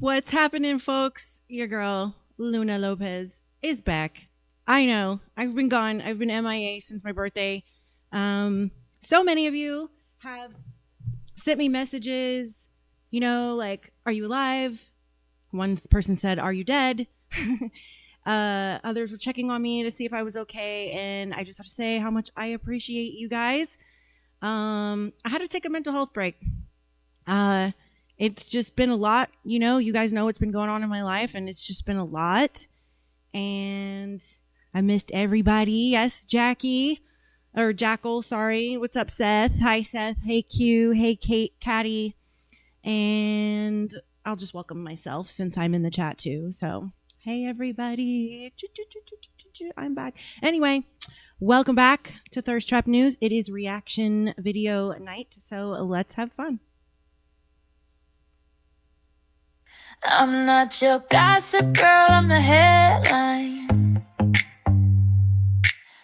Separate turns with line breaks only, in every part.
What's happening, folks? Your girl, Luna Lopez, is back. I know. I've been gone. I've been MIA since my birthday. So many of you have sent me messages, like, are you alive? One person said, are you dead? Others were checking on me to see if I was okay. And I just have to say how much I appreciate you guys. I had to take a mental health break. It's just been a lot, you guys know what's been going on in my life, and it's just been a lot. And I missed everybody. Yes, Jackal, sorry. What's up, Seth? Hi, Seth. Hey, Q. Hey, Kate, Catty. And I'll just welcome myself since I'm in the chat too. So, hey, everybody. I'm back. Anyway, welcome back to Thirst Trap News. It is reaction video night, so let's have fun.
I'm not your gossip girl, I'm the headline.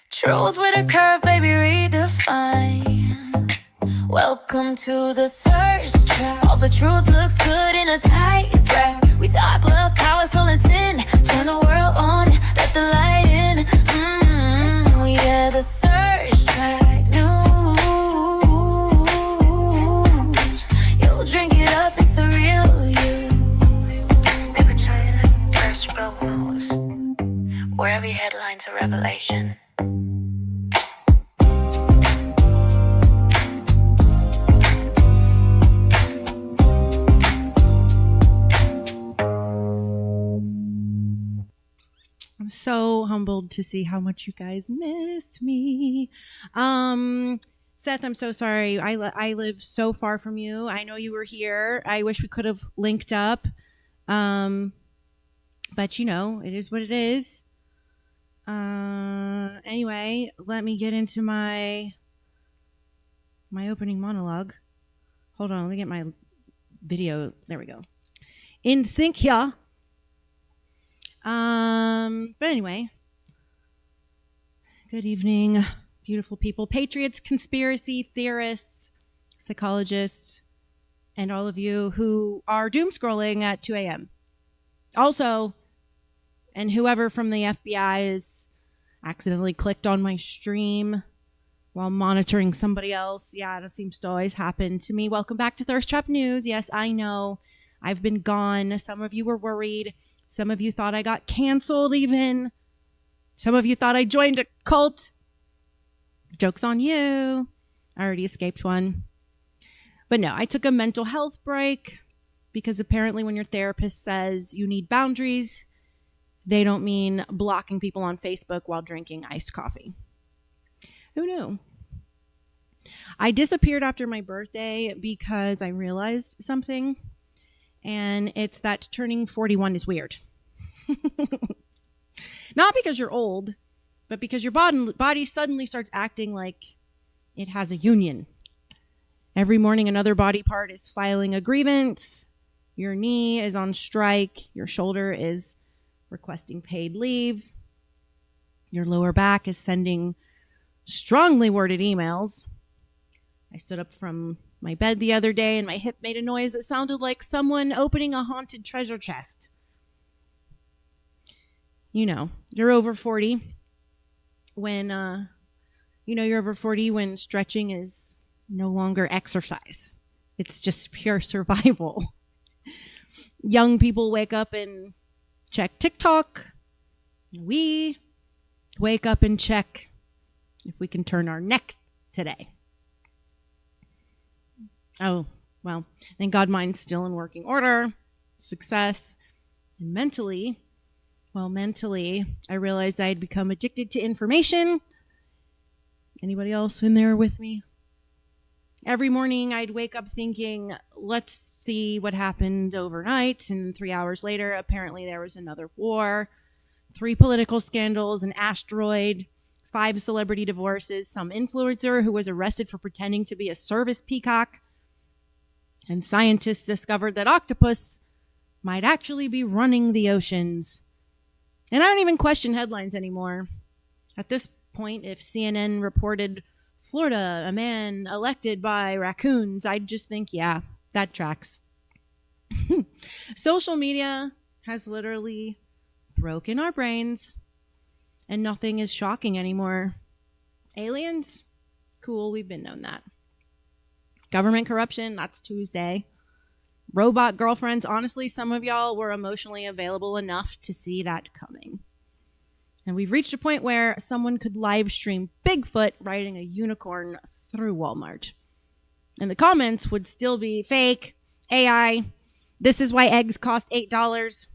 Truth with a curve, baby, redefine. Welcome to the thirst trap. All the truth looks good in a tight wrap. We talk love, power, soul, and sin. Turn the world on, let the light in. Yeah, the thirst trap news. You'll drink it up, it's the real you. Where every headline's a revelation.
I'm so humbled to see how much you guys miss me. Seth, I'm so sorry. I live so far from you. I know you were here. I wish we could have linked up. But it is what it is. Anyway, let me get into my opening monologue. Hold on, let me get my video. There we go. In sync here. But anyway, good evening, beautiful people, patriots, conspiracy theorists, psychologists, and all of you who are doom scrolling at 2 a.m. Also, and whoever from the FBI is accidentally clicked on my stream while monitoring somebody else. Yeah, that seems to always happen to me. Welcome back to Thirst Trap News. Yes, I know I've been gone. Some of you were worried. Some of you thought I got canceled even. Some of you thought I joined a cult. Joke's on you. I already escaped one. But no, I took a mental health break because apparently when your therapist says you need boundaries, they don't mean blocking people on Facebook while drinking iced coffee. Who knew? I disappeared after my birthday because I realized something. And it's that turning 41 is weird. Not because you're old, but because your body suddenly starts acting like it has a union. Every morning, another body part is filing a grievance. Your knee is on strike. Your shoulder is requesting paid leave. Your lower back is sending strongly worded emails. I stood up from my bed the other day and my hip made a noise that sounded like someone opening a haunted treasure chest. You're over 40 when, you're over 40 when stretching is no longer exercise. It's just pure survival. Young people wake up and check TikTok. We wake up and check if we can turn our neck today. Oh, well, thank God mine's still in working order. Success. And mentally, I realized I had become addicted to information. Anybody else in there with me? Every morning I'd wake up thinking, let's see what happened overnight. And 3 hours later, apparently there was another war, 3 political scandals, an asteroid, 5 celebrity divorces, some influencer who was arrested for pretending to be a service peacock. And scientists discovered that octopus might actually be running the oceans. And I don't even question headlines anymore. At this point, if CNN reported Florida, a man elected by raccoons, I'd just think, yeah, that tracks. Social media has literally broken our brains, and nothing is shocking anymore. Aliens? Cool, we've been known that. Government corruption? That's Tuesday. Robot girlfriends? Honestly, some of y'all were emotionally available enough to see that coming. And we've reached a point where someone could live stream Bigfoot riding a unicorn through Walmart. And the comments would still be fake, AI, this is why eggs cost $8.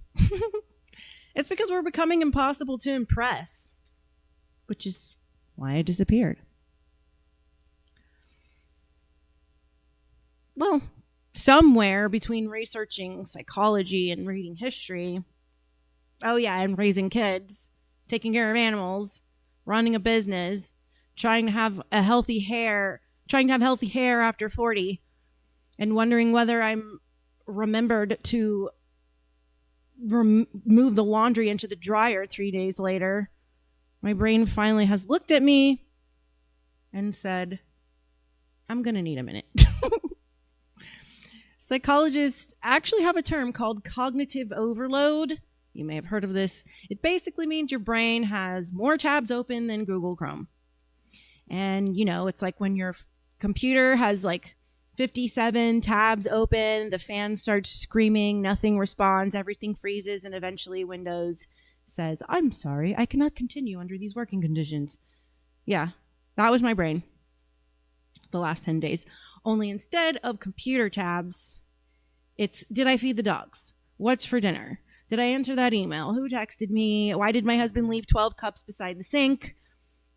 It's because we're becoming impossible to impress, which is why I disappeared. Well, somewhere between researching psychology and reading history, and raising kids, taking care of animals, running a business, trying to have healthy hair after 40, and wondering whether I'm remembered to move the laundry into the dryer 3 days later, my brain finally has looked at me and said, I'm going to need a minute. Psychologists actually have a term called cognitive overload. You may have heard of this. It basically means your brain has more tabs open than Google Chrome. And, it's like when your computer has 57 tabs open, the fan starts screaming, nothing responds, everything freezes, and eventually Windows says, I'm sorry, I cannot continue under these working conditions. Yeah, that was my brain the last 10 days. Only instead of computer tabs, it's, did I feed the dogs? What's for dinner? Did I answer that email? Who texted me? Why did my husband leave 12 cups beside the sink?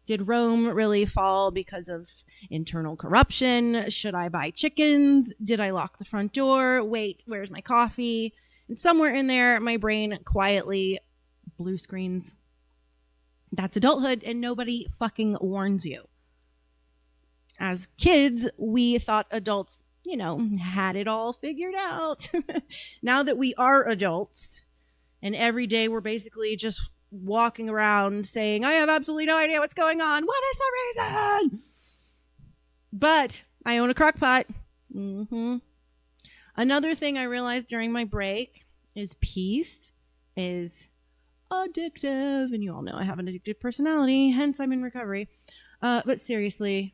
Did Rome really fall because of internal corruption? Should I buy chickens? Did I lock the front door? Wait, where's my coffee? And somewhere in there, my brain quietly blue screens. That's adulthood, and nobody fucking warns you. As kids, we thought adults, had it all figured out. Now that we are adults, and every day we're basically just walking around saying, I have absolutely no idea what's going on. What is the reason? But I own a crock pot. Another thing I realized during my break is peace is addictive. And you all know I have an addictive personality, hence I'm in recovery. But seriously,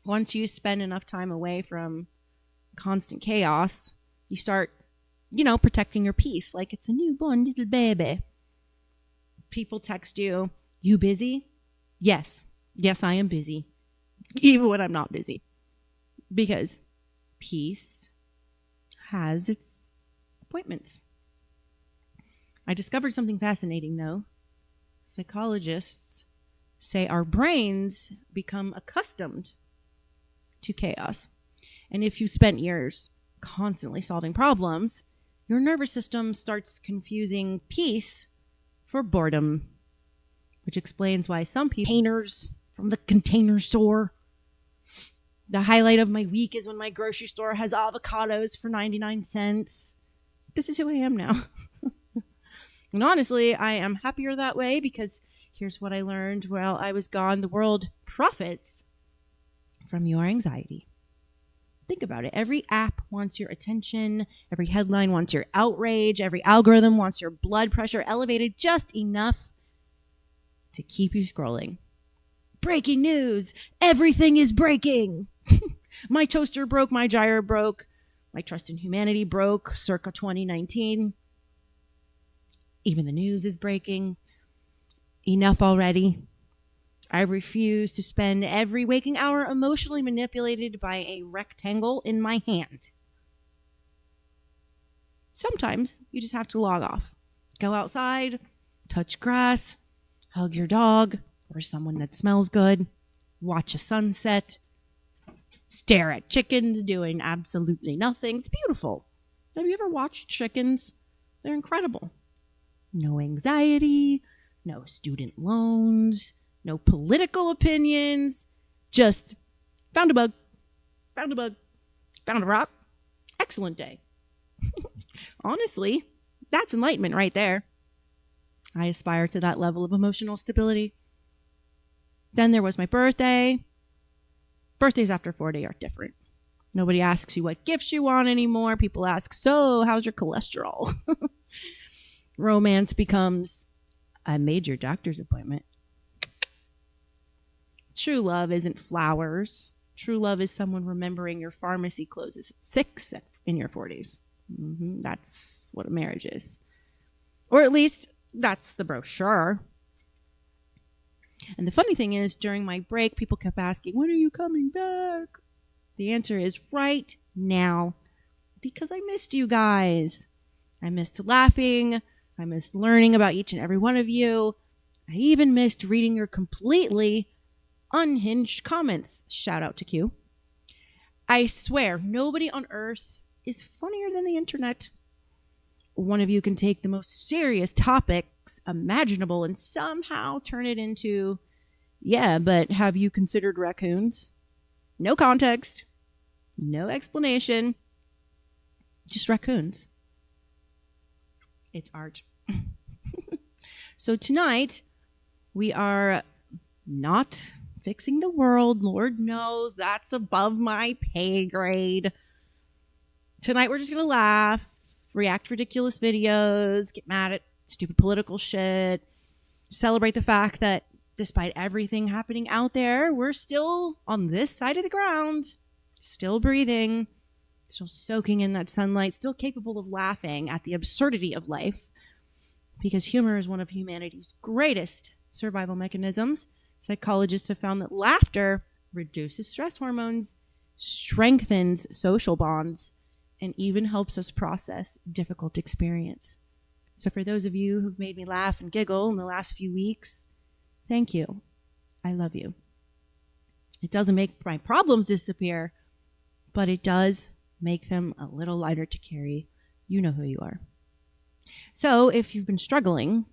once you spend enough time away from constant chaos, you start, protecting your peace like it's a newborn little baby. People text you, you busy? Yes, I am busy. Even when I'm not busy. Because peace has its appointments. I discovered something fascinating, though. Psychologists say our brains become accustomed to chaos. And if you spent years constantly solving problems, your nervous system starts confusing peace for boredom, which explains why some people, containers from the container store. The highlight of my week is when my grocery store has avocados for 99 cents. This is who I am now. And honestly, I am happier that way because here's what I learned while I was gone. The world profits from your anxiety. Think about it. Every app wants your attention. Every headline wants your outrage. Every algorithm wants your blood pressure elevated just enough to keep you scrolling. Breaking news. Everything is breaking. My toaster broke. My gyro broke. My trust in humanity broke circa 2019. Even the news is breaking. Enough already. I refuse to spend every waking hour emotionally manipulated by a rectangle in my hand. Sometimes you just have to log off. Go outside, touch grass, hug your dog or someone that smells good, watch a sunset, stare at chickens doing absolutely nothing. It's beautiful. Have you ever watched chickens? They're incredible. No anxiety, no student loans, no political opinions, just found a bug, found a rock. Excellent day. Honestly, that's enlightenment right there. I aspire to that level of emotional stability. Then there was my birthday. Birthdays after 40 are different. Nobody asks you what gifts you want anymore. People ask, so how's your cholesterol? Romance becomes, I made your doctor's appointment. True love isn't flowers. True love is someone remembering your pharmacy closes at 6 in your 40s. That's what a marriage is. Or at least that's the brochure. And the funny thing is, during my break, people kept asking, when are you coming back? The answer is right now, because I missed you guys. I missed laughing. I missed learning about each and every one of you. I even missed reading your completely unhinged comments. Shout out to Q. I swear, nobody on earth is funnier than the internet. One of you can take the most serious topics imaginable and somehow turn it into, yeah, but have you considered raccoons? No context, no explanation, just raccoons. It's art. So tonight, we are not fixing the world. Lord knows that's above my pay grade. Tonight, we're just going to laugh, react to ridiculous videos, get mad at stupid political shit, celebrate the fact that despite everything happening out there, we're still on this side of the ground, still breathing, still soaking in that sunlight, still capable of laughing at the absurdity of life, because humor is one of humanity's greatest survival mechanisms. Psychologists have found that laughter reduces stress hormones, strengthens social bonds, and even helps us process difficult experience. So for those of you who've made me laugh and giggle in the last few weeks, thank you. I love you. It doesn't make my problems disappear, but it does make them a little lighter to carry. You know who you are. So if you've been struggling,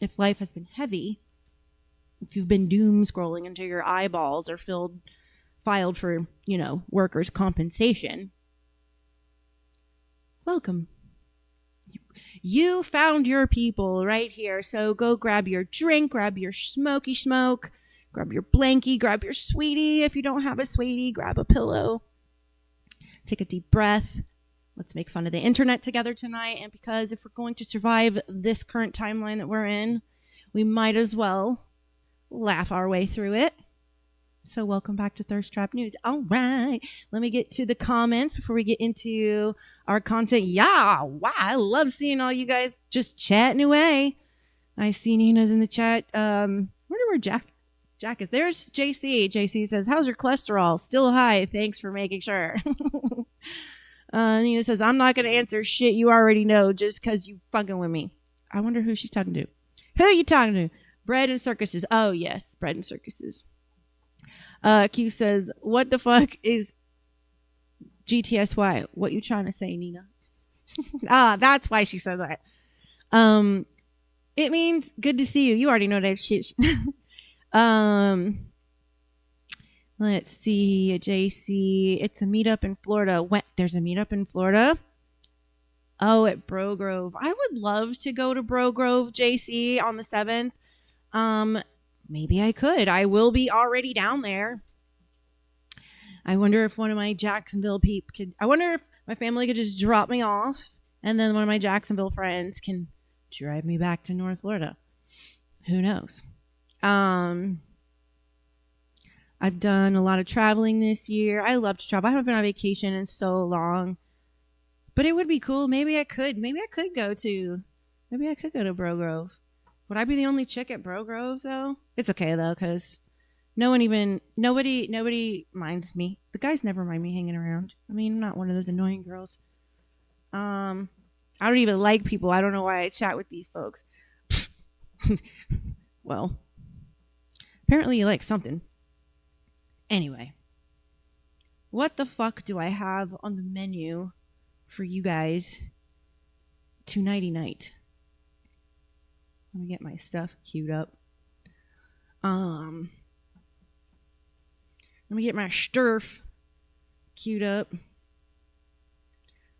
if life has been heavy, if you've been doom scrolling until your eyeballs are filed for, workers' compensation, welcome. You found your people right here. So go grab your drink, grab your smoky smoke, grab your blankie, grab your sweetie. If you don't have a sweetie, grab a pillow. Take a deep breath. Let's make fun of the internet together tonight. And because if we're going to survive this current timeline that we're in, we might as well laugh our way through it. So welcome back to Thirst Trap News. All right, let me get to the comments before we get into our content. Yeah, wow, I love seeing all you guys just chatting away. I see Nina's in the chat. Wonder where Jack is. There's JC. JC says, how's your cholesterol? Still high. Thanks for making sure. Nina says, I'm not going to answer shit you already know just because you fucking with me. I wonder who she's talking to. Who are you talking to? Bread and circuses. Oh, yes, bread and circuses. Q says, what the fuck is GTSY? What you trying to say, Nina? That's why she said that. It means good to see you. You already know that shit. Let's see, JC. It's a meetup in Florida. There's a meetup in Florida? Oh, at Bro Grove. I would love to go to Bro Grove, JC, on the 7th. Maybe I could. I will be already down there. I wonder if one of my Jacksonville peep could... I wonder if my family could just drop me off, and then one of my Jacksonville friends can drive me back to North Florida. Who knows? I've done a lot of traveling this year. I love to travel. I haven't been on vacation in so long. But it would be cool. Maybe I could go to Bro Grove. Would I be the only chick at Bro Grove, though? It's okay, though, because nobody minds me. The guys never mind me hanging around. I mean, I'm not one of those annoying girls. I don't even like people. I don't know why I chat with these folks. Well, apparently you like something. Anyway, what the fuck do I have on the menu for you guys tonighty night? Let me get my stuff queued up. Let me get my sturf queued up.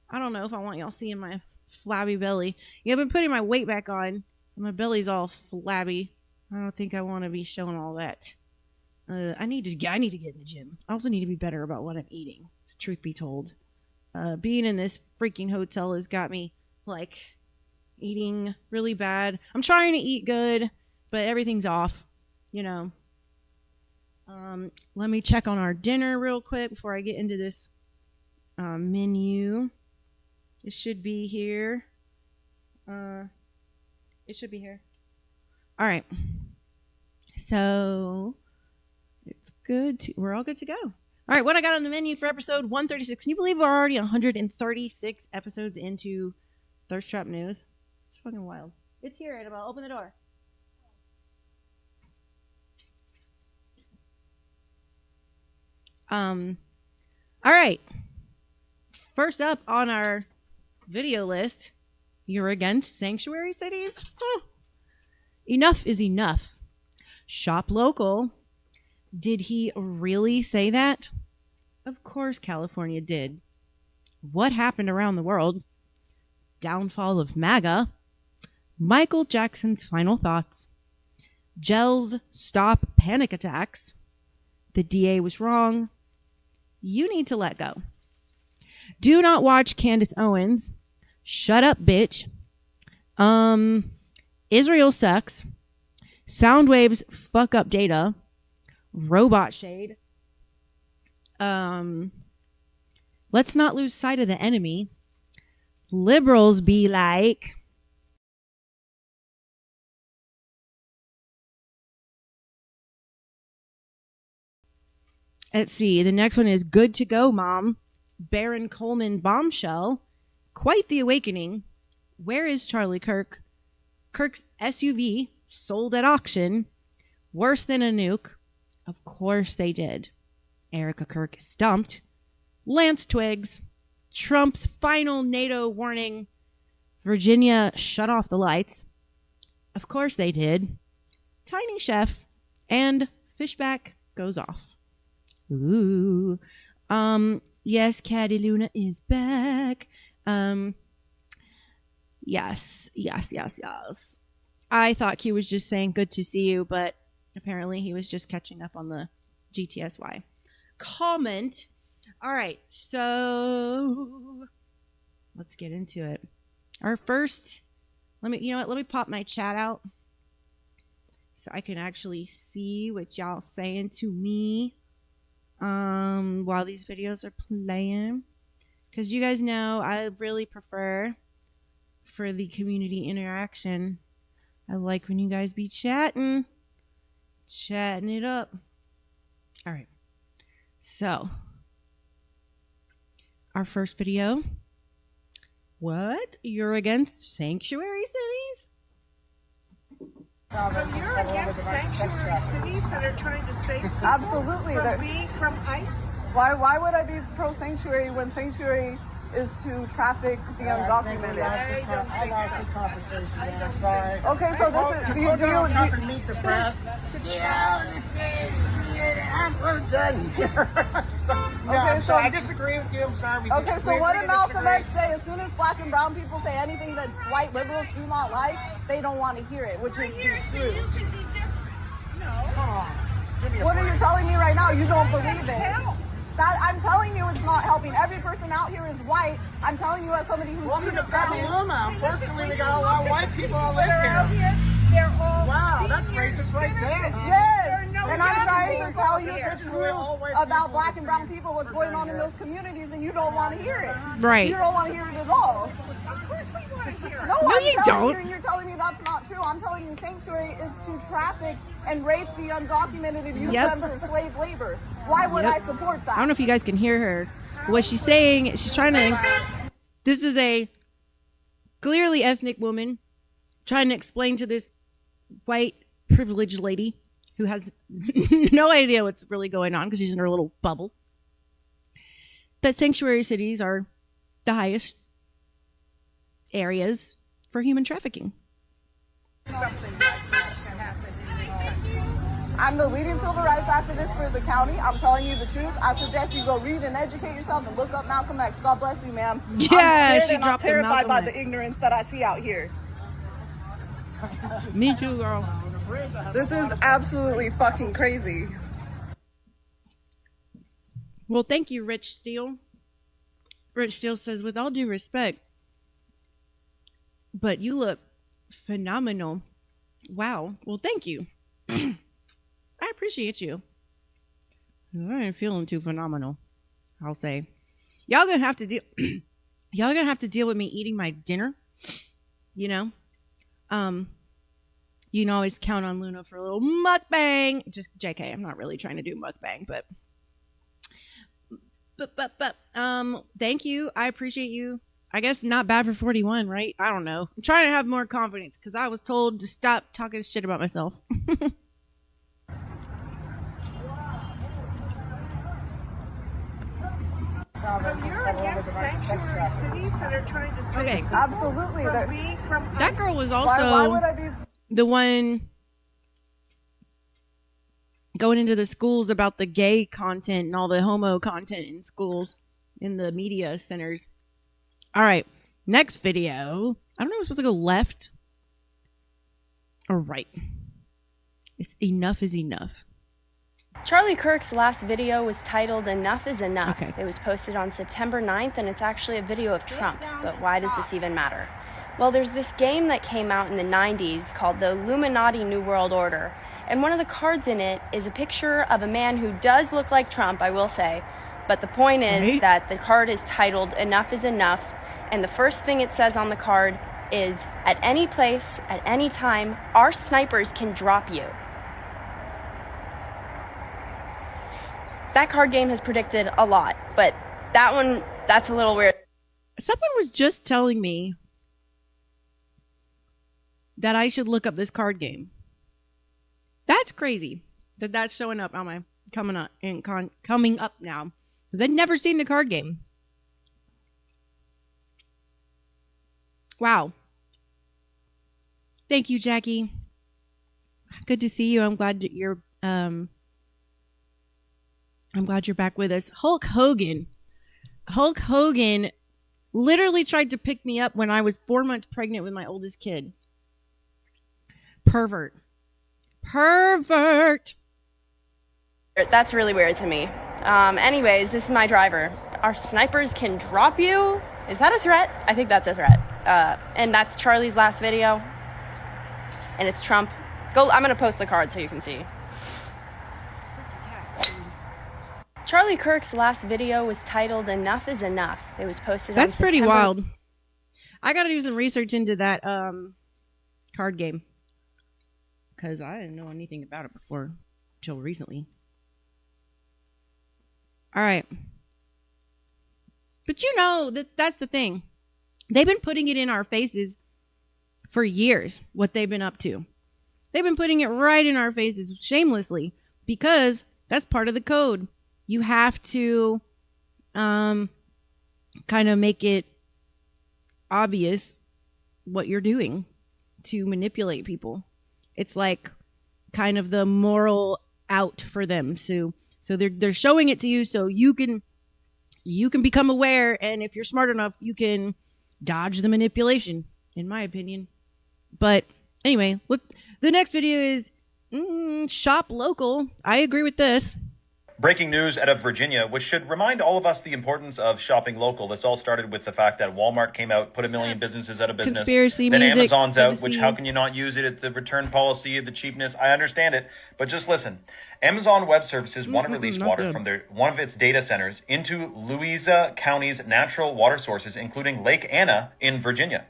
I don't know if I want y'all seeing my flabby belly. Yeah, I've been putting my weight back on. My belly's all flabby. I don't think I want to be showing all that. I need to get in the gym. I also need to be better about what I'm eating. Truth be told, being in this freaking hotel has got me like eating really bad. I'm trying to eat good, but everything's off. You know. Let me check on our dinner real quick before I get into this menu. It should be here. It should be here. All right. So it's good. We're all good to go. All right. What I got on the menu for episode 136. Can you believe we're already 136 episodes into Thirst Trap News? It's fucking wild. It's here, Annabelle. Open the door. All right. First up on our video list, you're against sanctuary cities? Enough is enough. Shop local. Did he really say that? Of course California did. What happened around the world? Downfall of MAGA. Michael Jackson's final thoughts. Gels stop panic attacks. The DA was wrong. You need to let go. Do not watch Candace Owens. Shut up, bitch. Israel sucks. Soundwaves fuck up data. Robot shade. Let's not lose sight of the enemy. Liberals be like. Let's see. The next one is Good to Go, Mom. Baron Coleman bombshell. Quite the awakening. Where is Charlie Kirk? Kirk's SUV sold at auction. Worse than a nuke. Of course they did. Erica Kirk is stumped. Lance Twigs. Trump's final NATO warning. Virginia shut off the lights. Of course they did. Tiny Chef. And Fishback goes off. Ooh. Yes, Caddy Luna is back. Yes. I thought Q was just saying good to see you, but apparently he was just catching up on the GTSY comment. All right, so let's get into it. Our first, let me pop my chat out so I can actually see what y'all saying to me while these videos are playing, because you guys know I really prefer for the community interaction. I like when you guys be chatting it up. All right, so our first video. What? You're against sanctuary cities?
So you're against sanctuary cities that are trying to save people
Absolutely.
from ICE?
Why would I be pro-sanctuary when sanctuary is to traffic the undocumented?
I lost this conversation. I'm sorry.
Okay, so this is... Do you
up and meet the press. I'm done here.
Okay, so
I disagree with you. I'm sorry.
Okay, so what did Malcolm X say? As soon as black and brown people say anything that white liberals do not like, they don't want to hear it, which is true. What are you telling me right now? You don't believe it. I'm telling you it's not helping. Every person out here is white. I'm telling you as somebody who's...
Welcome to Petaluma. Unfortunately, we got a lot of white people that live here. They're all that's racist right there.
Yes, and I'm trying to tell you the truth about black and brown people, what's going on in those communities, and you don't want to hear it.
Right.
You don't want to hear it at all.
Of course we want to hear it.
No,
you don't.
And you're telling me that's not true. I'm telling you sanctuary is to traffic and rape the undocumented and use them for slave labor. Why would I support that?
I don't know if you guys can hear her. What she's saying, she's trying to... This is a clearly ethnic woman trying to explain to this white privileged lady who has no idea what's really going on because she's in her little bubble, that sanctuary cities are the highest areas for human trafficking.
I'm the leading civil rights activist for the county. I'm telling you the truth. I suggest you go read and educate yourself and look up Malcolm X. God bless you, ma'am.
Yeah,
I'm
she
and
dropped
I'm terrified by
Malcolm
the ignorance that I see out here.
Me too, girl.
This is absolutely fucking crazy.
Well, thank you, Rich Steele. Rich Steele says, with all due respect, but you look phenomenal. Wow. Well, thank you. I appreciate you. I ain't feeling too phenomenal, I'll say. Y'all gonna have to deal y'all gonna have to deal with me eating my dinner. You know? You can always count on Luna for a little mukbang. Just JK, I'm not really trying to do mukbang, but thank you. I appreciate you. I guess not bad for 41, right? I don't know. I'm trying to have more confidence because I was told to stop talking shit about myself.
So you're against sanctuary cities that are trying to save
Okay.
Absolutely.
from
That girl was
Why
also
would I be?
the one going into the schools about the gay content and all the homo content in schools, in the media centers. All right, next video. I don't know if we're supposed to go left or right. It's enough is enough.
Charlie Kirk's last video was titled Enough is Enough.
Okay.
It was posted on September 9th, and it's actually a video of Trump. But why does this even matter? Well, there's this game that came out in the 90s called the Illuminati New World Order. And one of the cards in it is a picture of a man who does look like Trump, I will say. But the point is
Right.
that the card is titled Enough is Enough. And the first thing it says on the card is, at any place, at any time, our snipers can drop you. That card game has predicted a lot, but that one, that's a little weird.
Someone was just telling me that I should look up this card game. That's crazy that that's showing up on my coming up now, because I'd never seen the card game. Wow. Thank you, Jackie. Good to see you. I'm glad that you're back with us. Hulk Hogan literally tried to pick me up when I was 4 months pregnant with my oldest kid. Pervert.
That's really weird to me. Anyways, this is my driver. Our snipers can drop you? Is that a threat? I think that's a threat. And that's Charlie's last video. And it's Trump. I'm going to post the card so you can see. Charlie Kirk's last video was titled Enough is Enough. It was posted
That's
on
pretty
September-
wild. I got to do some research into that card game, because I didn't know anything about it before until recently. All right. But you know, that's the thing. They've been putting it in our faces for years, what they've been up to. They've been putting it right in our faces shamelessly, because that's part of the code. You have to kind of make it obvious what you're doing to manipulate people. It's like kind of the moral out for them. So they're showing it to you so you can become aware, and if you're smart enough, you can dodge the manipulation, in my opinion. But anyway, look, the next video is shop local. I agree with this.
Breaking news out of Virginia, which should remind all of us the importance of shopping local. This all started with the fact that Walmart came out, put 1 million businesses out of business.
Conspiracy
then
music.
Amazon's
Good
out,
to
which
see
how
you.
can you not use it? It's the return policy, the cheapness. I understand it, but just listen. Amazon Web Services want to release
not
water
good.
from one of its data centers into Louisa County's natural water sources, including Lake Anna in Virginia.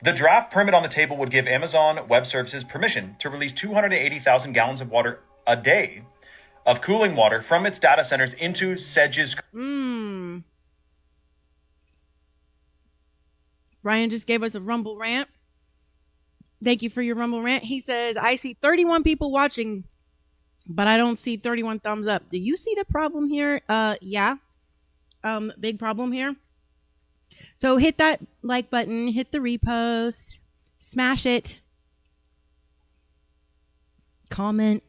The draft permit on the table would give Amazon Web Services permission to release 280,000 gallons of water a day of cooling water from its data centers into Sedge's.
Ryan just gave us a Rumble rant. Thank you for your Rumble rant. He says, I see 31 people watching, but I don't see 31 thumbs up. Do you see the problem here? Yeah. Big problem here. So hit that like button, hit the repost, smash it, comment,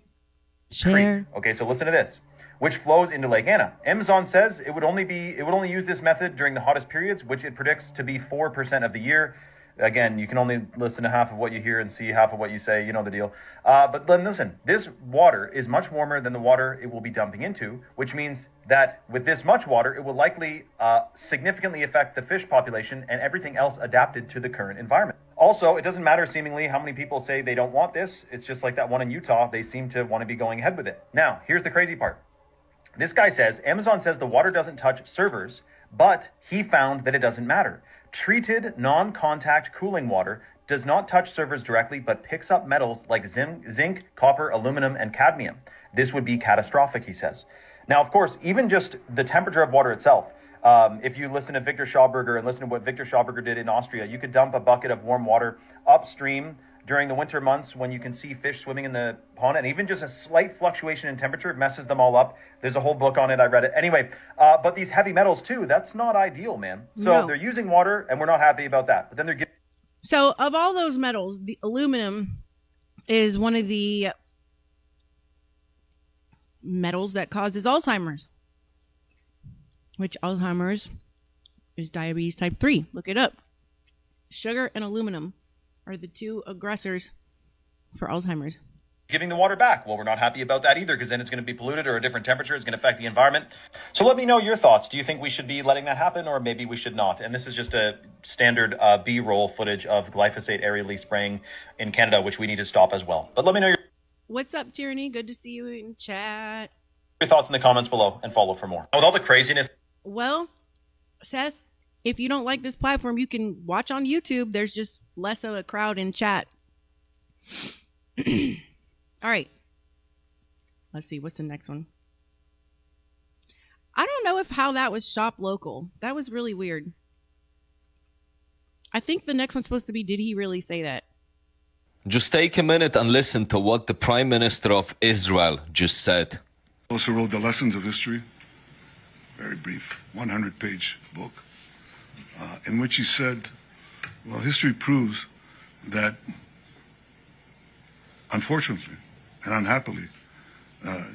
share.
Okay, so listen to this. Which flows into Lake Anna. Amazon says it would only use this method during the hottest periods, which it predicts to be 4% of the year. Again, you can only listen to half of what you hear and see half of what you say. You know the deal. But then listen, this water is much warmer than the water it will be dumping into, which means that with this much water, it will likely significantly affect the fish population and everything else adapted to the current environment. Also, it doesn't matter seemingly how many people say they don't want this. It's just like that one in Utah. They seem to want to be going ahead with it. Now, here's the crazy part. This guy says, Amazon says the water doesn't touch servers, but he found that it doesn't matter. Treated non-contact cooling water does not touch servers directly, but picks up metals like zinc, copper, aluminum, and cadmium. This would be catastrophic, he says. Now, of course, even just the temperature of water itself, if you listen to Victor Schauberger and listen to what Victor Schauberger did in Austria, you could dump a bucket of warm water upstream during the winter months when you can see fish swimming in the pond, and even just a slight fluctuation in temperature messes them all up. There's a whole book on it. I read it. Anyway, but these heavy metals too, that's not ideal, man. So they're using water and we're not happy about that. But then they're getting...
So of all those metals, the aluminum is one of the metals that causes Alzheimer's, which Alzheimer's is diabetes type 3. Look it up. Sugar and aluminum are the two aggressors for Alzheimer's.
Giving the water back. Well, we're not happy about that either, because then it's going to be polluted or a different temperature. It's going to affect the environment. So let me know your thoughts. Do you think we should be letting that happen, or maybe we should not? And this is just a standard B-roll footage of glyphosate aerially spraying in Canada, which we need to stop as well. But let me know your...
What's up, Tyranny? Good to see you in chat.
Your thoughts in the comments below, and follow for more. With all the craziness...
Well, Seth, if you don't like this platform, you can watch on YouTube. There's just less of a crowd in chat. All right. Let's see. What's the next one? I don't know how that was shop local. That was really weird. I think the next one's supposed to be, did he really say that?
Just take a minute and listen to what the Prime Minister of Israel just said.
Also wrote The Lessons of History, very brief, 100-page book, in which he said, well, history proves that, unfortunately and unhappily,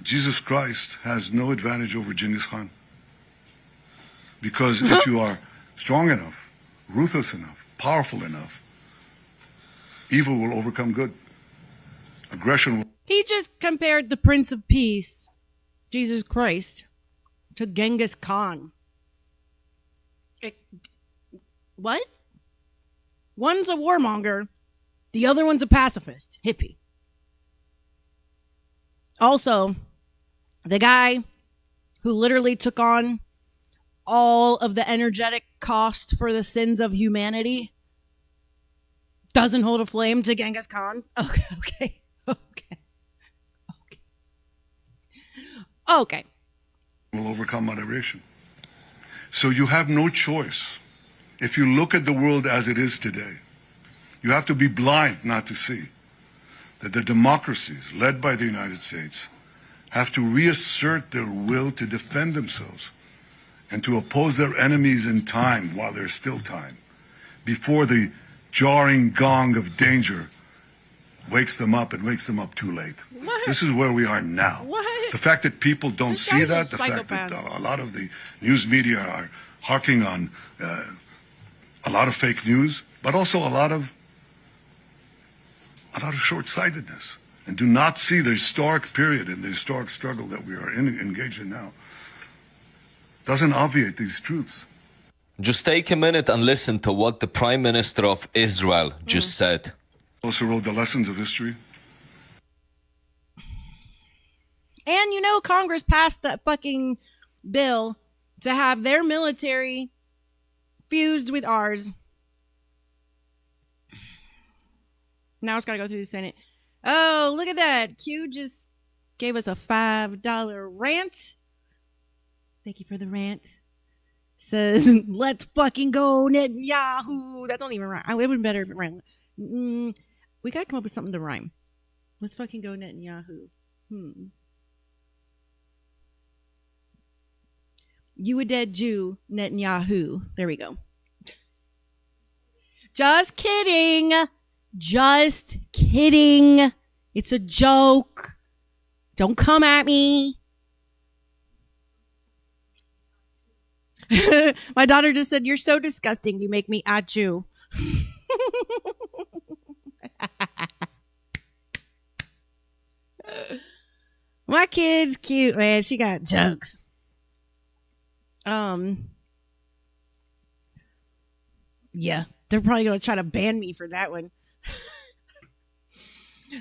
Jesus Christ has no advantage over Genghis Khan. Because if you are strong enough, ruthless enough, powerful enough, evil will overcome good. Aggression will...
He just compared the Prince of Peace, Jesus Christ, to Genghis Khan. What? One's a warmonger, the other one's a pacifist, hippie. Also, the guy who literally took on all of the energetic cost for the sins of humanity doesn't hold a flame to Genghis Khan. Okay.
will overcome moderation. So you have no choice. If you look at the world as it is today, you have to be blind not to see that the democracies led by the United States have to reassert their will to defend themselves and to oppose their enemies in time while there's still time, before the jarring gong of danger wakes them up and wakes them up too late.
What?
This is where we are now.
What?
The fact that people don't
This
see
guy's a
that, the fact that
psychopath.
a lot of the news media are harking on a lot of fake news, but also a lot of short-sightedness, and do not see the historic period and the historic struggle that we are engaged in now. Doesn't obviate these truths.
Just take a minute and listen to what the Prime Minister of Israel just said.
Also wrote The Lessons of History.
And you know, Congress passed that fucking bill to have their military fused with ours. Now it's got to go through the Senate. Oh, look at that. Q just gave us a $5 rant. Thank you for the rant. Says, let's fucking go, Netanyahu. That don't even rhyme. It would have been better if it rhymed. We got to come up with something to rhyme. Let's fucking go, Netanyahu. You a dead Jew, Netanyahu. There we go. Just kidding. Just kidding. It's a joke. Don't come at me. My daughter just said, you're so disgusting. You make me at you. My kid's cute, man. She got jokes. Yeah, they're probably gonna try to ban me for that one.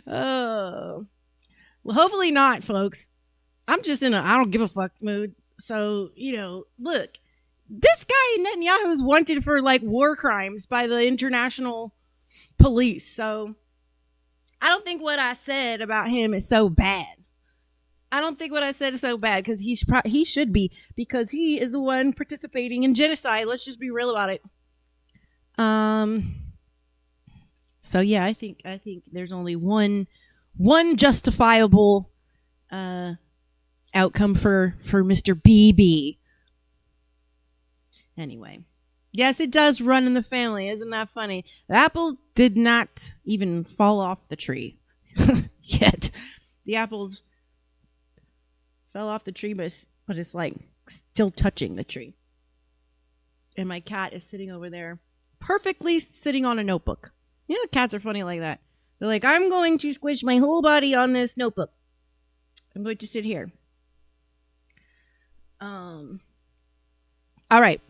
Oh, well, hopefully not, folks. I'm just in a I don't give a fuck mood. So, look, this guy Netanyahu is wanted for like war crimes by the international police. So, I don't think what I said about him is so bad. I don't think what I said is so bad because he should be, because he is the one participating in genocide. Let's just be real about it. So yeah, I think there's only one justifiable outcome for Mr. BB. Anyway, yes, it does run in the family. Isn't that funny? The apple did not even fall off the tree yet. The apples fell off the tree, but it's like still touching the tree. And my cat is sitting over there, perfectly sitting on a notebook. Cats are funny like that. They're like, I'm going to squish my whole body on this notebook. I'm going to sit here. All right.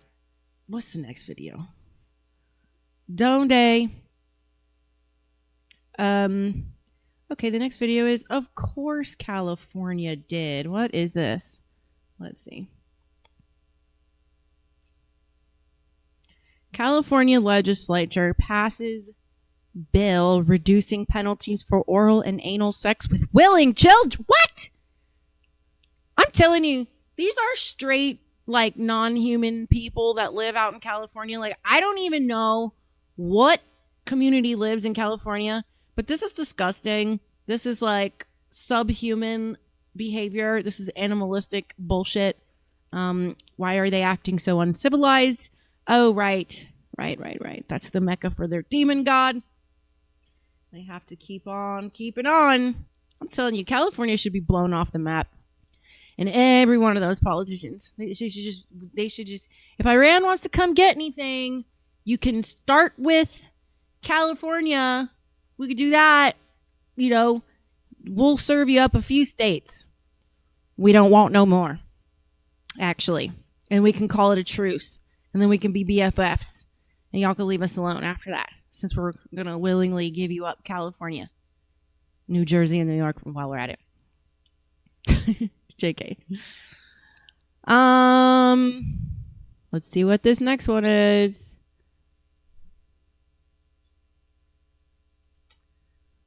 What's the next video? Don't they? Okay, the next video is, of course, California did. What is this? Let's see. California legislature passes bill reducing penalties for oral and anal sex with willing children. What? I'm telling you, these are straight, like, non-human people that live out in California. Like, I don't even know what community lives in California, but this is disgusting. This is like subhuman behavior. This is animalistic bullshit. Why are they acting so uncivilized? Oh, right. That's the Mecca for their demon god. They have to keep on keeping on. I'm telling you, California should be blown off the map. And every one of those politicians, they should just, if Iran wants to come get anything, you can start with California. We could do that. We'll serve you up a few states. We don't want no more, actually. And we can call it a truce. And then we can be BFFs. And y'all can leave us alone after that, since we're going to willingly give you up California, New Jersey, and New York while we're at it. JK. Let's see what this next one is.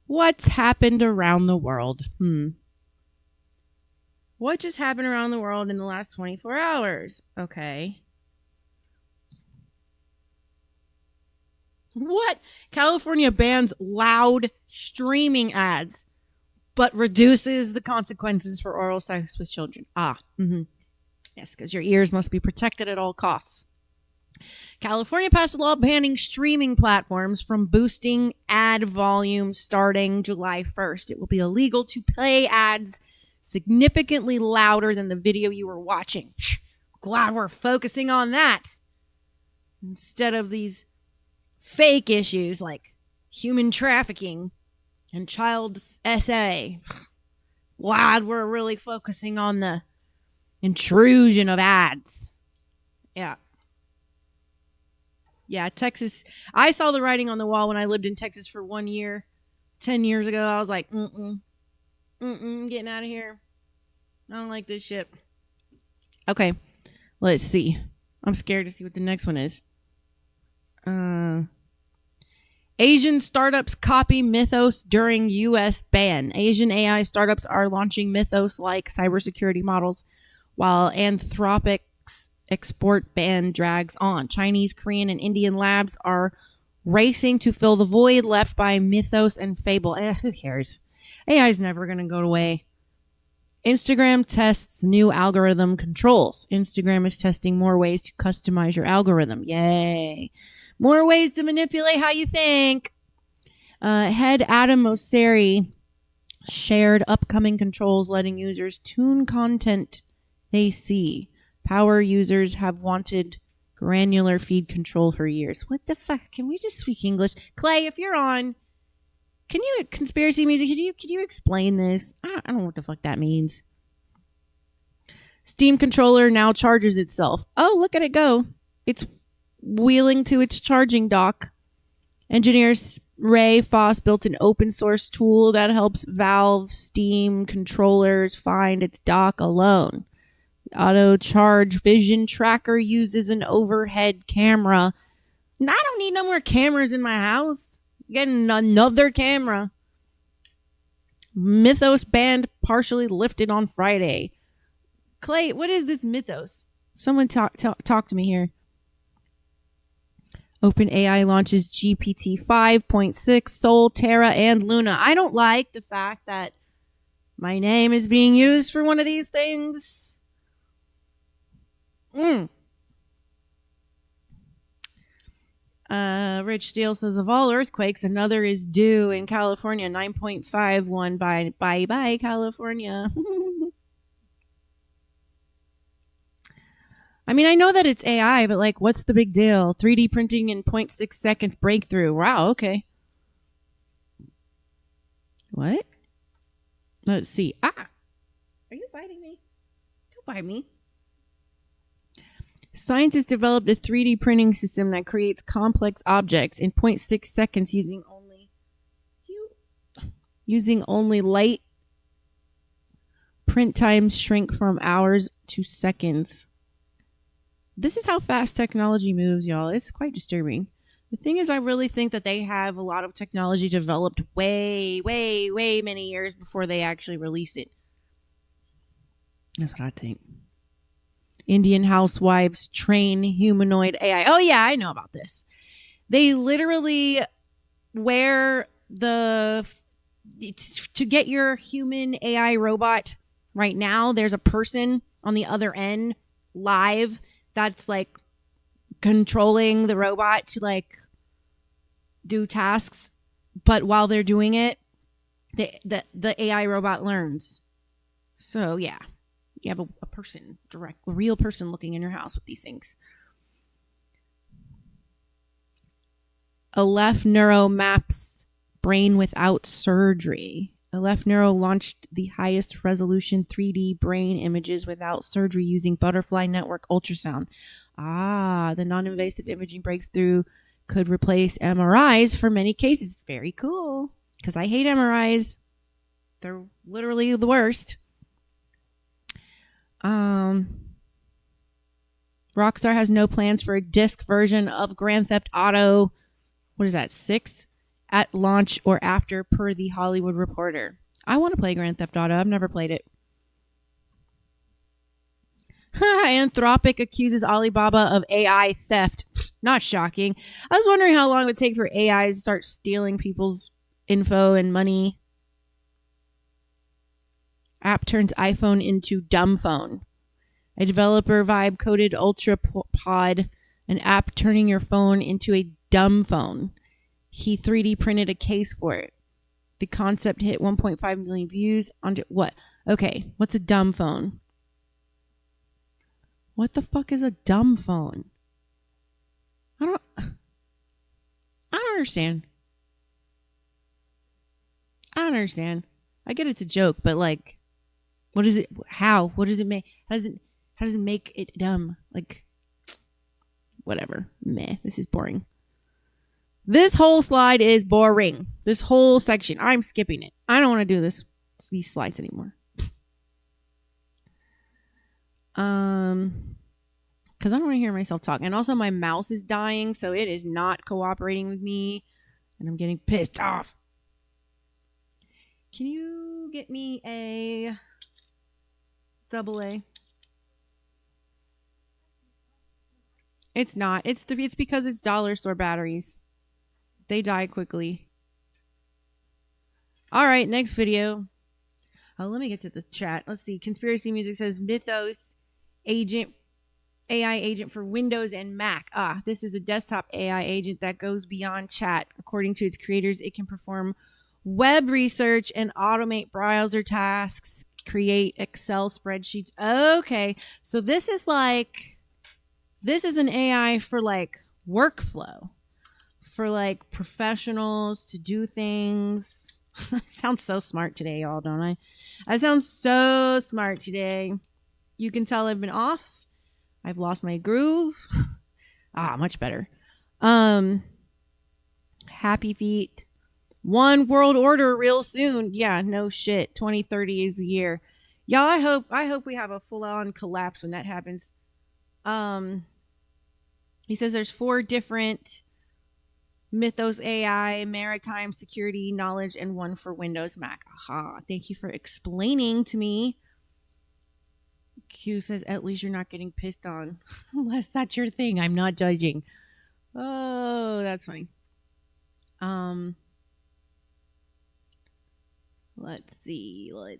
What's happened around the world? What just happened around the world in the last 24 hours? Okay. What? California bans loud streaming ads, but reduces the consequences for oral sex with children. Yes, because your ears must be protected at all costs. California passed a law banning streaming platforms from boosting ad volume starting July 1st. It will be illegal to play ads significantly louder than the video you were watching. Glad we're focusing on that instead of these fake issues like human trafficking and child SA. Glad we're really focusing on the intrusion of ads. Yeah, Texas. I saw the writing on the wall when I lived in Texas for 1 year, 10 years ago. I was like, getting out of here. I don't like this shit. Okay, let's see. I'm scared to see what the next one is. Asian startups copy Mythos during U.S. ban. Asian AI startups are launching Mythos-like cybersecurity models while Anthropic's export ban drags on. Chinese, Korean, and Indian labs are racing to fill the void left by Mythos and Fable. Who cares? AI is never going to go away. Instagram tests new algorithm controls. Instagram is testing more ways to customize your algorithm. Yay. More ways to manipulate how you think. Head Adam Mosseri shared upcoming controls letting users tune content they see. Power users have wanted Granular feed control for years. What the fuck? Can we just speak English? Clay, if you're on, can you, conspiracy music, can you explain this? I don't know what the fuck that means. Steam controller now charges itself. Oh, look at it go. It's wheeling to its charging dock. Engineers Ray Foss built an open source tool that helps Valve Steam controllers find its dock alone. The auto charge vision tracker uses an overhead camera. I don't need no more cameras in my house. Getting another camera. Mythos banned partially lifted on Friday. Clay, what is this Mythos? Someone talk to me here. OpenAI launches GPT 5.6, Sol, Terra, and Luna. I don't like the fact that my name is being used for one of these things. Rich Steele says, of all earthquakes, another is due in California. 9.51 by bye California. I mean, I know that it's AI, but like, what's the big deal? 3D printing in 0.6 seconds breakthrough. Wow, okay. What? Let's see. Ah! Are you biting me? Don't bite me. Scientists developed a 3D printing system that creates complex objects in 0.6 seconds using only light. Print times shrink from hours to seconds. This is how fast technology moves, y'all. It's quite disturbing. The thing is, I really think that they have a lot of technology developed way many years before they actually released it. That's what I think. Indian housewives train humanoid AI. Oh, yeah, I know about this. They literally wear to get your human AI robot right now, there's a person on the other end live that's like controlling the robot to like do tasks, but while they're doing it, the AI robot learns. So yeah, you have a person, a real person looking in your house with these things. Aleph Neuro maps brain without surgery. Aleph Neuro launched the highest resolution 3D brain images without surgery using butterfly network ultrasound. The non-invasive imaging breakthrough could replace MRIs for many cases. Very cool. Because I hate MRIs. They're literally the worst. Rockstar has no plans for a disc version of Grand Theft Auto. What is that, 6? At launch or after, per the Hollywood Reporter. I want to play Grand Theft Auto. I've never played it. Anthropic accuses Alibaba of AI theft. Not shocking. I was wondering how long it would take for AI to start stealing people's info and money. App turns iPhone into dumb phone. A developer vibe coded Ultra Pod, an app turning your phone into a dumb phone. He 3D printed a case for it. The concept hit 1.5 million views on what? Okay, what's a dumb phone? What the fuck is a dumb phone? I don't understand. I don't understand. I get it's a joke, but like, what is it? How? What does it make? How does it make it dumb? Like, whatever. Meh. This is boring. This whole slide is boring. This whole section. I'm skipping it. I don't want to do these slides anymore. Because I don't want to hear myself talk. And also my mouse is dying, so it is not cooperating with me. And I'm getting pissed off. Can you get me a AA? It's not. It's because it's dollar store batteries. They die quickly. All right, next video. Oh, let me get to the chat. Let's see. Conspiracy Music says Mythos AI agent for Windows and Mac. This is a desktop AI agent that goes beyond chat. According to its creators, it can perform web research and automate browser tasks, create Excel spreadsheets. Okay, so this is like This is an AI for like workflow, for like professionals to do things. I sound so smart today, y'all, don't I? I sound so smart today. You can tell I've been off. I've lost my groove. Much better. Happy feet. One world order real soon. Yeah, no shit. 2030 is the year. Y'all, I hope we have a full-on collapse when that happens. He says there's 4 different Mythos AI, maritime security knowledge, and 1 for Windows Mac. Aha. Thank you for explaining to me. Q says, at least you're not getting pissed on. Unless that's your thing. I'm not judging. Oh, that's funny. Let's see. All right.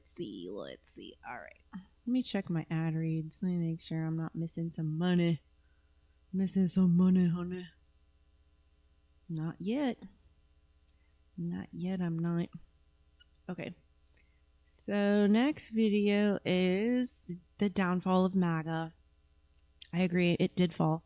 Let me check my ad reads. Let me make sure I'm not missing some money. Honey. Not yet. I'm not. Okay. So next video is the downfall of MAGA. I agree. It did fall.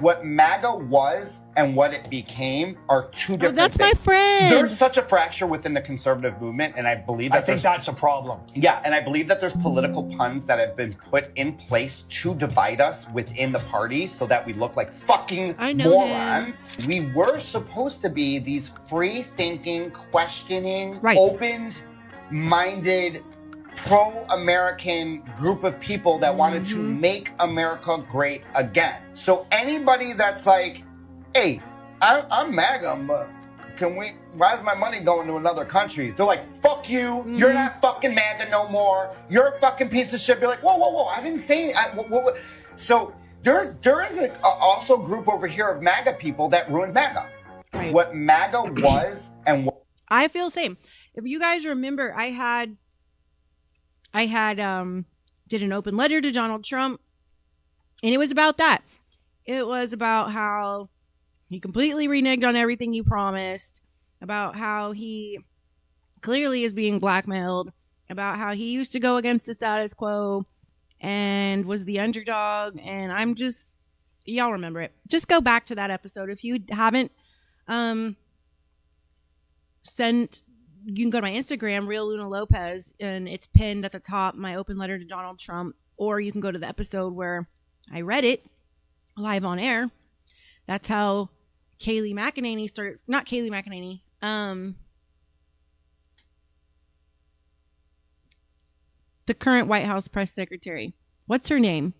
What MAGA was and what it became are two different
that's
things.
my friend.
There's such a fracture within the conservative movement, and I believe that
that's a problem.
Yeah, and I believe that there's political puns that have been put in place to divide us within the party so that we look like fucking morons. We were supposed to be these free-thinking, questioning, open-minded, pro-American group of people that wanted to make America great again. So anybody that's like, hey, I'm MAGA, but why is my money going to another country? They're like, fuck you, you're not fucking MAGA no more, you're a fucking piece of shit. Be like, whoa, I didn't say it. So there is also a group over here of MAGA people that ruined MAGA. Right. What MAGA was and what...
I feel the same. If you guys remember, I had did an open letter to Donald Trump, and it was about that. It was about how he completely reneged on everything he promised, about how he clearly is being blackmailed, about how he used to go against the status quo and was the underdog. And I'm just, y'all remember it. Just go back to that episode. If you haven't, you can go to my Instagram, Real Luna Lopez, and it's pinned at the top, my open letter to Donald Trump. Or you can go to the episode where I read it live on air. That's how Kayleigh McEnany started. Not Kayleigh McEnany. The current White House press secretary. What's her name?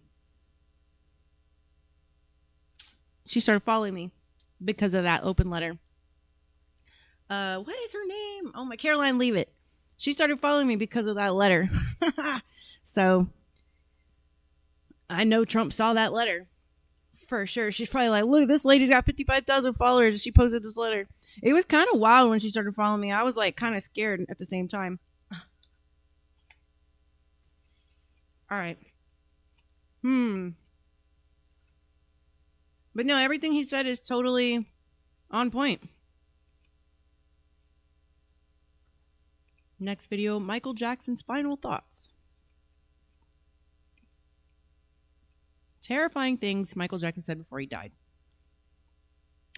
She started following me because of that open letter. What is her name? Oh my, Caroline Leavitt. She started following me because of that letter. So I know Trump saw that letter for sure. She's probably like, look, this lady's got 55,000 followers. She posted this letter. It was kind of wild when she started following me. I was like kind of scared at the same time. All right. But no, everything he said is totally on point. Next video, Michael Jackson's final thoughts. Terrifying things Michael Jackson said before he died.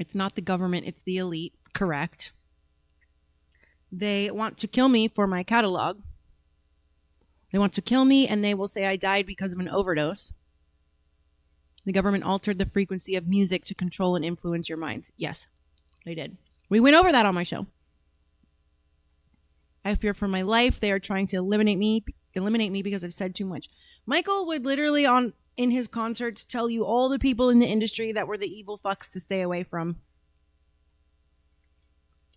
It's not the government, it's the elite. Correct. They want to kill me for my catalog. They want to kill me, and they will say I died because of an overdose. The government altered the frequency of music to control and influence your minds. Yes, they did. We went over that on my show. I fear for my life. They are trying to eliminate me because I've said too much. Michael would literally in his concerts tell you all the people in the industry that were the evil fucks to stay away from.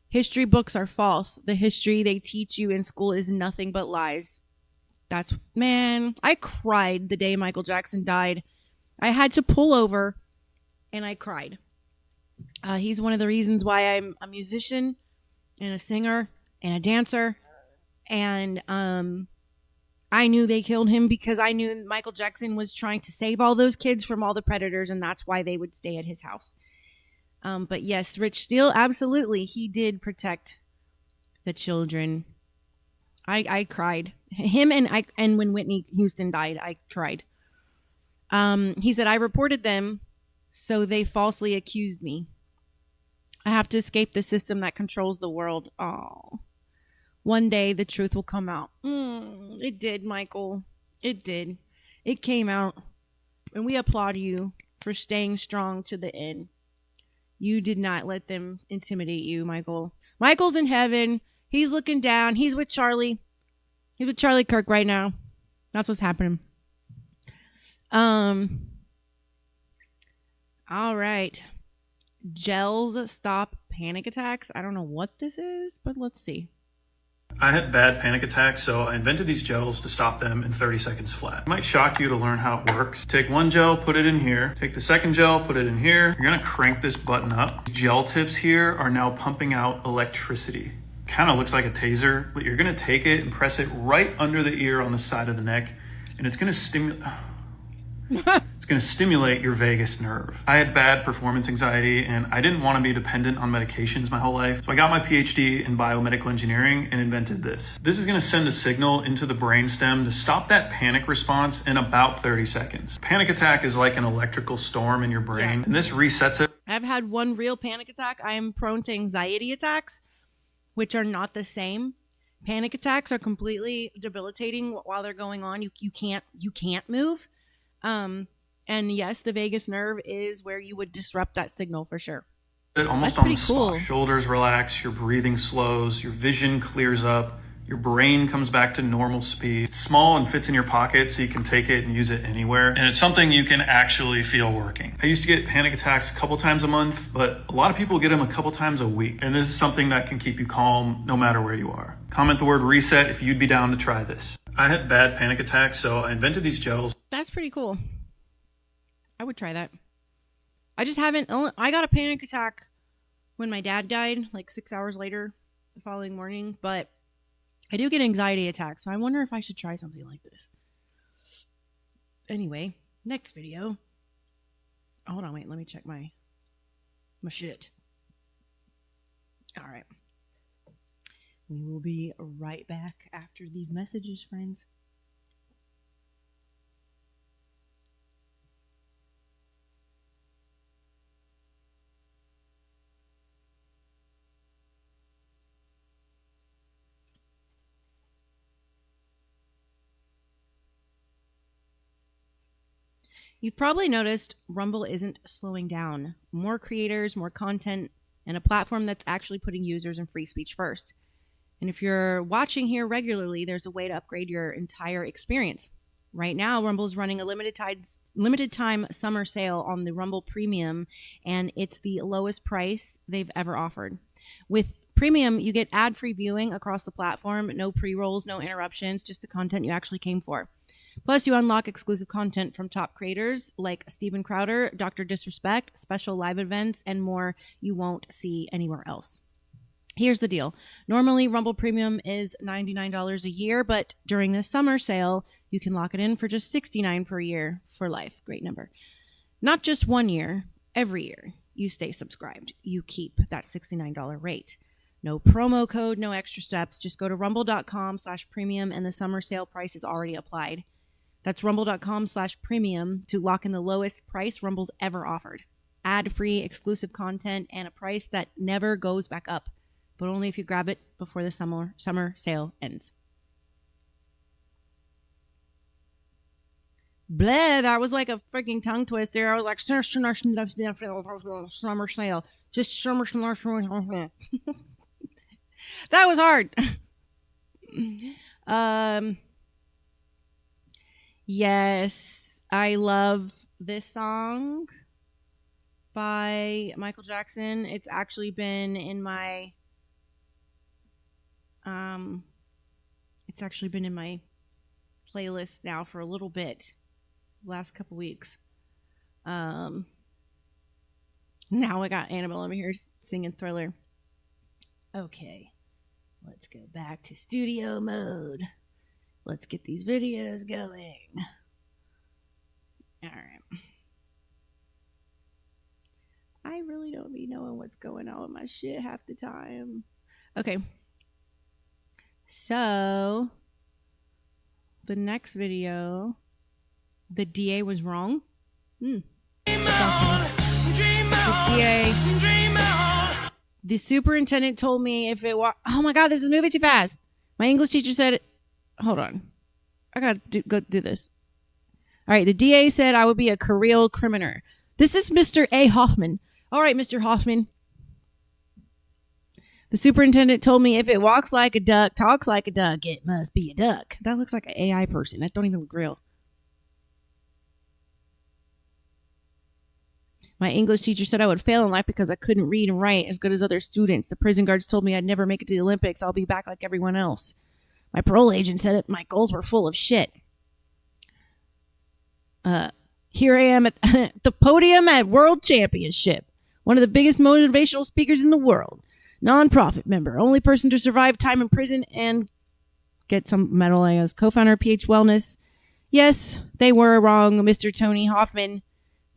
History books are false. The history they teach you in school is nothing but lies. Man, I cried the day Michael Jackson died. I had to pull over and I cried. He's one of the reasons why I'm a musician and a singer and a dancer. And I knew they killed him because I knew Michael Jackson was trying to save all those kids from all the predators, and that's why they would stay at his house. But yes, Rich Steele, absolutely, he did protect the children. I cried. Him and when Whitney Houston died, I cried. He said, I reported them, so they falsely accused me. I have to escape the system that controls the world. Oh, one day the truth will come out. It did, Michael. It did. It came out. And we applaud you for staying strong to the end. You did not let them intimidate you, Michael. Michael's in heaven. He's looking down. He's with Charlie. He's with Charlie Kirk right now. That's what's happening. All right. Gels stop panic attacks. I don't know what this is, but let's see.
I had bad panic attacks, so I invented these gels to stop them in 30 seconds flat. It might shock you to learn how it works. Take one gel, put it in here. Take the second gel, put it in here. You're gonna crank this button up. Gel tips here are now pumping out electricity. Kind of looks like a taser, but you're gonna take it and press it right under the ear on the side of the neck, and it's gonna stimulate. It's going to stimulate your vagus nerve. I had bad performance anxiety and I didn't want to be dependent on medications my whole life. So I got my PhD in biomedical engineering and invented this. This is going to send a signal into the brainstem to stop that panic response in about 30 seconds. Panic attack is like an electrical storm in your brain, and this resets it.
I've had one real panic attack. I am prone to anxiety attacks, which are not the same. Panic attacks are completely debilitating while they're going on. You can't move. And yes, the vagus nerve is where you would disrupt that signal for sure.
Almost
That's
on the
pretty cool.
spot. Shoulders relax, your breathing slows, your vision clears up, your brain comes back to normal speed. It's small and fits in your pocket so you can take it and use it anywhere. And it's something you can actually feel working. I used to get panic attacks a couple times a month, but a lot of people get them a couple times a week. And this is something that can keep you calm no matter where you are. Comment the word reset if you'd be down to try this. I had bad panic attacks, so I invented these gels.
That's pretty cool. I would try that. I just haven't. I got a panic attack when my dad died, like 6 hours later the following morning. But I do get anxiety attacks, so I wonder if I should try something like this. Anyway, next video. Hold on, wait. Let me check my shit. All right. We will be right back after these messages, friends. You've probably noticed Rumble isn't slowing down. More creators, more content, and a platform that's actually putting users and free speech first. And if you're watching here regularly, there's a way to upgrade your entire experience. Right now, Rumble is running a limited time summer sale on the Rumble Premium, and it's the lowest price they've ever offered. With Premium, you get ad-free viewing across the platform, no pre-rolls, no interruptions, just the content you actually came for. Plus, you unlock exclusive content from top creators like Steven Crowder, Dr. Disrespect, special live events, and more you won't see anywhere else. Here's the deal. Normally, Rumble Premium is $99 a year, but during this summer sale, you can lock it in for just $69 per year for life. Great number. Not just 1 year, every year you stay subscribed. You keep that $69 rate. No promo code, no extra steps. Just go to rumble.com/premium and the summer sale price is already applied. That's rumble.com/premium to lock in the lowest price Rumble's ever offered. Ad-free, exclusive content, and a price that never goes back up, but only if you grab it before the summer sale ends. Bleh, that was like a freaking tongue twister. I was like, summer sale. Just summer sale. That was hard. Yes, I love this song by Michael Jackson. It's actually been in my playlist now for a little bit, last couple weeks. Now I got Annabelle over here singing Thriller. Okay, let's go back to studio mode. Let's get these videos going. All right. I really don't be knowing what's going on with my shit half the time. Okay. So, the next video The DA was wrong? Shocking. The DA... The superintendent told me if it was... Oh my God, this is moving too fast. My English teacher said... Hold on. I gotta go do this. All right, the DA said I would be a career criminal. This is Mr. A. Hoffman. All right, Mr. Hoffman. The superintendent told me if it walks like a duck, talks like a duck, it must be a duck. That looks like an AI person. That don't even look real. My English teacher said I would fail in life because I couldn't read and write as good as other students. The prison guards told me I'd never make it to the Olympics. I'll be back like everyone else. My parole agent said my goals were full of shit. Here I am at the podium at World Championship. One of the biggest motivational speakers in the world. Non-profit member. Only person to survive time in prison and get some medal as co-founder of PH Wellness. Yes, they were wrong, Mr. Tony Hoffman.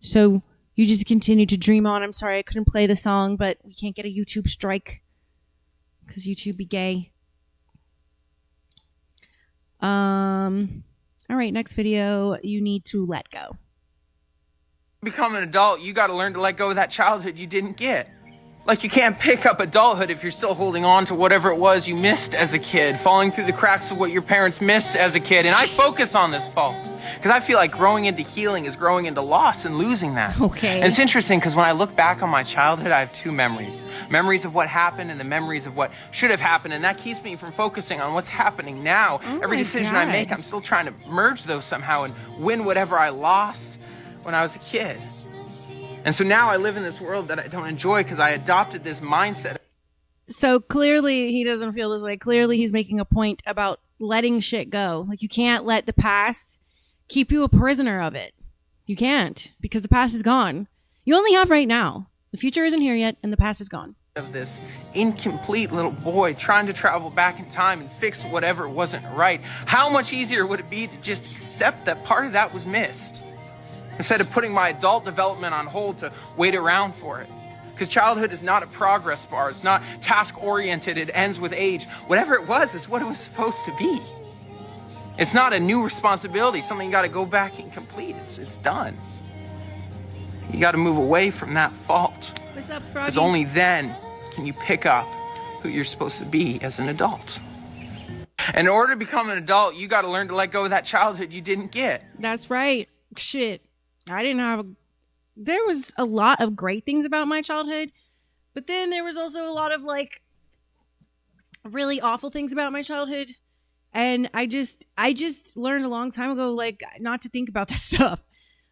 So you just continue to dream on. I'm sorry I couldn't play the song, but we can't get a YouTube strike because YouTube be gay. All right, next video. You need to let go.
Become an adult, you got to learn to let go of that childhood you didn't get. Like, you can't pick up adulthood if you're still holding on to whatever it was you missed as a kid, falling through the cracks of what your parents missed as a kid. And I focus on this fault because I feel like growing into healing is growing into loss and losing that.
Okay.
And it's interesting because when I look back on my childhood, I have two memories. Memories of what happened and the memories of what should have happened. And that keeps me from focusing on what's happening now. Every decision I make, I'm still trying to merge those somehow and win whatever I lost when I was a kid. And so now I live in this world that I don't enjoy because I adopted this mindset.
So clearly he doesn't feel this way. Clearly he's making a point about letting shit go. Like, you can't let the past keep you a prisoner of it. You can't, because the past is gone. You only have right now. The future isn't here yet, and the past is gone.
Of this incomplete little boy trying to travel back in time and fix whatever wasn't right. How much easier would it be to just accept that part of that was missed? Instead of putting my adult development on hold to wait around for it. Because childhood is not a progress bar. It's not task-oriented. It ends with age. Whatever it was is what it was supposed to be. It's not a new responsibility, something you got to go back and complete. It's done. You got to move away from that fault.
What's up, Froggy?
Because only then can you pick up who you're supposed to be as an adult. And in order to become an adult, you got to learn to let go of that childhood you didn't get.
That's right. Shit. I didn't have there was a lot of great things about my childhood, but then there was also a lot of like really awful things about my childhood. And I just learned a long time ago, like, not to think about that stuff.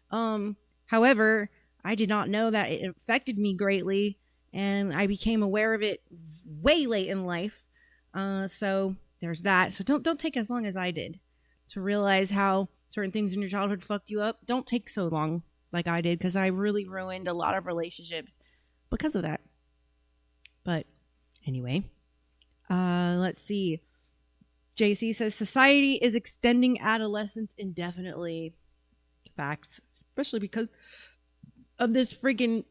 However, I did not know that it affected me greatly, and I became aware of it way late in life. So there's that. So don't take as long as I did to realize how certain things in your childhood fucked you up. Don't take so long like I did, because I really ruined a lot of relationships because of that. But anyway, let's see. JC says society is extending adolescence indefinitely. Facts, especially because of this freaking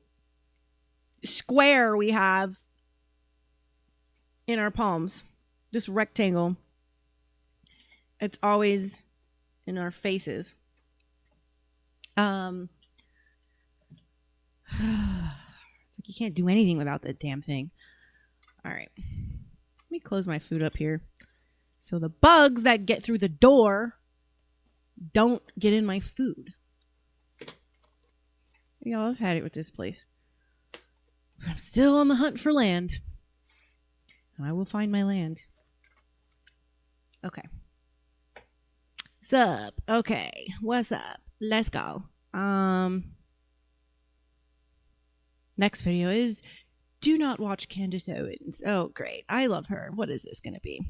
square we have in our palms. This rectangle. It's always in our faces. It's like you can't do anything without that damn thing. All right. Let me close my food up here so the bugs that get through the door don't get in my food. Y'all, I've had it with this place. But I'm still on the hunt for land. And I will find my land. Okay. What's up? Okay. What's up? Let's go. Next video is do not watch Candace Owens. Oh, great. I love her. What is this going to be?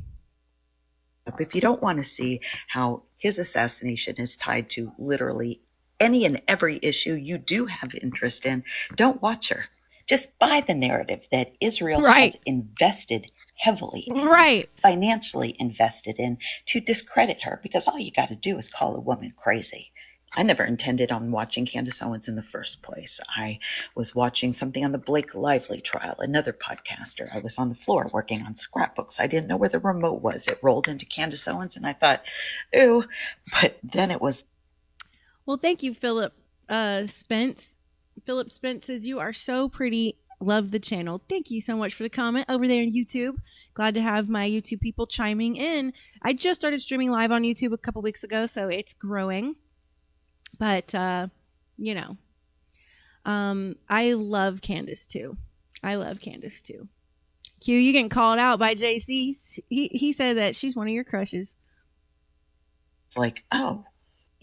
If you don't want to see how his assassination is tied to literally any and every issue you do have interest in, don't watch her. Just buy the narrative that Israel has invested heavily, financially invested in, to discredit her, because all you got to do is call a woman crazy. I never intended on watching Candace Owens in the first place. I was watching something on the Blake Lively trial, another podcaster. I was on the floor working on scrapbooks. I didn't know where the remote was. It rolled into Candace Owens and I thought, ooh, but then it was.
Well, thank you, Philip Spence. Philip Spence says, you are so pretty. Love the channel. Thank you so much for the comment over there on YouTube. Glad to have my YouTube people chiming in. I just started streaming live on YouTube a couple weeks ago, so it's growing. But, you know, I love Candace too. Q, you getting called out by JC. He said that she's one of your crushes.
Like, oh,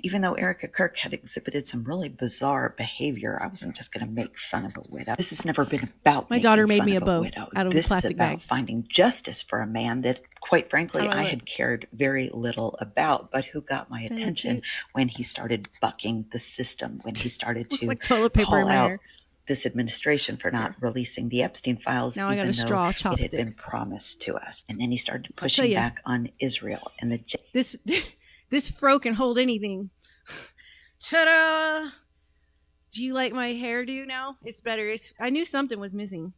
even though Erica Kirk had exhibited some really bizarre behavior, I wasn't just going to make fun of a widow. This has never been about
my daughter made me a bow out of a plastic bag.
This is about finding justice for a man that, quite frankly, I had cared very little about, but who got my attention when he started bucking the system, when he started to
like toilet paper
call out this administration for not releasing the Epstein files,
now even though it had
been promised to us. And then he started pushing back on Israel and the
This fro can hold anything. Ta-da! Do you like my hairdo now? It's better. I knew something was missing.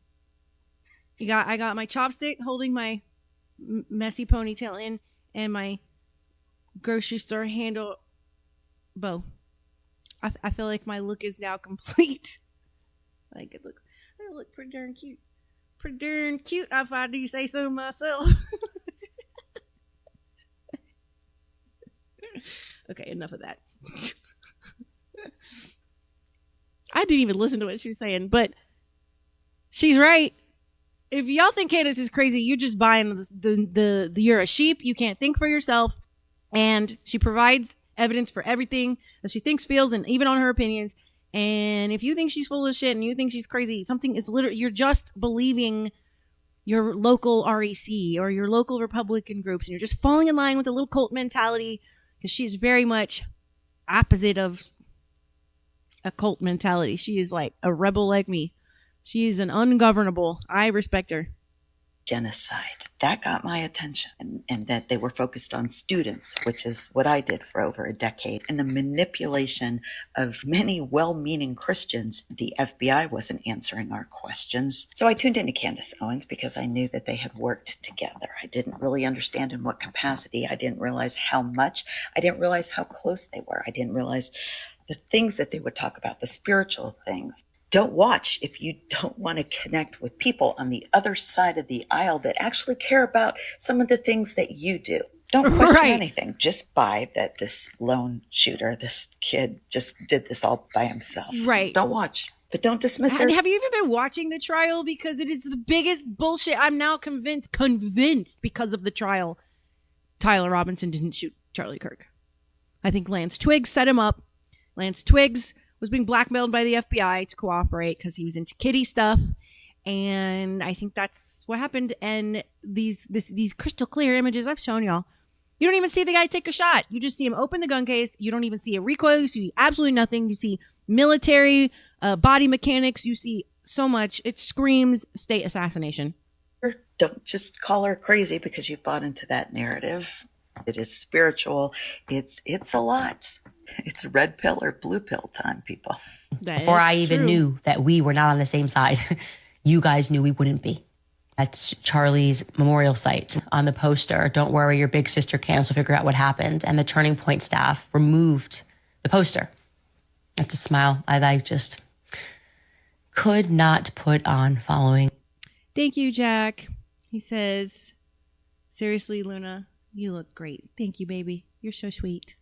I got my chopstick holding my messy ponytail in, and my grocery store handle bow. I feel like my look is now complete. I look pretty darn cute. Pretty darn cute, if I do say so myself. Okay, enough of that. I didn't even listen to what she was saying, but she's right. If y'all think Candace is crazy, you're just buying the you're a sheep. You can't think for yourself. And she provides evidence for everything that she thinks, feels, and even on her opinions. And if you think she's full of shit and you think she's crazy, something is literally, you're just believing your local REC or your local Republican groups, and you're just falling in line with a little cult mentality, because she's very much opposite of a cult mentality. She is like a rebel like me. She is an ungovernable. I respect her.
Genocide. That got my attention, and that they were focused on students, which is what I did for over a decade, and the manipulation of many well-meaning Christians. The FBI wasn't answering our questions. So I tuned into Candace Owens because I knew that they had worked together. I didn't really understand in what capacity. I didn't realize how much. I didn't realize how close they were. I didn't realize the things that they would talk about, the spiritual things. Don't watch if you don't want to connect with people on the other side of the aisle that actually care about some of the things that you do. Don't question anything. Just buy that this lone shooter, this kid, just did this all by himself.
Right.
Don't watch, but don't dismiss her.
And have you even been watching the trial? Because it is the biggest bullshit. I'm now convinced because of the trial, Tyler Robinson didn't shoot Charlie Kirk. I think Lance Twiggs set him up. Lance Twiggs was being blackmailed by the FBI to cooperate because he was into kiddie stuff. And I think that's what happened. And these crystal clear images I've shown y'all, you don't even see the guy take a shot. You just see him open the gun case. You don't even see a recoil. You see absolutely nothing. You see military body mechanics. You see so much. It screams state assassination.
Don't just call her crazy because you bought into that narrative. It is spiritual. It's a lot. It's red pill or blue pill time, people.
Before I even knew that we were not on the same side, you guys knew we wouldn't be. That's Charlie's memorial site on the poster. Don't worry, your big sister can't figure out what happened. And the Turning Point staff removed the poster. That's a smile I just could not put on following.
Thank you, Jack. He says, seriously, Luna, you look great. Thank you, baby. You're so sweet.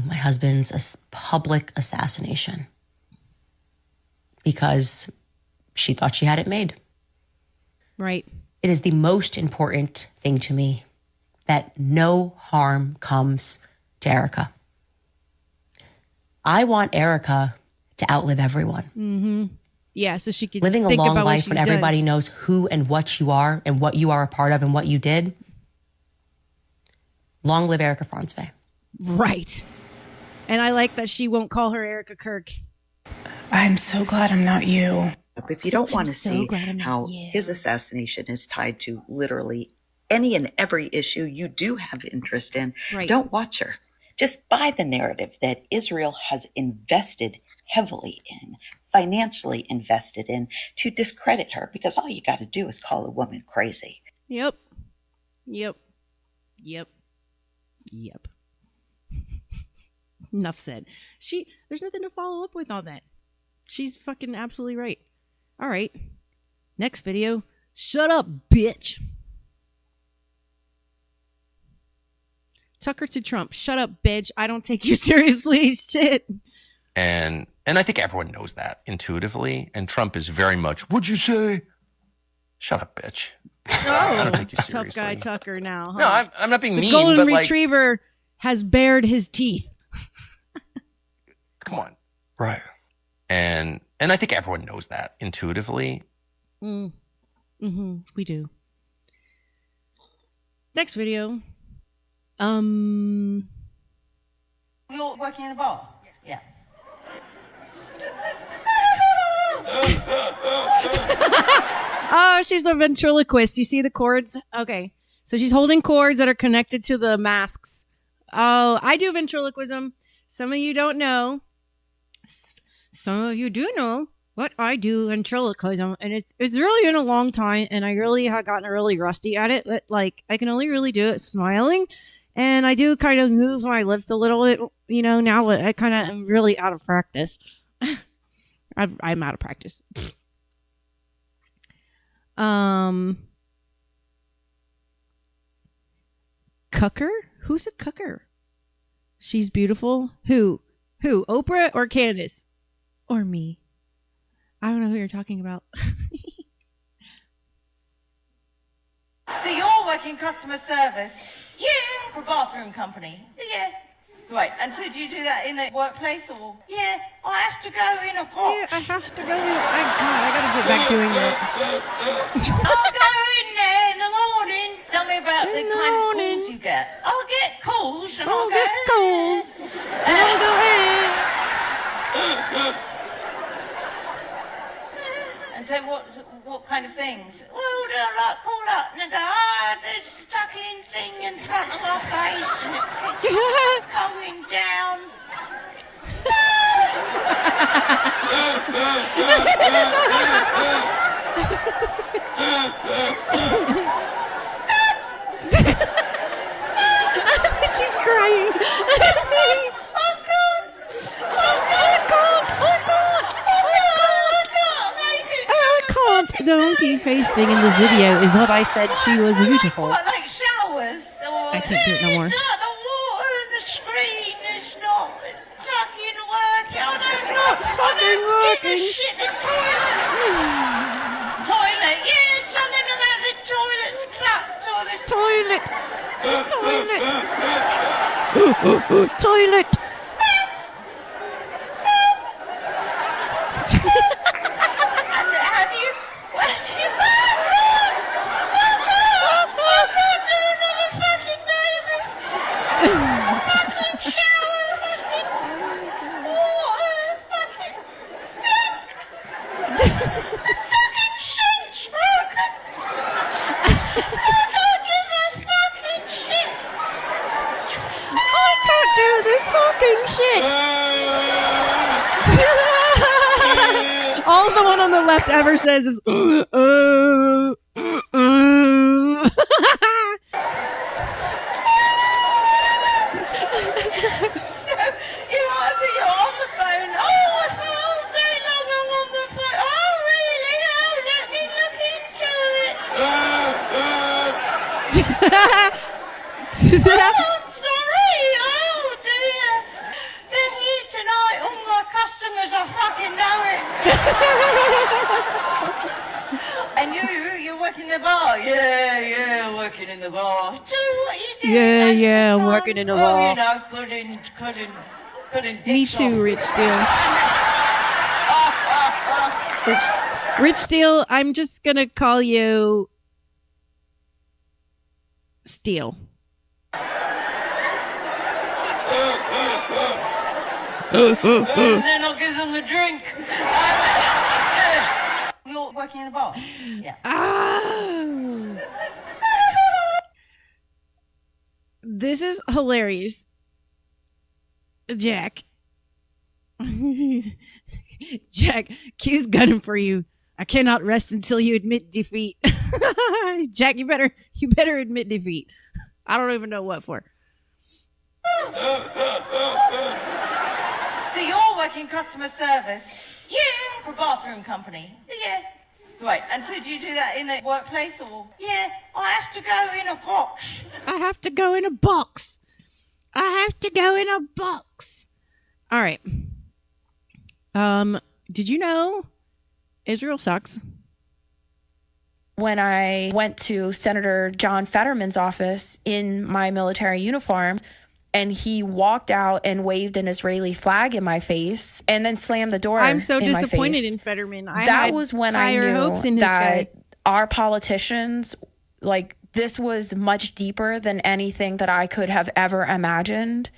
My husband's public assassination because she thought she had it made.
Right.
It is the most important thing to me that no harm comes to Erica. I want Erica to outlive everyone.
Mm-hmm. Yeah, so she could
living a
think
long
about
life when everybody
done.
knows who and what you are and what you are a part of and what you did. Long live Erica Franzway.
Right. And I like that she won't call her Erica Kirk.
I'm so glad I'm not you.
If you don't want to see how his assassination is tied to literally any and every issue you do have interest in, don't watch her. Just buy the narrative that Israel has invested heavily in, financially invested in, to discredit her, because all you got to do is call a woman crazy.
Yep. Enough said. There's nothing to follow up with on that. She's fucking absolutely right. All right. Next video. Shut up, bitch. Tucker to Trump. Shut up, bitch. I don't take you seriously. Shit.
And I think everyone knows that intuitively. And Trump is very much, what'd you say? Shut up, bitch. I don't take you seriously.
Tough guy Tucker now. Huh?
No, I'm not being mean.
The golden
but
retriever has bared his teeth.
Come on. Right. And I think everyone knows that intuitively.
Mm-hmm. We do. Next video.
You're working in a bar? Yeah.
Oh, she's a ventriloquist. You see the cords? Okay. So she's holding cords that are connected to the masks. Oh, I do ventriloquism. Some of you don't know. Some of you do know what I do ventriloquism. And it's really been a long time. And I really have gotten really rusty at it. But, like, I can only really do it smiling. And I do kind of move my lips a little bit, you know, now I kind of am really out of practice. I'm out of practice. Cucker? Who's a cucker? She's beautiful. Who? Oprah or Candace? Or me? I don't know who you're talking about.
So you're working customer service? Yeah. For a bathroom company? Yeah. Right, and so do you do that in the workplace or? Yeah, I have to go in a box.
Yeah, I have to go in. I gotta get back doing that.
I'll go in there in the morning. Tell me about the kind of calls you get. I'll get calls and I'll get calls.
And I'll go in.
And so what kind of things? Well, they'll like call up and they go, there's a fucking thing in front of my face and it keeps coming down.
She's crying. The donkey face thing in the video is what I said she was beautiful.
What, like showers? Or
I can't do it no more.
The water and the screen is not fucking working.
It's not fucking working.
Get the shit, the toilet. Toilet, yeah, something about the toilet's fucked or the
Toilet. Toilet. All the one on the left ever says is So
you're on the phone. Oh, it's all day long I'm on the phone. Oh, really? Oh, let me look into it. Oh, sorry. Oh, dear. They're here tonight. All my customers are fucking knowing. And you're working in the bar? Yeah, working in the bar. So what you doing?
Yeah, I'm working in the bar.
Oh, you know, couldn't
Me too, Rich Steele. Rich Steele, I'm just gonna call you Steele.
And then I'll give them a drink. You're working in a bar? Yeah.
This is hilarious. Jack. Jack, Q's gunning for you. I cannot rest until you admit defeat. Jack, you better admit defeat. I don't even know what for.
work in customer service? Yeah. For a bathroom company? Yeah. Right, and so do you do that in the workplace or? Yeah, I have to go in a box.
I have to go in a box. I have to go in a box. All right. Did you know Israel sucks?
When I went to Senator John Fetterman's office in my military uniform, and he walked out and waved an Israeli flag in my face and then slammed the door.
I'm so
in my
disappointed
face.
in Fetterman.
That was when I knew that our politicians, like, this was much deeper than anything that I could have ever imagined.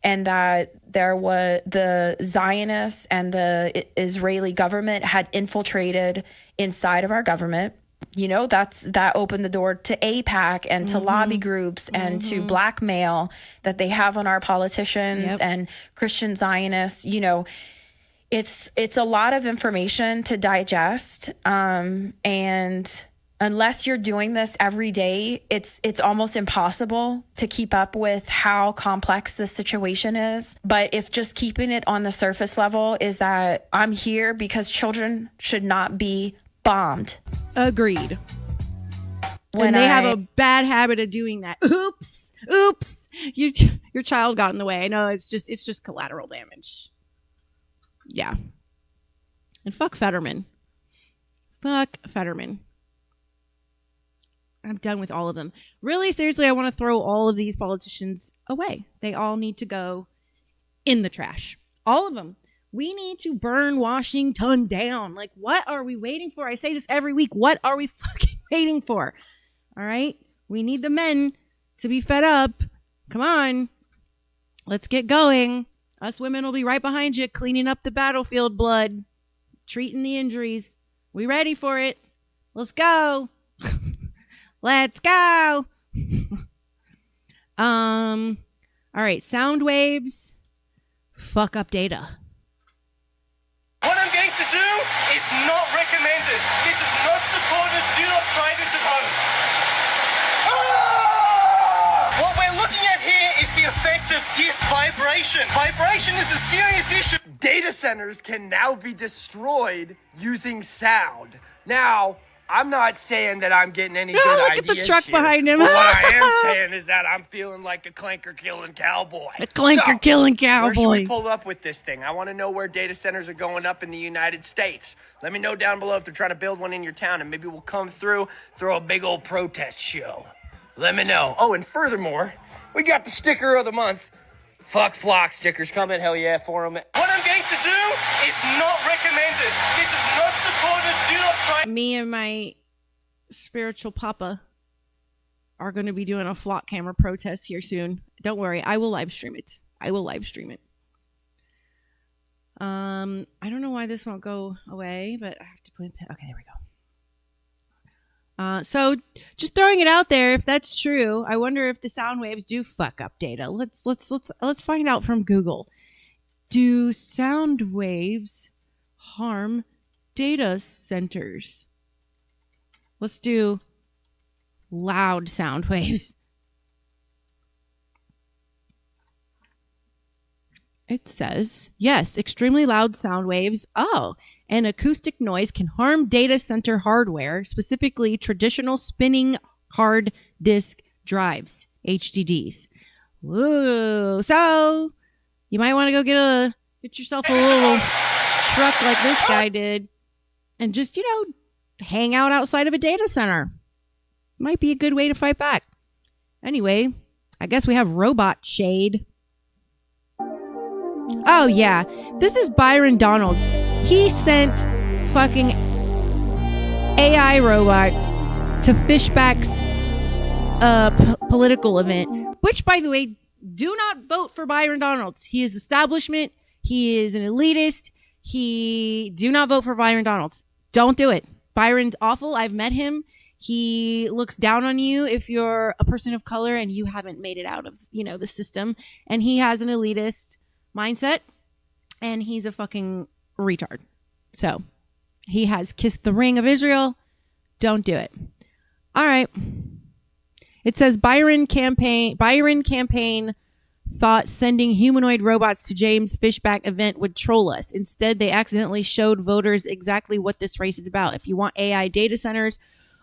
And that there was the Zionists and the Israeli government had infiltrated inside of our government. You know, that opened the door to AIPAC and to lobby groups and to blackmail that they have on our politicians and Christian Zionists. You know, it's a lot of information to digest. And unless you're doing this every day, it's almost impossible to keep up with how complex this situation is. But if just keeping it on the surface level is that I'm here because children should not be bombed.
Agreed. And they have a bad habit of doing that. Oops. Your child got in the way. I know it's just collateral damage. Yeah. And fuck Fetterman. Fuck Fetterman. I'm done with all of them. Really, seriously, I want to throw all of these politicians away. They all need to go in the trash. All of them. We need to burn Washington down. Like, what are we waiting for? I say this every week. What are we fucking waiting for? All right? We need the men to be fed up. Come on. Let's get going. Us women will be right behind you, cleaning up the battlefield blood, treating the injuries. We ready for it? Let's go. Let's go. All right. Sound waves. Fuck up data.
What I'm going to do is not recommended. This is not supported. Do not try this at home. Ah! What we're looking at here is the effect of vibration. Vibration is a serious issue.
Data centers can now be destroyed using sound. Now, I'm not saying that I'm getting any good
look
ideas
at the truck
here,
behind him.
but what I am saying is that I'm feeling like a clanker-killing cowboy.
A clanker-killing cowboy.
Where should we pull up with this thing? I want to know where data centers are going up in the United States. Let me know down below if they're trying to build one in your town, and maybe we'll come through, throw a big old protest show. Let me know. Oh, and furthermore, we got the sticker of the month. Fuck flock stickers coming, hell yeah, for them.
What I'm going to do is not recommended. This is not supported. Do not try.
Me and my spiritual papa are going to be doing a flock camera protest here soon. Don't worry, I will live stream it. I don't know why this won't go away, but I have to put in. Okay, there we go. So just throwing it out there, if that's true, I wonder if the sound waves do fuck up data. Let's find out from Google. Do sound waves harm data centers? Let's do loud sound waves. It says, yes, extremely loud sound waves. Oh, and acoustic noise can harm data center hardware, specifically traditional spinning hard disk drives, HDDs. Whoa. So you might want to go get yourself a little truck like this guy did and just, hang out outside of a data center. Might be a good way to fight back. Anyway, I guess we have robot shade. Oh, yeah. This is Byron Donalds. He sent fucking AI robots to Fishback's political event, which, by the way, do not vote for Byron Donalds. He is establishment. He is an elitist. Do not vote for Byron Donalds. Don't do it. Byron's awful. I've met him. He looks down on you if you're a person of color and you haven't made it out of, the system. And he has an elitist mindset. And he's a fucking retard. So he has kissed the ring of Israel. Don't do it. All right. It says Byron campaign thought sending humanoid robots to James Fishback event would troll us. Instead, they accidentally showed voters exactly what this race is about. If you want AI data centers,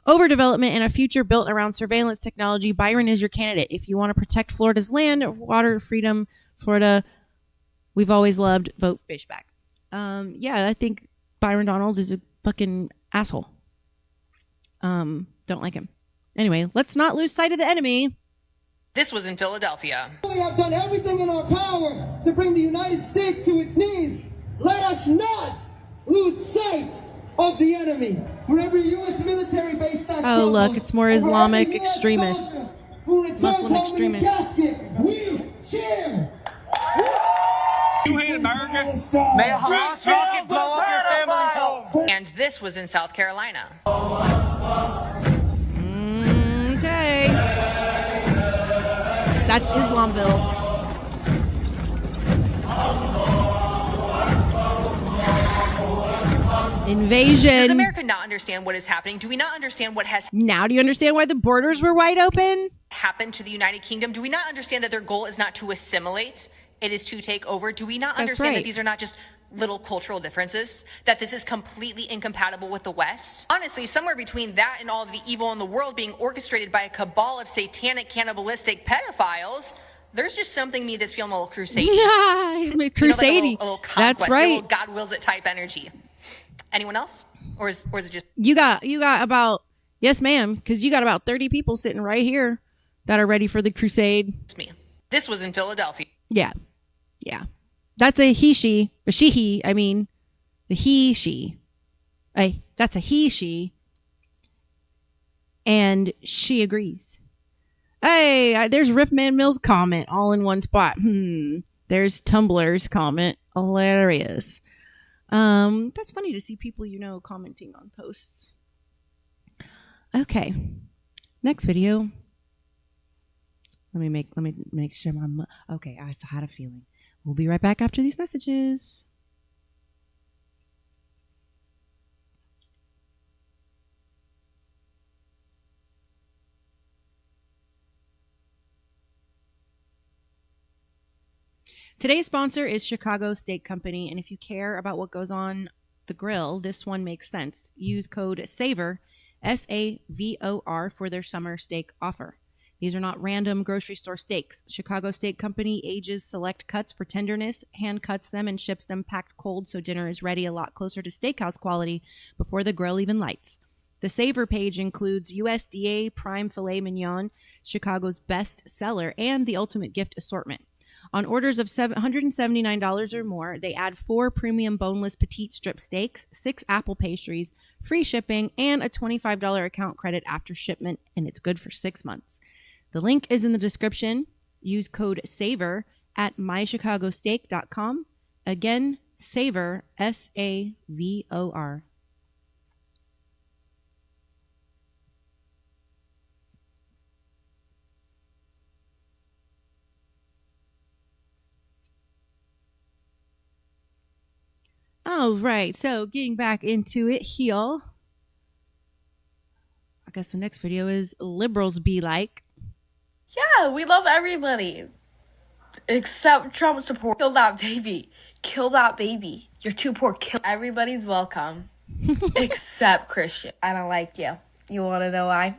overdevelopment, and a future built around surveillance technology, Byron is your candidate. If you want to protect Florida's land, water, freedom, Florida, we've always loved, vote Fishback. Yeah, I think Byron Donalds is a fucking asshole. Don't like him. Anyway, let's not lose sight of the enemy.
This was in Philadelphia.
We have done everything in our power to bring the United States to its knees. Let us not lose sight of the enemy. For every U.S. military base that
Oh, look, it's more Islamic extremists. Muslim extremists.
We cheer.
You hate America? May a Hamas rocket blow up your family's home.
And this was in South Carolina.
Okay. That's Islamville. Invasion.
Does America not understand what is happening? Do we not understand what has
Now do you understand why the borders were wide open?
happened to the United Kingdom? Do we not understand that their goal is not to assimilate? It is to take over. Do we not understand that these are not just little cultural differences? That this is completely incompatible with the West? Honestly, somewhere between that and all of the evil in the world being orchestrated by a cabal of satanic, cannibalistic pedophiles, there's just something me that's feeling a little crusade.
Crusade. That's right.
A little God wills it type energy. Anyone else? Or is it just
You got about, yes ma'am, because you got about 30 people sitting right here that are ready for the crusade.
it's me? This was in Philadelphia.
Yeah. That's a he, she, or she, he, I mean, the he, she. That's a he, she. And she agrees. Hey, there's Riffman Mills' comment all in one spot. There's Tumblr's comment. Hilarious. That's funny to see people commenting on posts. Okay. Next video. Let me make sure okay, I had a feeling. We'll be right back after these messages. Today's sponsor is Chicago Steak Company, and if you care about what goes on the grill, this one makes sense. Use code SAVOR, SAVOR, for their summer steak offer. These are not random grocery store steaks. Chicago Steak Company ages select cuts for tenderness, hand cuts them, and ships them packed cold so dinner is ready a lot closer to steakhouse quality before the grill even lights. The Savor page includes USDA Prime Filet Mignon, Chicago's best seller, and the ultimate gift assortment. On orders of $179 or more, they add 4 premium boneless petite strip steaks, 6 apple pastries, free shipping, and a $25 account credit after shipment, and it's good for 6 months. The link is in the description. Use code SAVOR at mychicagosteak.com. Again, SAVOR, SAVOR. All right, so getting back into it here. I guess the next video is liberals be like.
Yeah, we love everybody. Except Trump support. Kill that baby. Kill that baby. You're too poor. Kill. Everybody's welcome. Except Christian. I don't like you. You want to know why?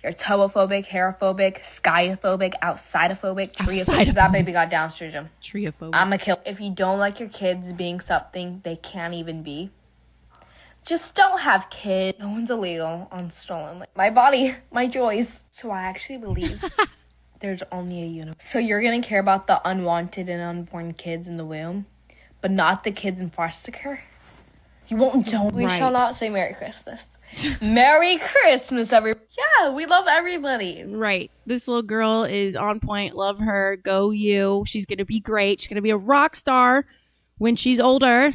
You're tobophobic, hairphobic, skyophobic, outsidophobic, triophobic. That baby got Down syndrome.
Triophobic.
I'm a kill. If you don't like your kids being something they can't even be, just don't have kids. No one's illegal on stolen. My body, my joys. So I actually believe there's only a universe. So you're going to care about the unwanted and unborn kids in the womb, but not the kids in foster care? You won't. We shall not say Merry Christmas. Merry Christmas, everybody. Yeah, we love everybody.
Right. This little girl is on point. Love her. Go you. She's going to be great. She's going to be a rock star when she's older.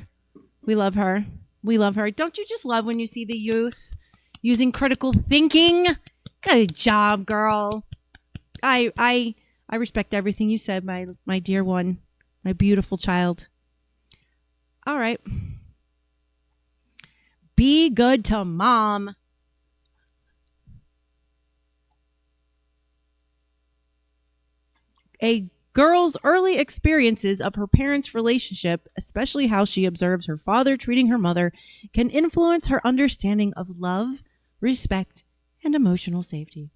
We love her. We love her. Don't you just love when you see the youth using critical thinking? Good job, girl. I respect everything you said, my dear one, my beautiful child. All right. Be good to mom. A Girl's early experiences of her parents' relationship, especially how she observes her father treating her mother, can influence her understanding of love, respect, and emotional safety.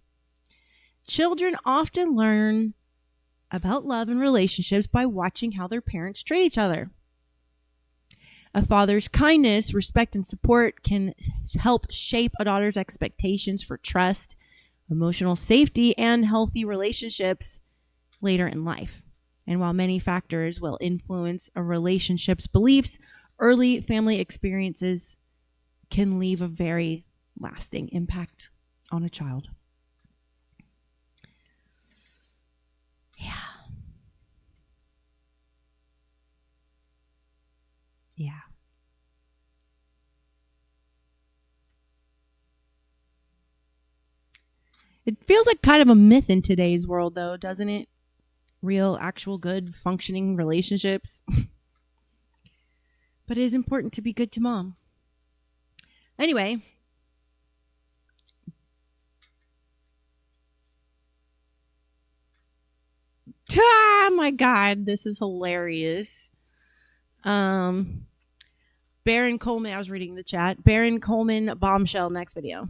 Children often learn about love and relationships by watching how their parents treat each other. A father's kindness, respect, and support can help shape a daughter's expectations for trust, emotional safety, and healthy relationships later in life. And while many factors will influence a relationship's beliefs, early family experiences can leave a very lasting impact on a child. Yeah. It feels like kind of a myth in today's world, though, doesn't it? Real, actual, good, functioning relationships. But it is important to be good to mom. Anyway. Ah, my God, this is hilarious. Baron Coleman, I was reading the chat. Baron Coleman bombshell, next video.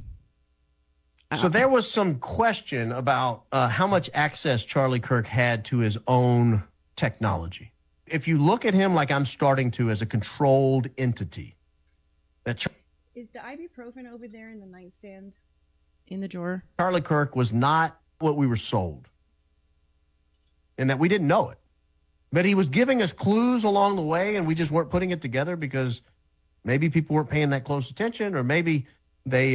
So there was some question about how much access Charlie Kirk had to his own technology. If you look at him like I'm starting to as a controlled entity.
Is the ibuprofen over there in the nightstand? In the drawer?
Charlie Kirk was not what we were sold. And that we didn't know it. But he was giving us clues along the way, and we just weren't putting it together because maybe people weren't paying that close attention, or maybe they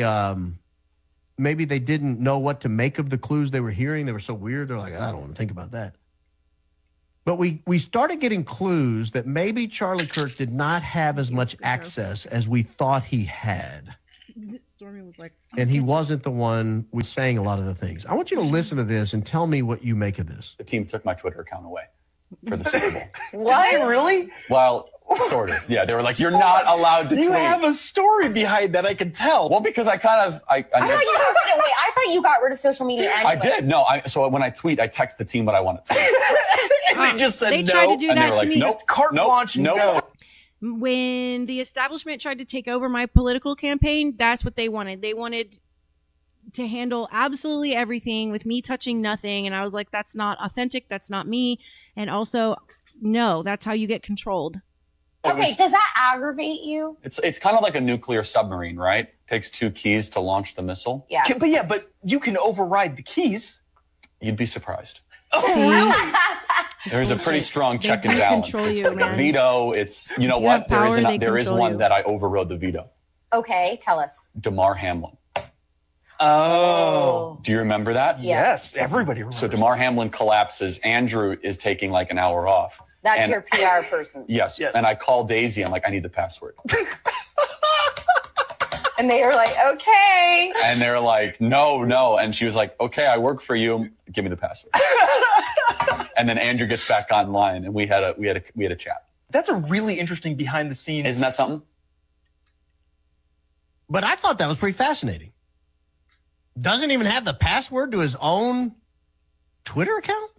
didn't know what to make of the clues they were hearing. They were so weird. They're like, I don't want to think about that. But we started getting clues that maybe Charlie Kirk did not have as much access as we thought he had.
Stormy was like,
And he wasn't the one who was saying a lot of the things. I want you to listen to this and tell me what you make of this.
The team took my Twitter account away for the Super Bowl.
What? Really?
Well, sort of. Yeah, they were like, you're not allowed to tweet.
You have a story behind that, I can tell.
Well, because I thought
you got rid of social media anyway.
I did. No, so when I tweet, I text the team what I want to tweet.
They just said
they
no.
tried to do
And they
that
were
to
like,
me.
nope,
Carte blanche, no.
When the establishment tried to take over my political campaign, that's what they wanted. They wanted to handle absolutely everything with me touching nothing. And I was like, that's not authentic. That's not me. And also, no, that's how you get controlled.
Okay, does that aggravate you?
It's kind of like a nuclear submarine, right? Takes 2 keys to launch the missile.
Yeah.
But you can override the keys.
You'd be surprised.
Oh,
There's a pretty strong check
They
and
do
balance.
control
It's
you,
like a
man.
veto. It's, you know
You
what?
have power, they
There is
control
one
you.
that I overrode the veto.
Okay, tell us.
DeMar Hamlin.
Oh.
Do you remember that?
Yes, everybody remembers.
So DeMar Hamlin collapses. Andrew is taking like an hour off.
That's
And-
your PR person.
Yes. And I call Daisy. I'm like, I need the password.
And they were like, okay.
And they're like, no. And she was like, okay, I work for you. Give me the password. And then Andrew gets back online, and we had a chat.
That's a really interesting behind the scenes.
Isn't that something?
But I thought that was pretty fascinating. Doesn't even have the password to his own Twitter account?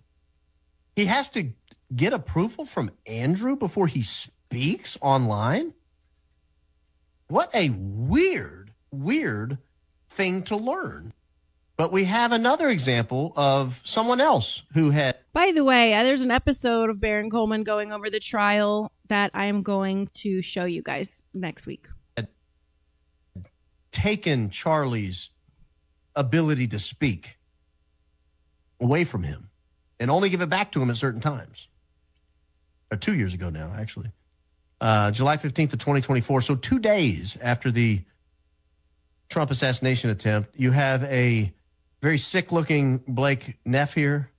He has to get approval from Andrew before he speaks online? What a weird thing to learn. But we have another example of someone else who had...
By the way, there's an episode of Baron Coleman going over the trial that I'm going to show you guys next week.
Taken Charlie's ability to speak away from him and only give it back to him at certain times. 2 years ago now, actually. July 15th of 2024. So 2 days after the Trump assassination attempt, you have a very sick-looking Blake Neff here,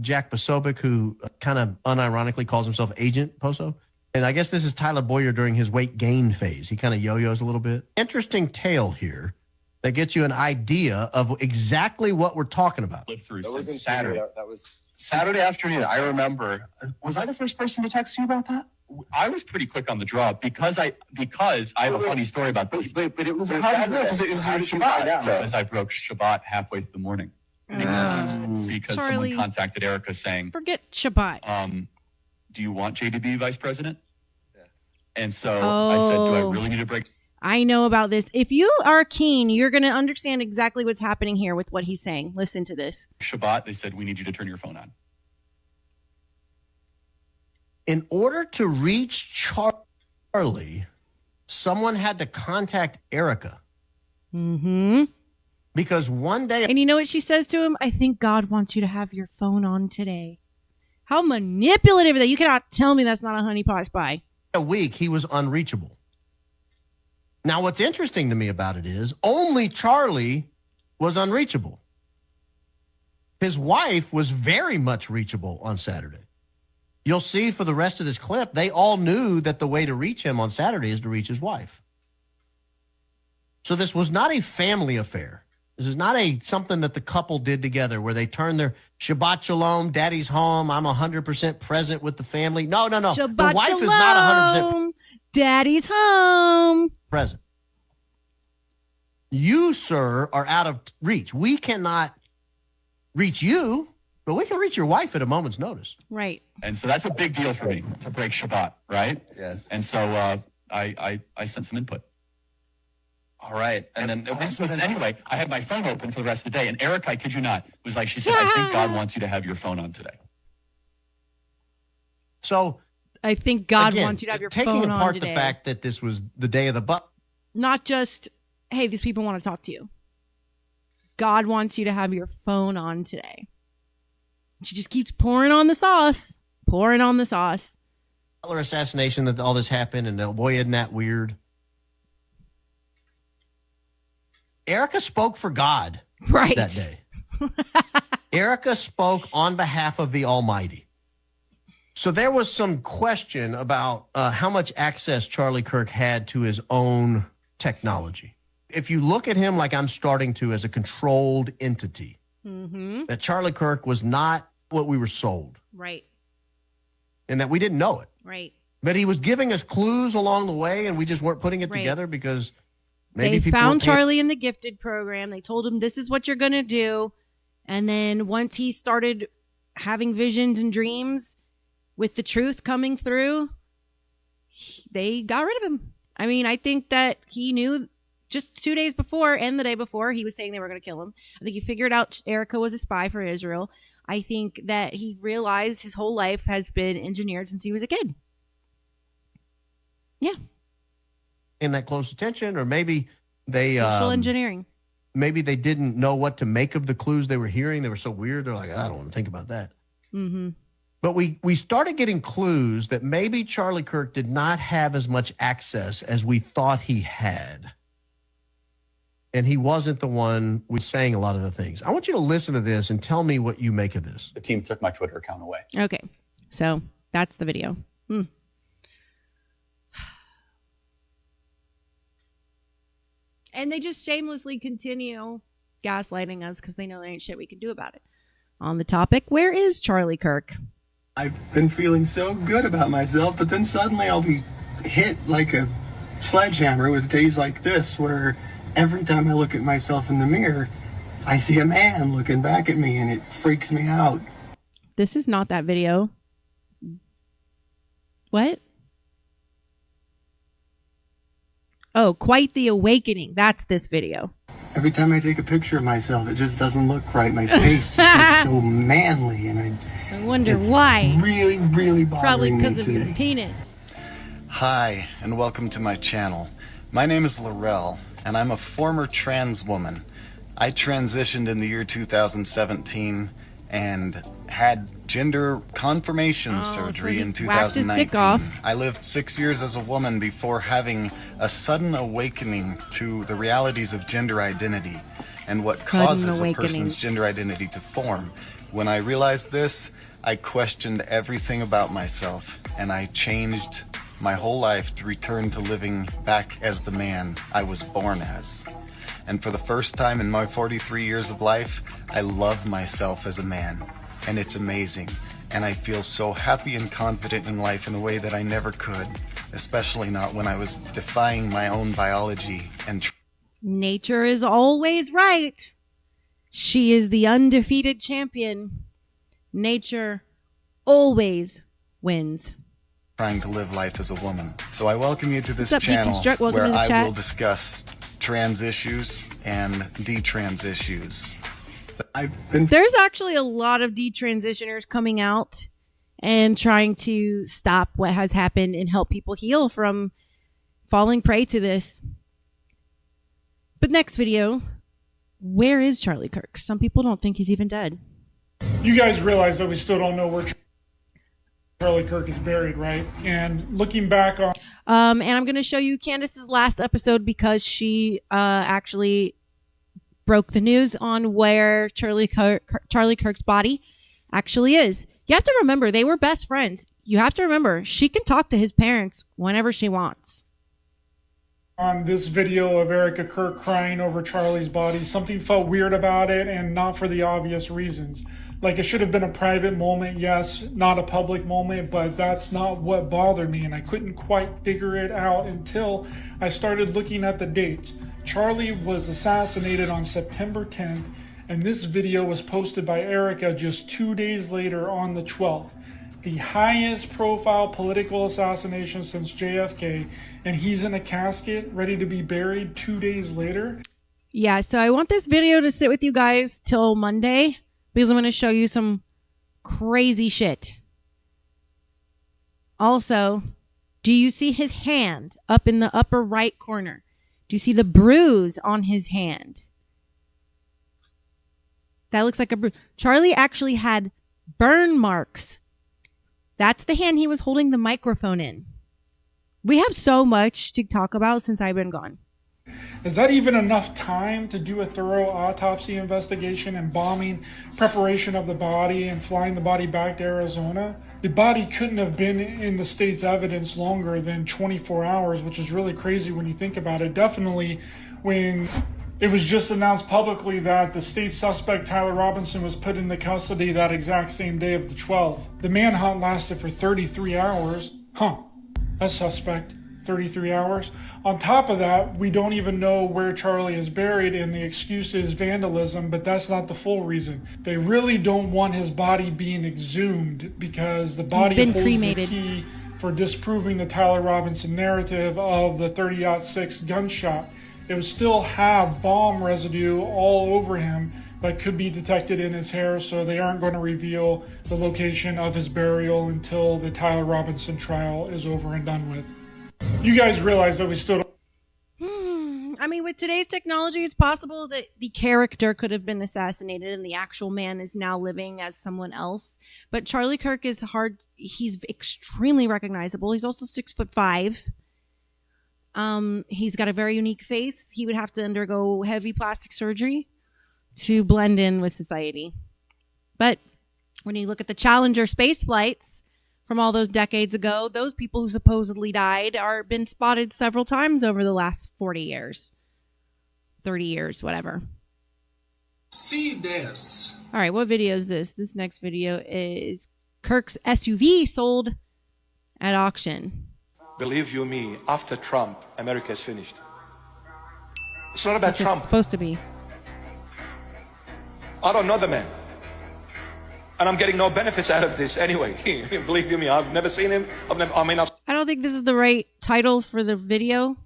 Jack Posobiec, who kind of unironically calls himself Agent Poso. And I guess this is Tyler Boyer during his weight gain phase. He kind of yo-yos a little bit. Interesting tale here that gets you an idea of exactly what we're talking about.
That was Saturday. That was Saturday afternoon. I remember. Was I the first person to text you about that? I was pretty quick on the draw because I have a funny story about this. But it was Shabbat. Because I broke Shabbat halfway through the morning. because
Charlie,
someone contacted Erica saying,
forget Shabbat.
do you want Jay to be vice president? And so I said, do I really need to break?
I know about this. If you are keen, you're going to understand exactly what's happening here with what he's saying. Listen to this.
Shabbat, they said, we need you to turn your phone on.
In order to reach Charlie, someone had to contact Erica.
Mm-hmm.
Because one day...
And you know what she says to him? I think God wants you to have your phone on today. How manipulative is that? You cannot tell me that's not a honeypot spy.
A week, he was unreachable. Now, what's interesting to me about it is only Charlie was unreachable. His wife was very much reachable on Saturday. You'll see for the rest of this clip, they all knew that the way to reach him on Saturday is to reach his wife. So this was not a family affair. This is not something that the couple did together where they turned their Shabbat Shalom, Daddy's home, I'm 100% present with the family. No.
Shabbat
the wife
Shalom,
is not 100%
Daddy's home.
present. You, sir, are out of reach. We cannot reach you, but we can reach your wife at a moment's notice.
Right.
And so that's a big deal for me to break Shabbat, right?
Yes.
And so I sent some input.
All right. And then
anyway, I had my phone open for the rest of the day. And Erica, I kid you not, was like, she said, I think God wants you to have your phone on today.
So
I think God
again,
wants you to have your
taking
phone on
apart
today.
the fact that this was the day of the buck.
Not just, hey, these people want to talk to you. God wants you to have your phone on today. She just keeps pouring on the sauce.
Assassination that all this happened, and boy, isn't that weird. Erica spoke for God that day. Erica spoke on behalf of the Almighty. So there was some question about how much access Charlie Kirk had to his own technology. If you look at him like I'm starting to as a controlled entity, that Charlie Kirk was not what we were sold.
Right.
And that we didn't know it.
Right.
But he was giving us clues along the way, and we just weren't putting it together because maybe
they found Charlie in the gifted program. They told him, this is what you're going to do. And then once he started having visions and dreams with the truth coming through, they got rid of him. I mean, I think that he knew just 2 days before and the day before he was saying they were going to kill him. I think he figured out Erica was a spy for Israel. I think that he realized his whole life has been engineered since he was a kid. Yeah.
In that close attention, or maybe they
social engineering.
Maybe they didn't know what to make of the clues they were hearing. They were so weird. They're like, I don't want to think about that.
Mm-hmm.
But we started getting clues that maybe Charlie Kirk did not have as much access as we thought he had. And he wasn't the one who was saying a lot of the things. I want you to listen to this and tell me what you make of this.
The team took my Twitter account away.
Okay. So that's the video. And they just shamelessly continue gaslighting us because they know there ain't shit we can do about it. On the topic, where is Charlie Kirk?
I've been feeling so good about myself, but then suddenly I'll be hit like a sledgehammer with days like this where every time I look at myself in the mirror, I see a man looking back at me and it freaks me out.
This is not that video. What? Oh, quite the awakening. That's this video.
Every time I take a picture of myself, it just doesn't look right. My face just looks so manly, and
I wonder why.
Really, really bothering
Probably because
me
of
today.
your penis.
Hi, and welcome to my channel. My name is Laurel, and I'm a former trans woman. I transitioned in the year 2017 and had gender confirmation surgery in 2019. I lived 6 years as a woman before having a sudden awakening to the realities of gender identity and what causes a person's gender identity to form. When I realized this, I questioned everything about myself, and I changed my whole life to return to living back as the man I was born as. And for the first time in my 43 years of life, I love myself as a man. And it's amazing. And I feel so happy and confident in life in a way that I never could, especially not when I was defying my own biology and
Nature is always right. She is the undefeated champion. Nature always wins.
Trying to live life as a woman. So I welcome you to this
What's up,
channel
Deconstruct? Welcome
where
to the
I
chat.
will discuss trans issues and detrans issues.
There's actually a lot of detransitioners coming out and trying to stop what has happened and help people heal from falling prey to this. But next video, where is Charlie Kirk? Some people don't think he's even dead.
You guys realize that we still don't know where Charlie Kirk is buried, right? And looking back on...
And I'm going to show you Candace's last episode because she actually broke the news on where Charlie Kirk's body actually is. You have to remember, they were best friends. You have to remember, she can talk to his parents whenever she wants.
On this video of Erica Kirk crying over Charlie's body, something felt weird about it, and not for the obvious reasons. Like, it should have been a private moment, yes, not a public moment, but that's not what bothered me, and I couldn't quite figure it out until I started looking at the dates. Charlie was assassinated on September 10th, and this video was posted by Erica just 2 days later on the 12th. The highest profile political assassination since JFK, and he's in a casket ready to be buried 2 days later.
Yeah, so I want this video to sit with you guys till Monday because I'm going to show you some crazy shit. Also, do you see his hand up in the upper right corner? Do you see the bruise on his hand? That looks like a bruise. Charlie actually had burn marks. That's the hand he was holding the microphone in. We have so much to talk about since I've been gone.
Is that even enough time to do a thorough autopsy investigation, embalming, preparation of the body, and flying the body back to Arizona? The body couldn't have been in the state's evidence longer than 24 hours, which is really crazy when you think about it. Definitely when it was just announced publicly that the state suspect Tyler Robinson was put into custody that exact same day of the 12th. The manhunt lasted for 33 hours. That's suspect. 33 hours. On top of that, we don't even know where Charlie is buried, and the excuse is vandalism, but that's not the full reason. They really don't want his body being exhumed because the body holds
cremated.
the key for disproving the Tyler Robinson narrative of the 30-06 gunshot. It would still have bomb residue all over him that could be detected in his hair, so they aren't going to reveal the location of his burial until the Tyler Robinson trial is over and done with. You guys realize that we still don't...
I mean, with today's technology, it's possible that the character could have been assassinated and the actual man is now living as someone else. But Charlie Kirk is hard. He's extremely recognizable. He's also 6'5". He's got a very unique face. He would have to undergo heavy plastic surgery to blend in with society. But when you look at the Challenger space flights from all those decades ago, those people who supposedly died are been spotted several times over the last 40 years, 30 years, whatever.
See this.
All right, what video is this? This next video is Kirk's SUV sold at auction.
Believe you me, after Trump, America is finished. It's not about
This is
Trump.
supposed to be.
I don't know the man. And I'm getting no benefits out of this anyway. Believe you me, I've never seen him. I
don't think this is the right title for the video.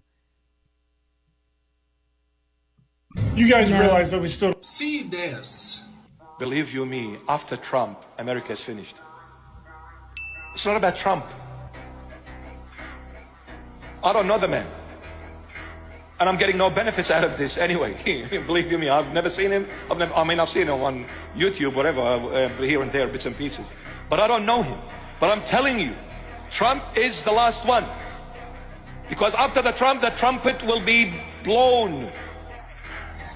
You guys realize that we still...
See this. Believe you me, after Trump, America is finished. It's not about Trump. I don't know the man. And I'm getting no benefits out of this anyway. Believe you me, I've never seen him. I've seen him on YouTube, whatever, here and there, bits and pieces. But I don't know him. But I'm telling you, Trump is the last one. Because after the trumpet will be blown.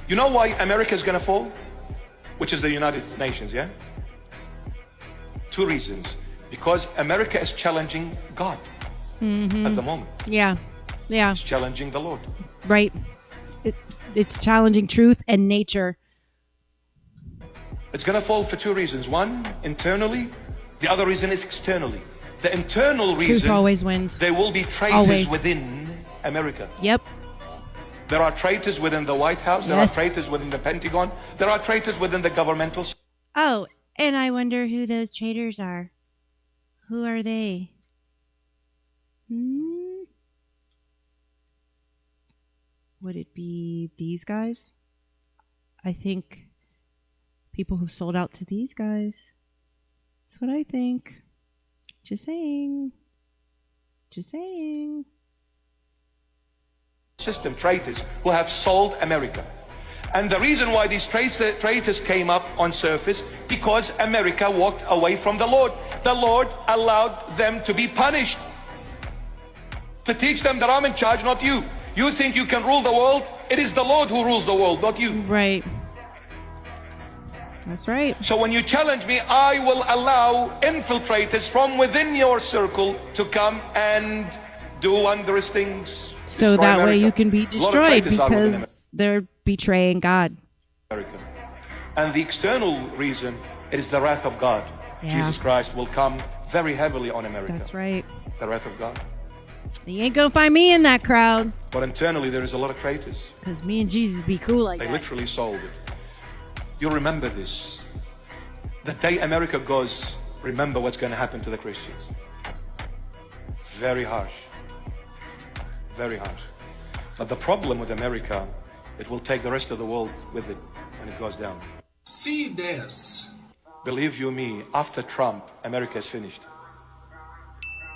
You know why America is going to fall? Which is the United Nations, yeah? 2 reasons. Because America is challenging God at the moment.
Yeah.
It's challenging the Lord.
Right. It's challenging truth and nature.
It's going to fall for 2 reasons. One, internally. The other reason is externally. The internal reason...
Truth always wins.
There will be traitors
Always.
within America.
Yep.
There are traitors within the White House. There are traitors within the Pentagon. There are traitors within the governmental.
Oh, and I wonder who those traitors are. Who are they? Would it be these guys? I think people who sold out to these guys. That's what I think. Just saying. Just saying.
System traitors who have sold America. And the reason why these traitors came up on surface, because America walked away from the Lord. The Lord allowed them to be punished. To teach them that I'm in charge, not you. You think you can rule the world? It is the Lord who rules the world, not you.
Right. That's right.
So when you challenge me, I will allow infiltrators from within your circle to come and do wondrous things.
So that way you can be destroyed because they're betraying God.
America. And the external reason is the wrath of God.
Yeah.
Jesus Christ will come very heavily on America.
That's right.
The wrath of God.
You ain't gonna find me in that crowd.
But internally there is a lot of traitors.
Because me and Jesus be cool like
they
that.
Literally sold it. You'll remember this. The day America goes, remember what's going to happen to the Christians. Very harsh. Very harsh. But the problem with America, it will take the rest of the world with it when it goes down.
See this.
Believe you me, after Trump, America is finished.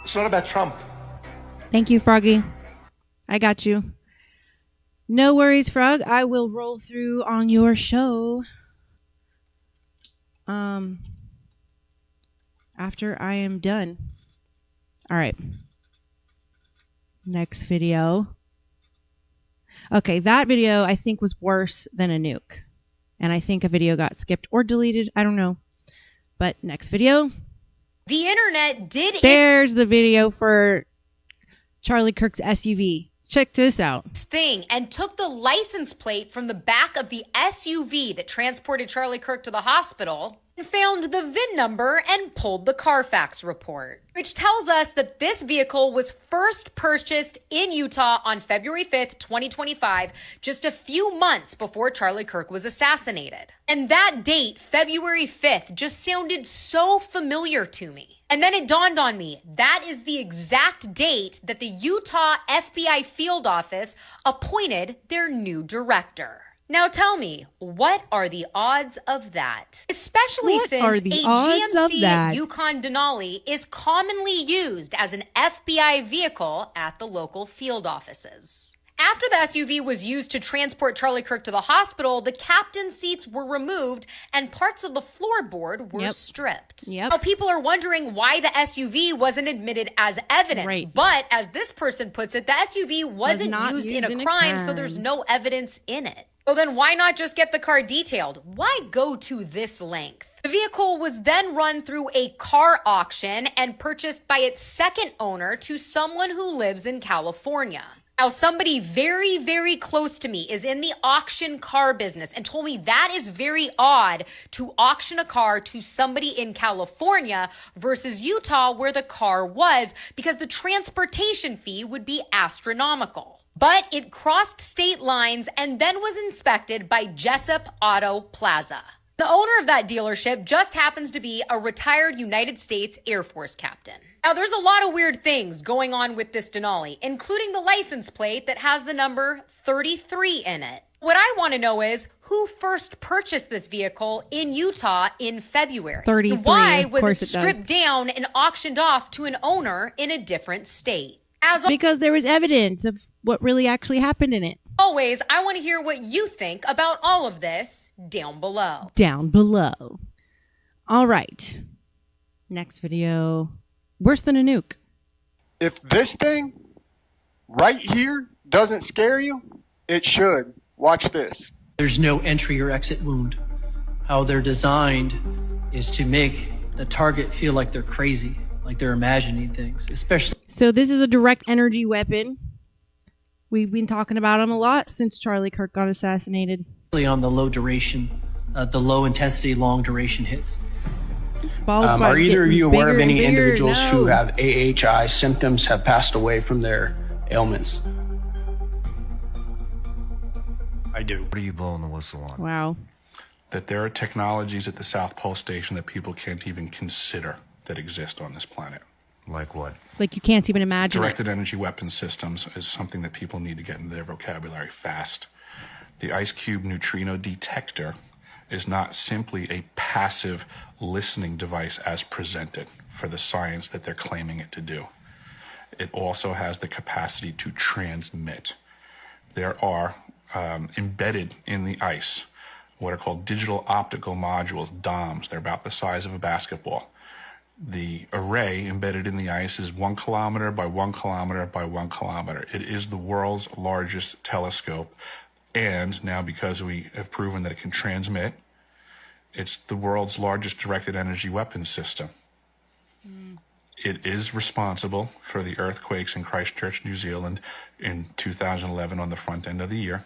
It's not about Trump.
Thank you, Froggy. I got you. No worries, Frog. I will roll through on your show. After I am done. All right. Next video. Okay, that video I think was worse than a nuke. And I think a video got skipped or deleted. I don't know. But next video.
The internet did
There's the video for Charlie Kirk's SUV. Check this out.
thing and took the license plate from the back of the SUV that transported Charlie Kirk to the hospital and found the VIN number and pulled the Carfax report, which tells us that this vehicle was first purchased in Utah on February 5th, 2025, just a few months before Charlie Kirk was assassinated. And that date, February 5th, just sounded so familiar to me. And then it dawned on me, that is the exact date that the Utah FBI field office appointed their new director. Now tell me, what are the odds of that? Especially since a GMC Yukon Denali is commonly used as an FBI vehicle at the local field offices. After the SUV was used to transport Charlie Kirk to the hospital, the captain's seats were removed and parts of the floorboard were stripped. Now, people are wondering why the SUV wasn't admitted as evidence. But as this person puts it, the SUV wasn't used in a crime, so there's no evidence in it. So then why not just get the car detailed? Why go to this length? The vehicle was then run through a car auction and purchased by its second owner to someone who lives in California. Now, somebody very, very close to me is in the auction car business and told me that is very odd to auction a car to somebody in California versus Utah where the car was, because the transportation fee would be astronomical. But it crossed state lines and then was inspected by Jessup Auto Plaza. The owner of that dealership just happens to be a retired United States Air Force captain. Now, there's a lot of weird things going on with this Denali, including the license plate that has the number 33 in it. What I want to know is who first purchased this vehicle in Utah in February?
33,
Why
of
was
course
it
it does.
stripped down and auctioned off to an owner in a different state?
Because there was evidence of what really actually happened in it.
Always, I want to hear what you think about all of this down below.
Down below. All right. Next video. Worse than a nuke.
If this thing right here doesn't scare you, it should. Watch this.
There's no entry or exit wound. How they're designed is to make the target feel like they're crazy, like they're imagining things, especially.
So this is a direct energy weapon. We've been talking about them a lot since Charlie Kirk got assassinated.
On the low duration, the low intensity, long duration hits.
Are either of you aware of any individuals who have AHI symptoms have passed away from their ailments?
I do. What are you blowing the whistle on?
Wow.
That there are technologies at the South Pole Station that people can't even consider that exist on this planet.
Like what?
Like you can't even imagine
Directed energy weapon systems is something that people need to get into their vocabulary fast. The ice cube neutrino detector is not simply a passive listening device as presented for the science that they're claiming it to do. It also has the capacity to transmit. There are embedded in the ice what are called digital optical modules, DOMs. They're about the size of a basketball. The array embedded in the ice is 1 kilometer by 1 kilometer by 1 kilometer. It is the world's largest telescope. And now, because we have proven that it can transmit, it's the world's largest directed energy weapons system. It is responsible for the earthquakes in Christchurch, New Zealand in 2011 on the front end of the year.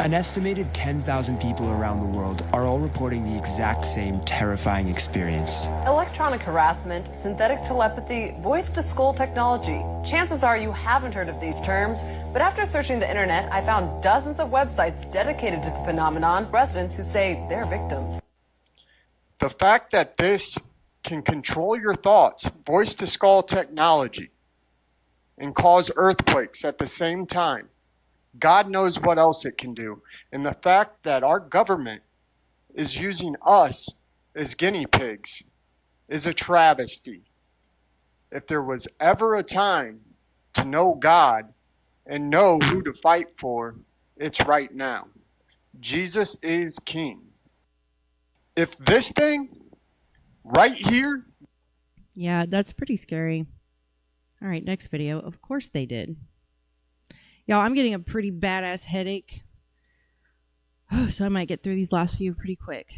An estimated 10,000 people around the world are all reporting the exact same terrifying experience.
Electronic harassment, synthetic telepathy, voice-to-skull technology. Chances are you haven't heard of these terms, but after searching the internet, I found dozens of websites dedicated to the phenomenon, residents who say they're victims.
The fact that this can control your thoughts, voice-to-skull technology, and cause earthquakes at the same time, God knows what else it can do. And the fact that our government is using us as guinea pigs is a travesty. If there was ever a time to know God and know who to fight for, it's right now. Jesus is King. If this thing right here...
Yeah, that's pretty scary. All right, next video. Of course they did. Y'all, I'm getting a pretty badass headache. So I might get through these last few pretty quick.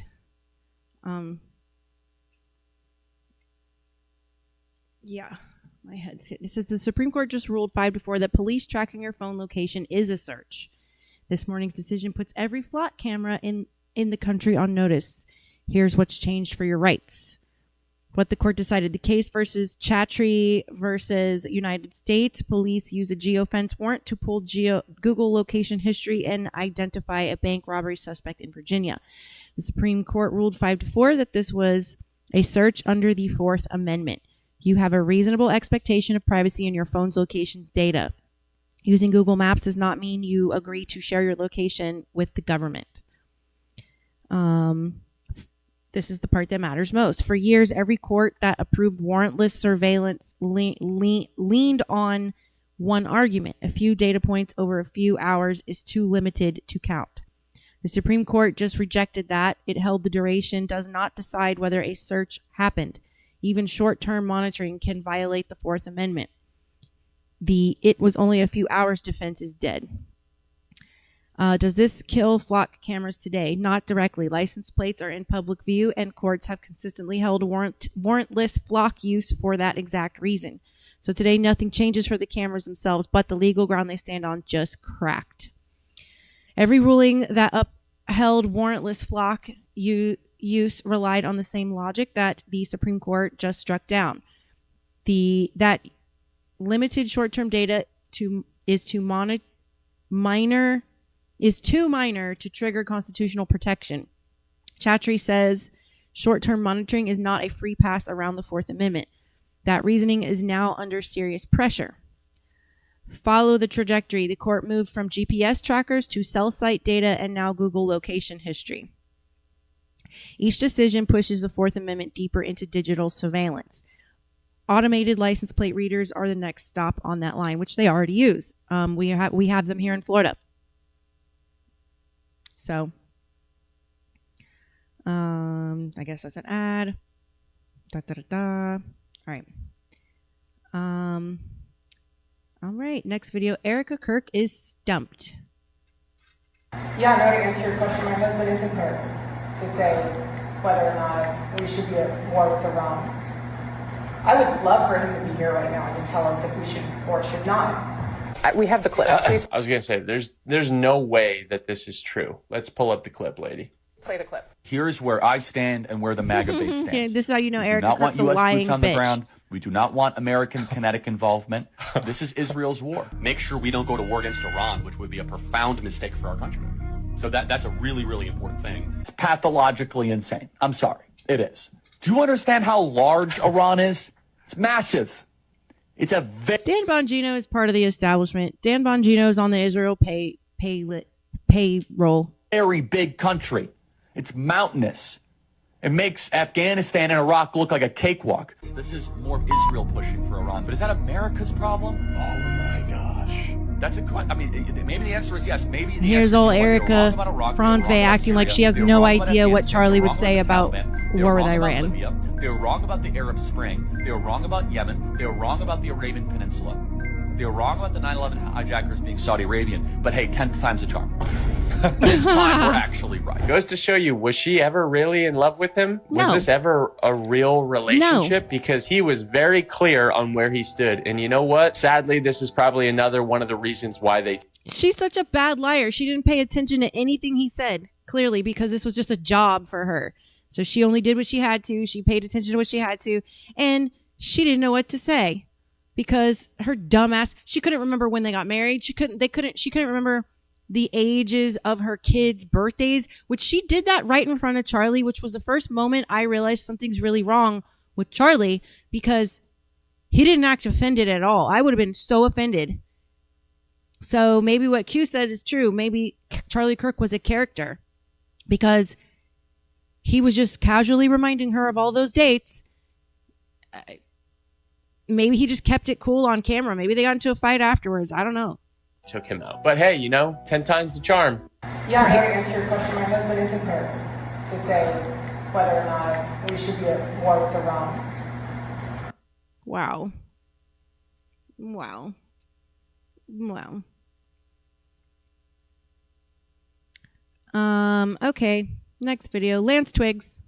Yeah, my head's hitting. It says the Supreme Court just ruled 5-4 that police tracking your phone location is a search. This morning's decision puts every flock camera in the country on notice. Here's what's changed for your rights. What the court decided. The case versus Chattree versus United States. Police use a geofence warrant to pull Google location history and identify a bank robbery suspect in Virginia. The Supreme Court ruled 5-4 that this was a search under the Fourth Amendment. You have a reasonable expectation of privacy in your phone's location data. Using Google Maps does not mean you agree to share your location with the government. This is the part that matters most. For years, every court that approved warrantless surveillance leaned on one argument. A few data points over a few hours is too limited to count. The Supreme Court just rejected that. It held the duration does not decide whether a search happened. Even short-term monitoring can violate the Fourth Amendment. The "it was only a few hours" defense is dead. Does this kill flock cameras today? Not directly. License plates are in public view, and courts have consistently held warrantless flock use for that exact reason. So today, nothing changes for the cameras themselves, but the legal ground they stand on just cracked. Every ruling that upheld warrantless flock use relied on the same logic that the Supreme Court just struck down. That limited short-term data is too minor to trigger constitutional protection. Chattree says short-term monitoring is not a free pass around the Fourth Amendment. That reasoning is now under serious pressure. Follow the trajectory. The court moved from GPS trackers to cell site data and now Google location history. Each decision pushes the Fourth Amendment deeper into digital surveillance. Automated license plate readers are the next stop on that line, which they already use. We have them here in Florida. So, I guess that's an ad. All right. All right. Next video. Erica Kirk is stumped.
Yeah, no, to answer your question, my husband isn't here to say whether or not we should be at war with Iran. I would love for him to be here right now and to tell us if we should or should not. We have the clip. Please
I was going to say, there's no way that this is true. Let's pull up the clip, lady.
play the clip.
Here's where I stand and where the MAGA base stands.
Okay, this is how you know Erica Kirk's a
lying bitch. We do not want U.S. boots on the ground. We do not want American kinetic involvement. This is Israel's war.
Make sure we don't go to war against Iran, which would be a profound mistake for our country.
So that's a really, really important thing. It's pathologically insane. I'm sorry. It is. Do you understand how large Iran is? It's massive. It's a
Dan Bongino is part of the establishment. Dan Bongino is on the Israel payroll.
Very big country. It's mountainous. It makes Afghanistan and Iraq look like a cakewalk. This is more Israel pushing for Iran. But is that America's problem? Oh my gosh. That's a question. I mean, maybe the answer is yes. Maybe the
Here's
answer
old
is no.
Erica Franzvey acting like she has no idea what Charlie would say about war with Iran.
They were wrong about the Arab Spring. They were wrong about Yemen. They were wrong about the Arabian Peninsula. They were wrong about the 9/11 hijackers being Saudi Arabian. But hey, 10th time's a charm. This time we're actually right.
Goes to show you, was she ever really in love with him?
No.
Was this ever a real relationship? Because he was very clear on where he stood. And you know what? Sadly, this is probably another one of the reasons why they...
She's such a bad liar. She didn't pay attention to anything he said, clearly, because this was just a job for her. So she only did what she had to. She paid attention to what she had to. And she didn't know what to say because her dumbass, she couldn't remember when they got married. She couldn't remember the ages of her kids' birthdays, which she did that right in front of Charlie, which was the first moment I realized something's really wrong with Charlie because he didn't act offended at all. I would have been so offended. So maybe what Q said is true. Maybe Charlie Kirk was a character because he was just casually reminding her of all those dates. Maybe he just kept it cool on camera. Maybe they got into a fight afterwards. I don't know.
took him out. But hey, 10 times the charm.
Yeah, I to answer your question. My husband isn't here to say whether or not we should be at war with Iran.
Wow. Okay. Next video. Lance Twiggs.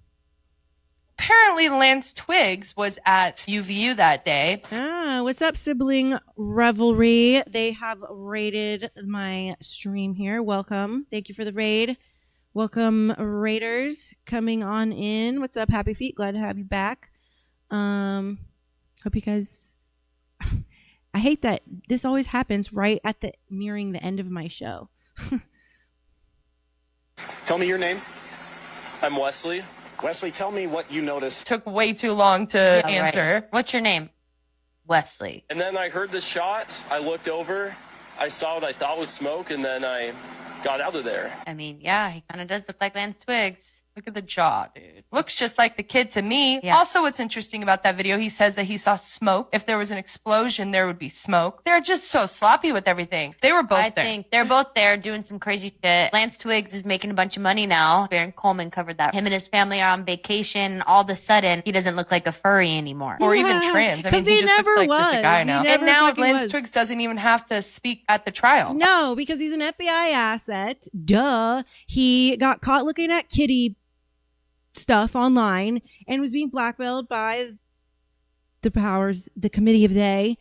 Apparently, Lance Twiggs was at UVU that day.
What's up, sibling revelry? They have raided my stream here. Welcome. Thank you for the raid. Welcome, raiders coming on in. What's up, Happy Feet? Glad to have you back. Hope you guys... I hate that this always happens right at the nearing the end of my show.
Tell me your name. I'm Wesley. Wesley, tell me what you noticed.
Took way too long to answer.
Right. What's your name? Wesley.
And then I heard the shot. I looked over. I saw what I thought was smoke, and then I got out of there.
I mean, yeah, he kind of does look like Lance Twiggs.
Look at the jaw, dude. Looks just like the kid to me.
Yeah.
Also, what's interesting about that video, he says that he saw smoke. If there was an explosion, there would be smoke. They're just so sloppy with everything. They were both there.
I think they're both there doing some crazy shit. Lance Twiggs is making a bunch of money now. Baron Coleman covered that. Him and his family are on vacation. All of a sudden, he doesn't look like a furry anymore.
Or even trans. I mean, he just looks like just a guy now. And now Lance Twiggs doesn't even have to speak at the trial.
No, because he's an FBI asset. Duh. He got caught looking at kitty stuff online and was being blackmailed by the committee of they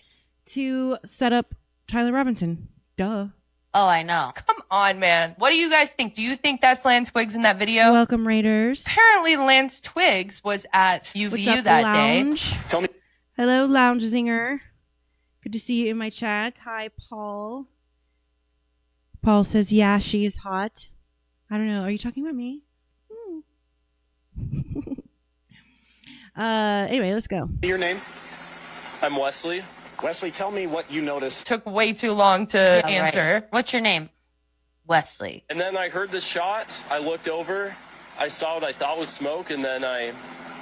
to set up Tyler Robinson. Duh.
Oh, I know.
Come on, man. What do you guys think? Do you think that's Lance Twiggs in that video?
Welcome, Raiders.
Apparently, Lance Twiggs was at UVU that
lounge?
day.
Tell me.
Hello, Lounge Zinger. Good to see you in my chat. Hi, Paul. Paul says, yeah, she is hot. I don't know. Are you talking about me? Anyway, let's go.
Your name? I'm Wesley. Wesley, tell me what you noticed.
Took way too long to answer.
Right. What's your name? Wesley.
And then I heard the shot. I looked over. I saw what I thought was smoke, and then I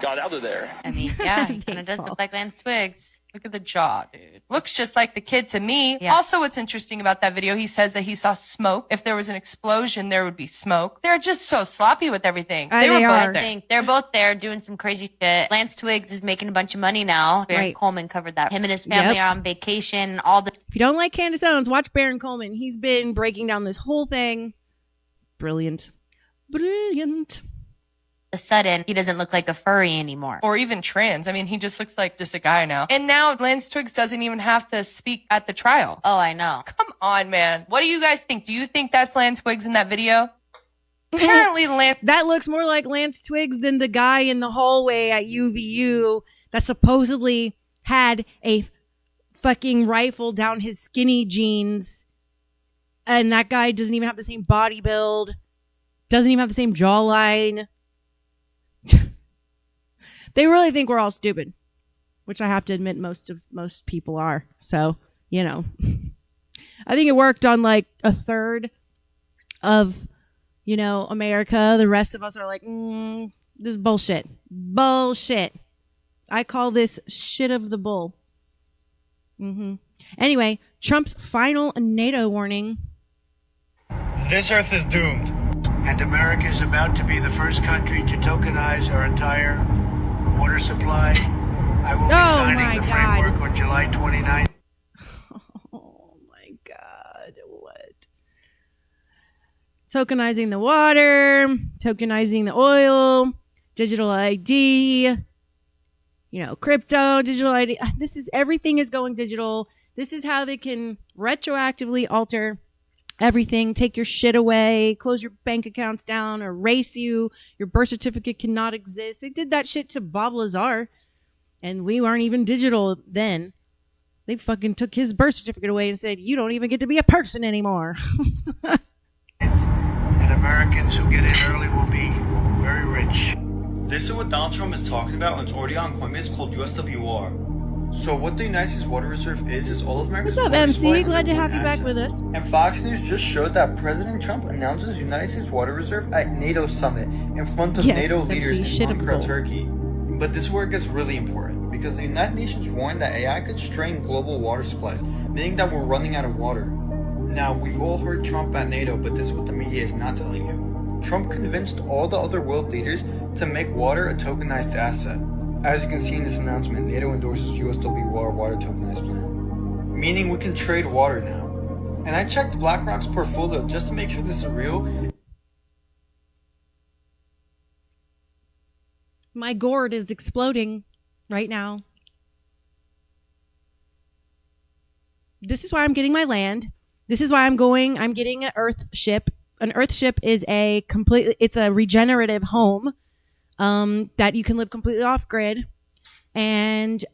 got out of there.
I mean, yeah, he kind of does look like Lance Twiggs.
Look at the jaw, dude. Looks just like the kid to me.
Yeah.
Also, what's interesting about that video, he says that he saw smoke. If there was an explosion, there would be smoke. They're just so sloppy with everything. They were both there.
I think they're both there doing some crazy shit. Lance Twiggs is making a bunch of money now. Baron Coleman covered that. Him and his family are on vacation.
If you don't like Candace Owens, watch Baron Coleman. He's been breaking down this whole thing. Brilliant.
A sudden, he doesn't look like a furry anymore.
Or even trans. I mean, he just looks like just a guy now. And now Lance Twiggs doesn't even have to speak at the trial.
Oh, I know.
Come on, man. What do you guys think? Do you think that's Lance Twiggs in that video? Apparently,
that looks more like Lance Twiggs than the guy in the hallway at UVU that supposedly had a fucking rifle down his skinny jeans. And that guy doesn't even have the same body build. doesn't even have the same jawline. They really think we're all stupid, which I have to admit most people are. So, you know, I think it worked on like a third of, you know, America. The rest of us are like, this is bullshit. Bullshit. I call this shit of the bull. Anyway, Trump's final NATO warning.
This Earth is doomed. And America is about to be the first country to tokenize our entire water supply. I will be signing the framework on July 29th.
Oh my God. What? Tokenizing the water, tokenizing the oil, digital ID, you know, crypto, digital ID. Everything is going digital. This is how they can retroactively alter everything, take your shit away, close your bank accounts down, erase you. Your birth certificate cannot exist. They did that shit to Bob Lazar, and we weren't even digital then. They fucking took his birth certificate away and said, you don't even get to be a person anymore.
And Americans who get in early will be very rich.
This is what Donald Trump is talking about, and it's already on Coinbase, called USWR. So what the United States Water Reserve is all of America's...
What's up, MC? Glad to have you back with us.
And Fox News just showed that President Trump announces United States Water Reserve at NATO summit in front of NATO leaders in Ankara, Turkey. But this is where it gets really important, because the United Nations warned that AI could strain global water supplies, meaning that we're running out of water. Now, we've all heard Trump at NATO, but this is what the media is not telling you. Trump convinced all the other world leaders to make water a tokenized asset. As you can see in this announcement, NATO endorses USWR water tokenized plan, meaning we can trade water now. And I checked BlackRock's portfolio just to make sure this is real.
My gourd is exploding right now. This is why I'm getting my land. This is why I'm getting an Earth ship. An Earth ship is it's a regenerative home. That you can live completely off grid. And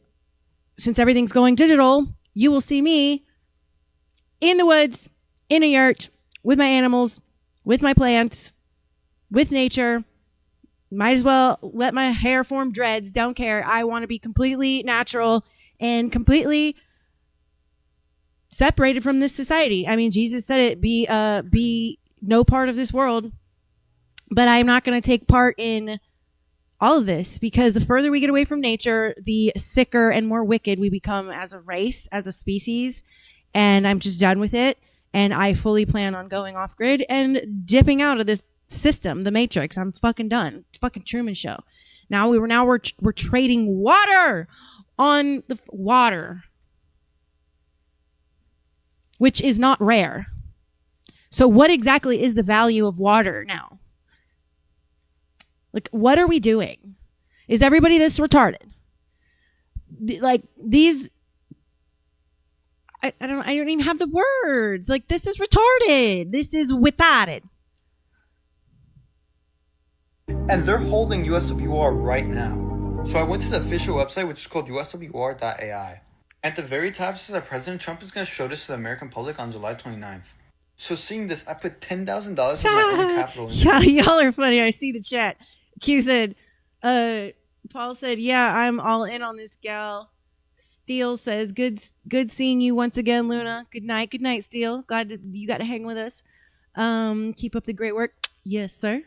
since everything's going digital, you will see me in the woods, in a yurt, with my animals, with my plants, with nature. Might as well let my hair form dreads. Don't care. I want to be completely natural and completely separated from this society. I mean, Jesus said it, be no part of this world. But I'm not going to take part in all of this, because the further we get away from nature, the sicker and more wicked we become as a race, as a species. And I'm just done with it. And I fully plan on going off grid and dipping out of this system, the Matrix. I'm fucking done. It's fucking Truman Show. We're trading water on the water, which is not rare. So what exactly is the value of water now? Like, what are we doing? Is everybody this retarded? Like, these... I don't even have the words. Like, this is retarded. This is retarded.
And they're holding USWR right now. So I went to the official website, which is called USWR.ai. At the very top, it says that President Trump is going to show this to the American public on July 29th. So seeing this, I put $10,000 of my own capital in.
Yeah, y'all are funny. I see the chat. Q said, Paul said, yeah, I'm all in on this gal. Steele says, good seeing you once again, Luna. Good night, Steele. Glad you got to hang with us. Keep up the great work. Yes, sir.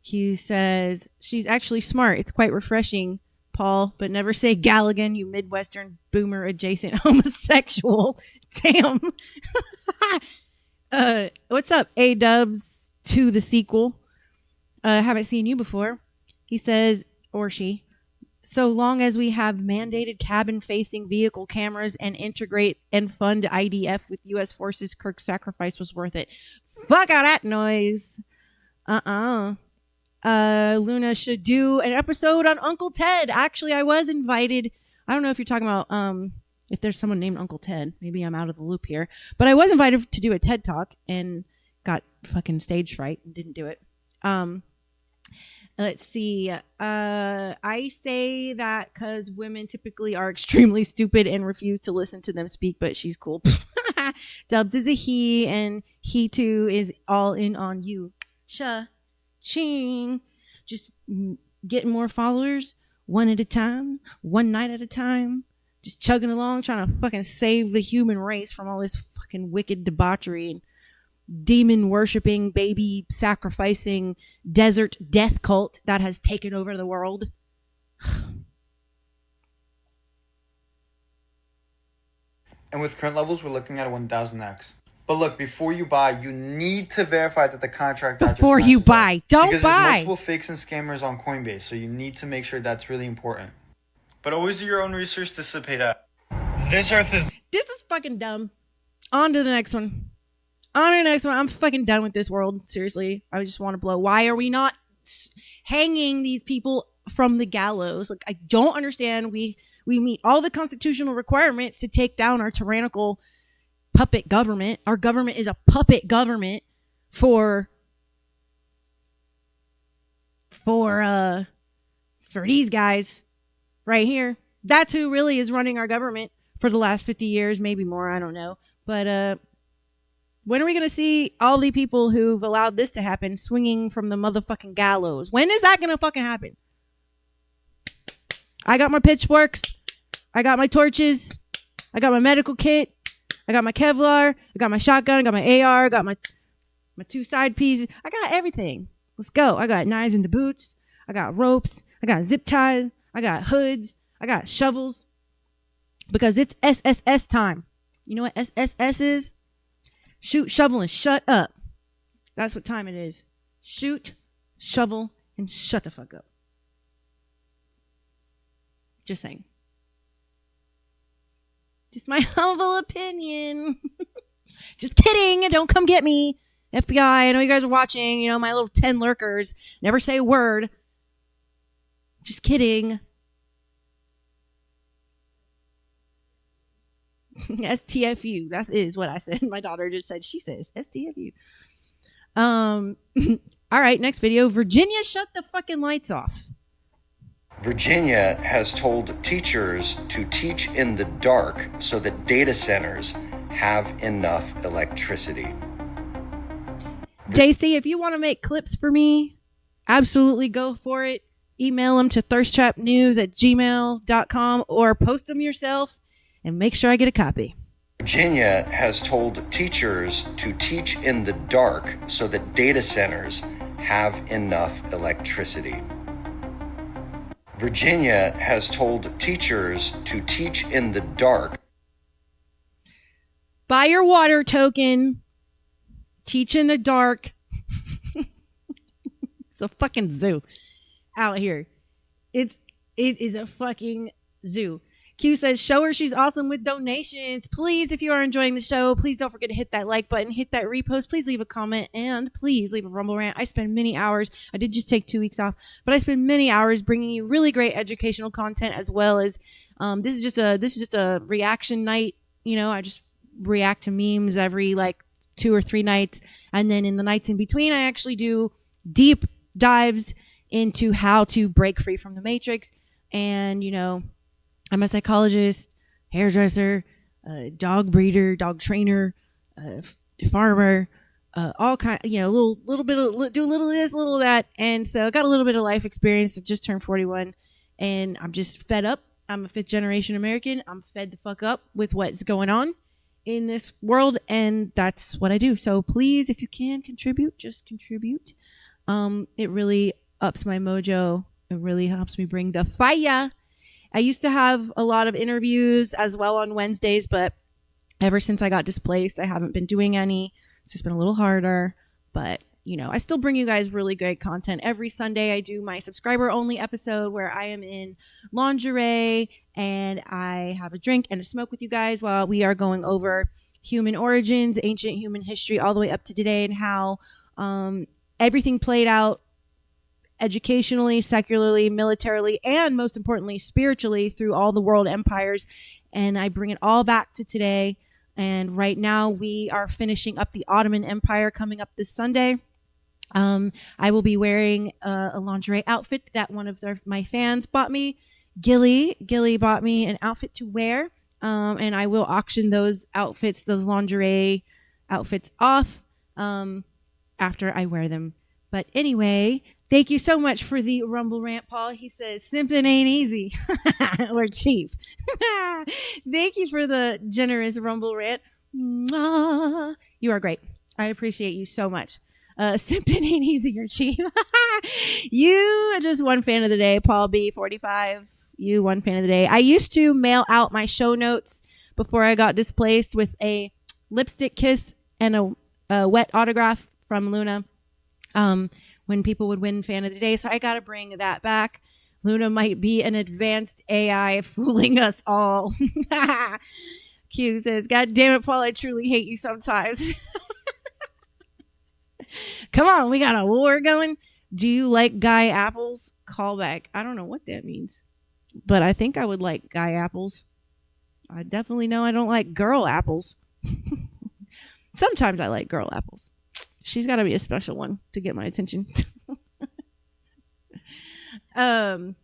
Q says, she's actually smart. It's quite refreshing, Paul, but never say gal again, you Midwestern boomer adjacent homosexual. Damn. What's up, A-dubs to the sequel? Haven't seen you before. He says, or she, so long as we have mandated cabin-facing vehicle cameras and integrate and fund IDF with U.S. forces, Kirk's sacrifice was worth it. Fuck out that noise. Luna should do an episode on Uncle Ted. Actually, I was invited. I don't know if you're talking about if there's someone named Uncle Ted. Maybe I'm out of the loop here. But I was invited to do a TED Talk and got fucking stage fright and didn't do it. Let's see. I say that because women typically are extremely stupid and refuse to listen to them speak, but she's cool. Dubs is a he, and he too is all in on you. Cha-ching. Just getting more followers one at a time, one night at a time. Just chugging along, trying to fucking save the human race from all this fucking wicked debauchery and demon worshipping, baby sacrificing, desert death cult that has taken over the world.
And with current levels, we're looking at a 1000x. But look, before you buy, you need to verify that the contract
before you buy. Don't
because
buy.
There's multiple fakes and scammers on Coinbase, so you need to make sure that's really important. But always do your own research to dissipate.
This earth is...
This is fucking dumb. On to the next one. I'm fucking done with this world. Seriously. I just want to blow. Why are we not hanging these people from the gallows? Like, I don't understand. We meet all the constitutional requirements to take down our tyrannical puppet government. Our government is a puppet government for these guys right here. That's who really is running our government for the last 50 years, maybe more, I don't know. But when are we going to see all the people who've allowed this to happen swinging from the motherfucking gallows? When is that going to fucking happen? I got my pitchforks. I got my torches. I got my medical kit. I got my Kevlar. I got my shotgun. I got my AR. I got my 2 side pieces. I got everything. Let's go. I got knives into boots. I got ropes. I got zip ties. I got hoods. I got shovels. Because it's SSS time. You know what SSS is? Shoot, shovel, and shut up. That's what time it is. Shoot, shovel, and shut the fuck up. Just saying. Just my humble opinion. Just kidding. Don't come get me. FBI, I know you guys are watching. You know, my little 10 lurkers. Never say a word. Just kidding. STFU. That is what I said. My daughter just said, she says STFU. All right, next video. Virginia, shut the fucking lights off.
Virginia has told teachers to teach in the dark so that data centers have enough electricity.
JC, if you want to make clips for me, absolutely go for it. Email them to thirsttrapnews@gmail.com or post them yourself and make sure I get a copy.
Virginia has told teachers to teach in the dark so that data centers have enough electricity. Virginia has told teachers to teach in the dark.
Buy your water token. Teach in the dark. It's a fucking zoo out here. It is a fucking zoo. Q says, show her she's awesome with donations. Please, if you are enjoying the show, please don't forget to hit that like button, hit that repost. Please leave a comment and please leave a Rumble rant. I spend many hours. I did just take 2 weeks off, but I spend many hours bringing you really great educational content as well as this is just a reaction night. You know, I just react to memes every like 2 or 3 nights, and then in the nights in between, I actually do deep dives into how to break free from the matrix. And you know, I'm a psychologist, hairdresser, dog breeder, dog trainer, farmer, all kind. You know, little bit of do a little of this, a little of that, and so I got a little bit of life experience. I just turned 41, and I'm just fed up. I'm a 5th generation American. I'm fed the fuck up with what's going on in this world, and that's what I do. So please, if you can contribute, just contribute. It really ups my mojo. It really helps me bring the fire. I used to have a lot of interviews as well on Wednesdays, but ever since I got displaced, I haven't been doing any. It's just been a little harder, but you know, I still bring you guys really great content. Every Sunday I do my subscriber only episode where I am in lingerie and I have a drink and a smoke with you guys while we are going over human origins, ancient human history, all the way up to today, and how everything played out educationally, secularly, militarily, and most importantly, spiritually through all the world empires. And I bring it all back to today. And right now we are finishing up the Ottoman Empire coming up this Sunday. I will be wearing a lingerie outfit that one of my fans bought me. Gilly bought me an outfit to wear. and I will auction those outfits, those lingerie outfits off after I wear them. But anyway, thank you so much for the Rumble rant, Paul. He says, simping ain't easy. We're cheap. Thank you for the generous Rumble rant. Mwah. You are great. I appreciate you so much. Simping ain't easy, you're cheap. You are just one fan of the day, Paul B45. You one fan of the day. I used to mail out my show notes before I got displaced with a lipstick kiss and a wet autograph from Luna. When people would win fan of the day. So I got to bring that back. Luna might be an advanced AI fooling us all. Q says, God damn it, Paul, I truly hate you sometimes. Come on, we got a war going. Do you like Guy apples? Callback. I don't know what that means, but I think I would like Guy apples. I definitely know I don't like girl apples. Sometimes I like girl apples. She's got to be a special one to get my attention. Okay.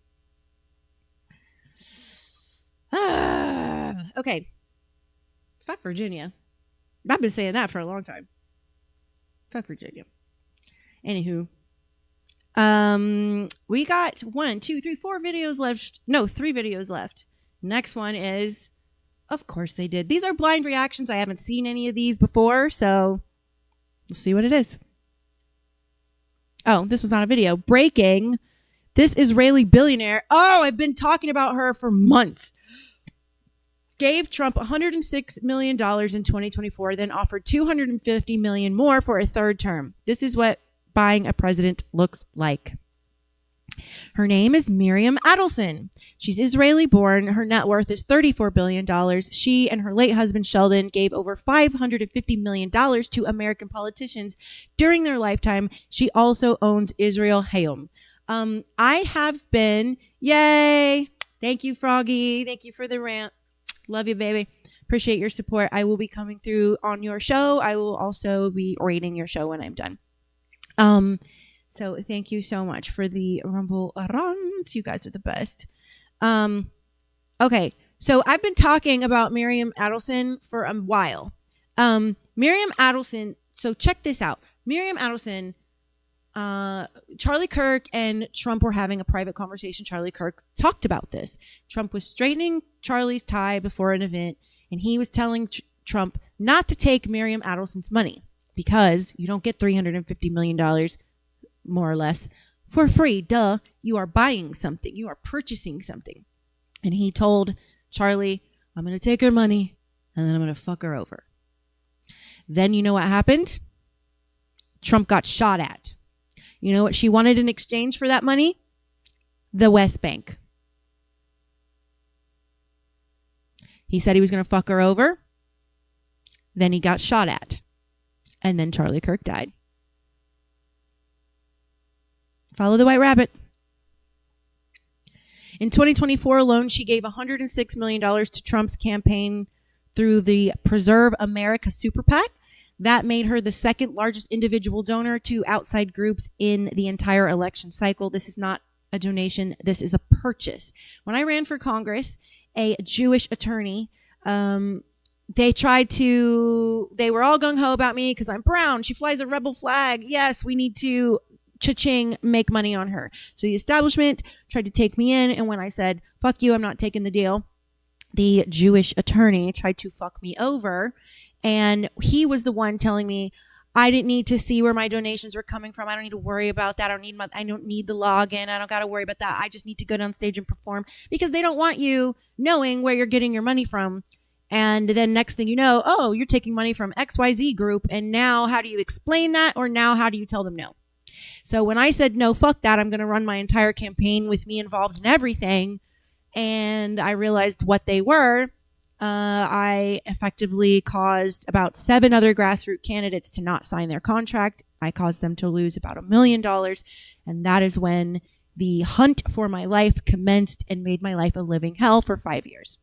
Fuck Virginia. I've been saying that for a long time. Fuck Virginia. Anywho. We got 3 videos left. No, 3 videos left. Next one is, of course they did. These are blind reactions. I haven't seen any of these before, so let's see what it is. Oh, this was not a video. Breaking. This Israeli billionaire. Oh, I've been talking about her for months. Gave Trump $106 million in 2024, then offered $250 million more for a third term. This is what buying a president looks like. Her name is Miriam Adelson. She's Israeli born. Her net worth is $34 billion. She and her late husband Sheldon gave over $550 million to American politicians during their lifetime. She also owns Israel Hayom. I have been, yay. Thank you, Froggy. Thank you for the rant. Love you, baby. Appreciate your support. I will be coming through on your show. I will also be rating your show when I'm done. So thank you so much for the Rumble rant. You guys are the best. Okay. So I've been talking about Miriam Adelson for a while. Miriam Adelson. So check this out. Miriam Adelson, Charlie Kirk and Trump were having a private conversation. Charlie Kirk talked about this. Trump was straightening Charlie's tie before an event, and he was telling Trump not to take Miriam Adelson's money because you don't get $350 million, more or less, for free. Duh. You are buying something. You are purchasing something. And he told Charlie, I'm going to take her money, and then I'm going to fuck her over. Then you know what happened? Trump got shot at. You know what she wanted in exchange for that money? The West Bank. He said he was going to fuck her over. Then he got shot at. And then Charlie Kirk died. Follow the white rabbit. In 2024 alone, she gave $106 million to Trump's campaign through the Preserve America Super PAC. That made her the second largest individual donor to outside groups in the entire election cycle. This is not a donation. This is a purchase. When I ran for Congress, a Jewish attorney, they were all gung-ho about me because I'm brown. She flies a rebel flag. Yes, we need to cha-ching, make money on her. So the establishment tried to take me in. And when I said, fuck you, I'm not taking the deal, the Jewish attorney tried to fuck me over. And he was the one telling me I didn't need to see where my donations were coming from. I don't need to worry about that. I don't need the login. I don't got to worry about that. I just need to go down stage and perform because they don't want you knowing where you're getting your money from. And then next thing you know, oh, you're taking money from XYZ group. And now how do you explain that? Or now how do you tell them no? So when I said, no, fuck that, I'm going to run my entire campaign with me involved in everything. And I realized what they were. I effectively caused about 7 other grassroots candidates to not sign their contract. I caused them to lose about $1 million. And that is when the hunt for my life commenced and made my life a living hell for 5 years.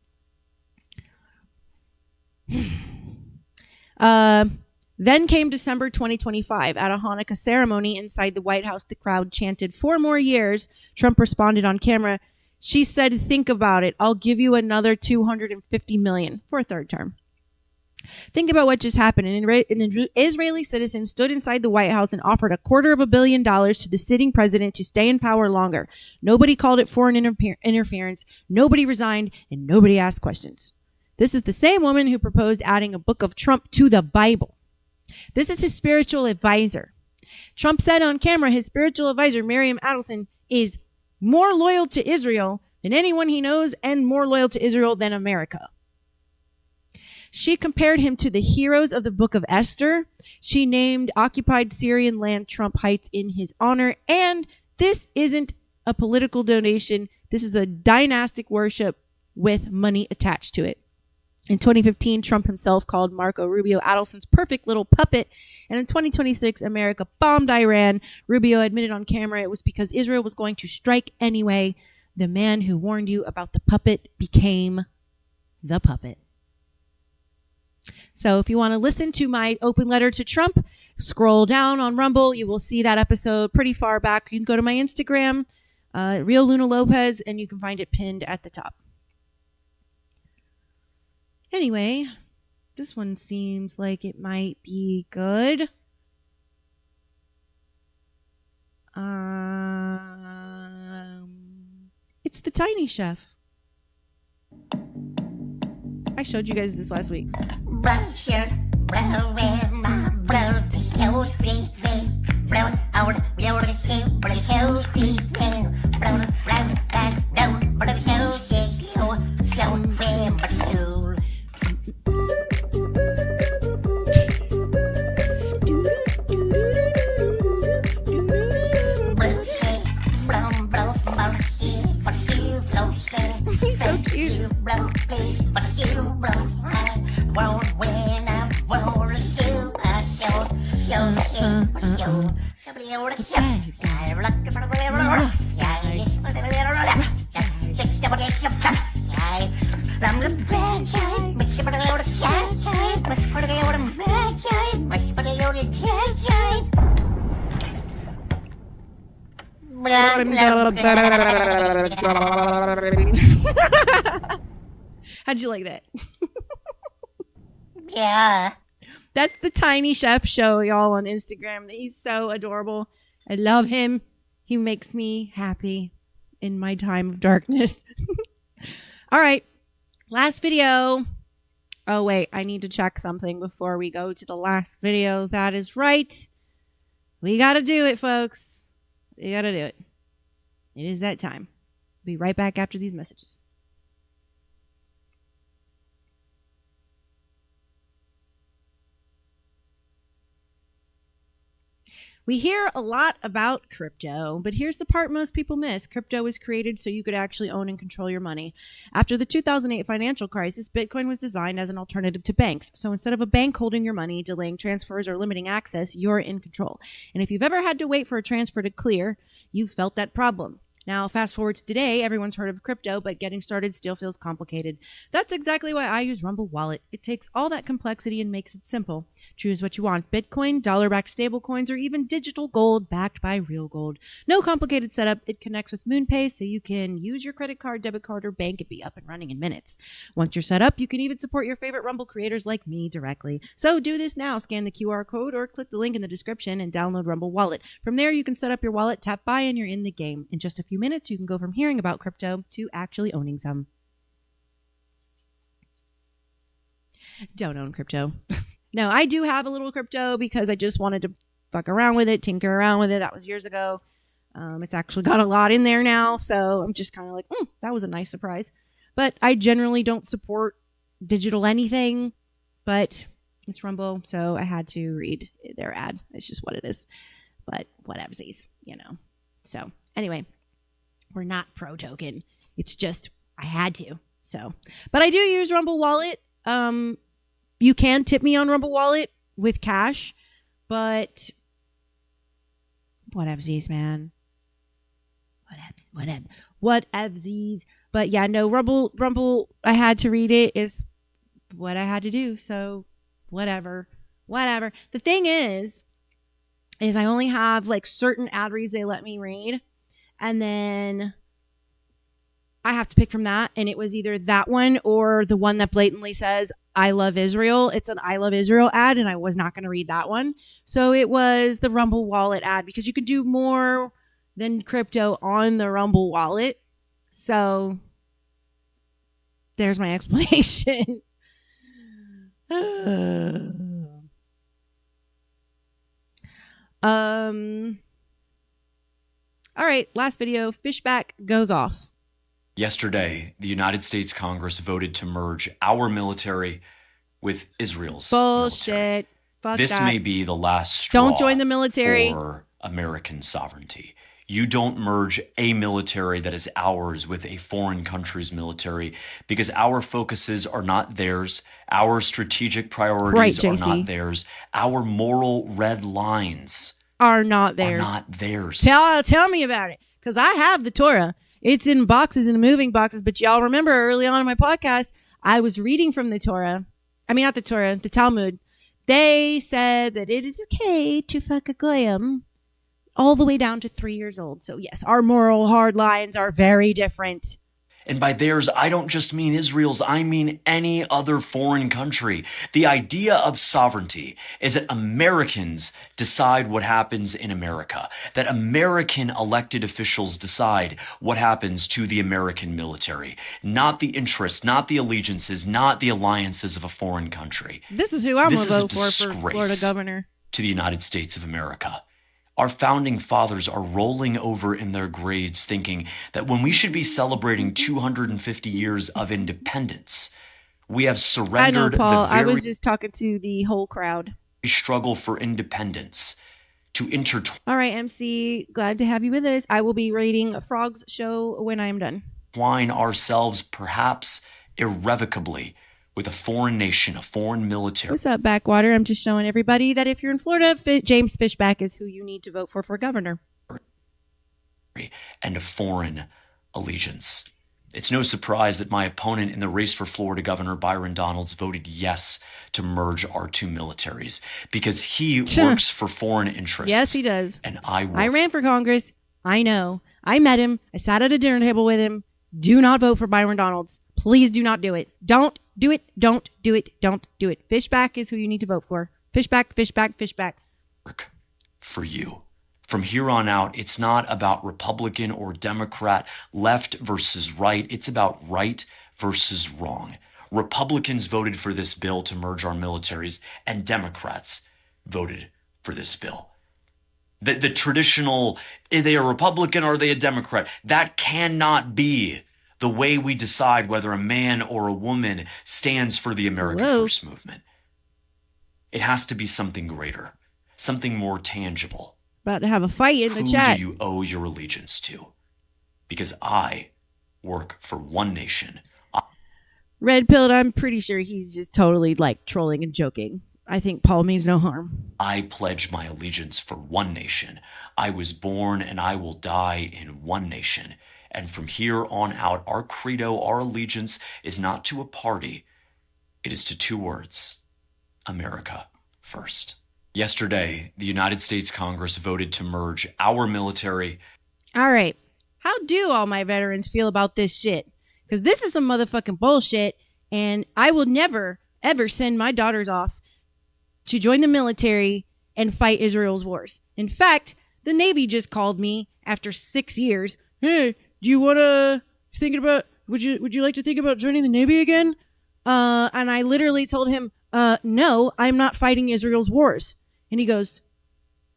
Then came December 2025. At a Hanukkah ceremony inside the White House, the crowd chanted 4 more years. Trump responded on camera, She said, think about it. I'll give you another $250 million for a third term. Think about what just happened. An Israeli citizen stood inside the White House and offered $250 million to the sitting president to stay in power longer. Nobody called it foreign interference. Nobody resigned, and nobody asked questions. This is the same woman who proposed adding a book of Trump to the Bible. This is his spiritual advisor. Trump said on camera his spiritual advisor, Miriam Adelson, is more loyal to Israel than anyone he knows and more loyal to Israel than America. She compared him to the heroes of the book of Esther. She named occupied Syrian land Trump Heights in his honor. And this isn't a political donation. This is a dynastic worship with money attached to it. In 2015, Trump himself called Marco Rubio Adelson's perfect little puppet. And in 2026, America bombed Iran. Rubio admitted on camera it was because Israel was going to strike anyway. The man who warned you about the puppet became the puppet. So if you want to listen to my open letter to Trump, scroll down on Rumble. You will see that episode pretty far back. You can go to my Instagram, Real Luna Lopez, and you can find it pinned at the top. Anyway, this one seems like it might be good. It's the Tiny Chef. I showed you guys this last week.
Brush your brow with my blood, so sweet, blow out, blow the shit, but it's so sweet, blow right back down, but it's so sick, so but it's so.
He's so cute. How'd you like that?
Yeah.
That's the Tiny Chef Show, y'all, on Instagram. He's so adorable. I love him. He makes me happy in my time of darkness. All right. Last video. Oh, wait. I need to check something before we go to the last video. That is right. We got to do it, folks. We got to do it. It is that time. Be right back after these messages. We hear a lot about crypto, but here's the part most people miss. Crypto was created so you could actually own and control your money. After the 2008 financial crisis, Bitcoin was designed as an alternative to banks. So instead of a bank holding your money, delaying transfers, or limiting access, you're in control. And if you've ever had to wait for a transfer to clear, you felt that problem. Now, fast forward to today, everyone's heard of crypto, but getting started still feels complicated. That's exactly why I use Rumble Wallet. It takes all that complexity and makes it simple. Choose what you want: Bitcoin, dollar-backed stablecoins, or even digital gold backed by real gold. No complicated setup. It connects with MoonPay so you can use your credit card, debit card, or bank and be up and running in minutes. Once you're set up, you can even support your favorite Rumble creators like me directly. So do this now. Scan the QR code or click the link in the description and download Rumble Wallet. From there, you can set up your wallet, tap buy, and you're in the game. In just a few minutes, you can go from hearing about crypto to actually owning some. Don't own crypto. No, I do have a little crypto because I just wanted to fuck around with it, tinker around with it. That was years ago. It's actually got a lot in there now, so I'm just kind of like, that was a nice surprise. But I generally don't support digital anything, but it's Rumble, so I had to read their ad. It's just what it is. But whatevsies, you know. So anyway, we're not pro token. It's just I had to. So, but I do use Rumble Wallet. You can tip me on Rumble Wallet with cash, but whatevsies, man. Whatevsies. But yeah, no, Rumble, I had to read it is what I had to do. So whatever. The thing is I only have like certain ad reads they let me read. And then I have to pick from that. And it was either that one or the one that blatantly says, I love Israel. It's an I love Israel ad, and I was not going to read that one. So it was the Rumble wallet ad, because you could do more than crypto on the Rumble wallet. So there's my explanation. All right, last video. Fishback goes off.
Yesterday, the United States Congress voted to merge our military with Israel's
bullshit.
Military.
Fuck
this
that.
may be the last straw
Don't join the military
for American sovereignty. You don't merge a military that is ours with a foreign country's military, because our focuses are not theirs. Our strategic priorities are not theirs. Our moral red lines
are not theirs. Tell me about it, because I have the Torah. It's in boxes, in the moving boxes. But y'all remember early on in my podcast, I was reading from the Torah. I mean, not the Torah, the Talmud. They said that it is okay to fuck a goyim all the way down to 3 years old. So yes, our moral hard lines are very different.
And by theirs, I don't just mean Israel's, I mean any other foreign country. The idea of sovereignty is that Americans decide what happens in America, that American elected officials decide what happens to the American military, not the interests, not the allegiances, not the alliances of a foreign country.
This is who I'm going to vote for Florida governor.
To the United States of America. Our founding fathers are rolling over in their graves thinking that when we should be celebrating 250 years of independence, we have surrendered.
I know, Paul. I was just talking to the whole crowd.
Struggle for independence to intertwine.
All right, MC, glad to have you with us. I will be rating Frog's show when I am done.
Ourselves perhaps irrevocably with a foreign nation, a foreign military.
What's up, Backwater? I'm just showing everybody that if you're in Florida, James Fishback is who you need to vote for governor.
And a foreign allegiance. It's no surprise that my opponent in the race for Florida Governor, Byron Donalds, voted yes to merge our two militaries because he works for foreign interests.
Yes, he does.
And I
ran for Congress. I know. I met him. I sat at a dinner table with him. Do not vote for Byron Donalds. Please do not do it. Don't do it. Don't do it. Don't do it. Fishback is who you need to vote for. Fishback, Fishback, Fishback.
For you. From here on out, it's not about Republican or Democrat, left versus right. It's about right versus wrong. Republicans voted for this bill to merge our militaries, and Democrats voted for this bill. The traditional, are they a Republican or are they a Democrat? That cannot be the way we decide whether a man or a woman stands for the America First movement. It has to be something greater, something more tangible.
About to have a fight in the chat.
Who do you owe your allegiance to? Because I work for one nation.
Red Pilled, I'm pretty sure he's just totally like trolling and joking. I think Paul means no harm.
I pledge my allegiance for one nation. I was born and I will die in one nation. And from here on out, our credo, our allegiance is not to a party. It is to two words: America first. Yesterday, the United States Congress voted to merge our military.
All right. How do all my veterans feel about this shit? Because this is some motherfucking bullshit, and I will never, ever send my daughters off to join the military and fight Israel's wars. In fact, the Navy just called me after 6 years. Hey, do you want to would you like to think about joining the Navy again? And I literally told him, no, I'm not fighting Israel's wars. And he goes,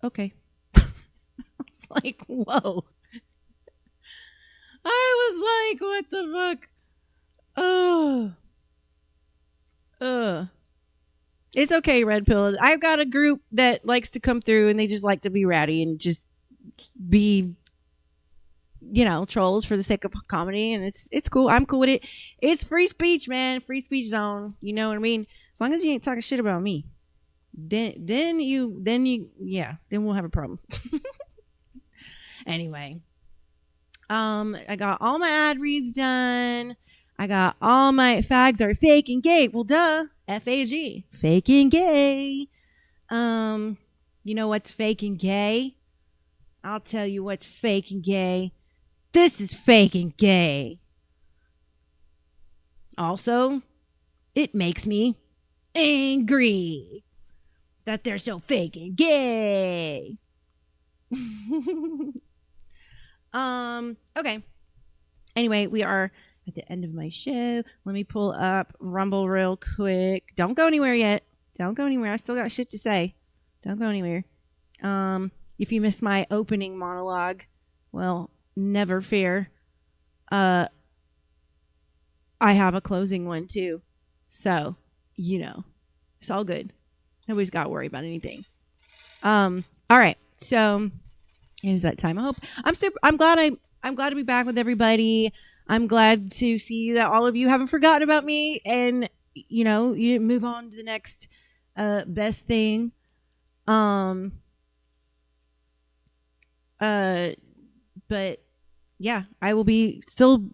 okay. It's like, whoa. I was like, what the fuck? It's okay, Red Pill. I've got a group that likes to come through and they just like to be rowdy and just be, trolls for the sake of comedy. And it's cool. I'm cool with it. It's free speech, man. Free speech zone. You know what I mean? As long as you ain't talking shit about me. Then we'll have a problem. Anyway, I got all my ad reads done. I got all my fags are fake and gay. Well, duh, FAG, fake and gay. You know what's fake and gay? I'll tell you what's fake and gay. This is fake and gay. Also, it makes me angry that they're so fake and gay. Okay. Anyway, we are at the end of my show. Let me pull up Rumble real quick. Don't go anywhere yet. Don't go anywhere. I still got shit to say. Don't go anywhere. If you missed my opening monologue, well, never fear. I have a closing one too. So, it's all good. Nobody's got to worry about anything. All right. So it is that time. I'm glad to be back with everybody. I'm glad to see that all of you haven't forgotten about me, and you didn't move on to the next best thing. But yeah, I will be still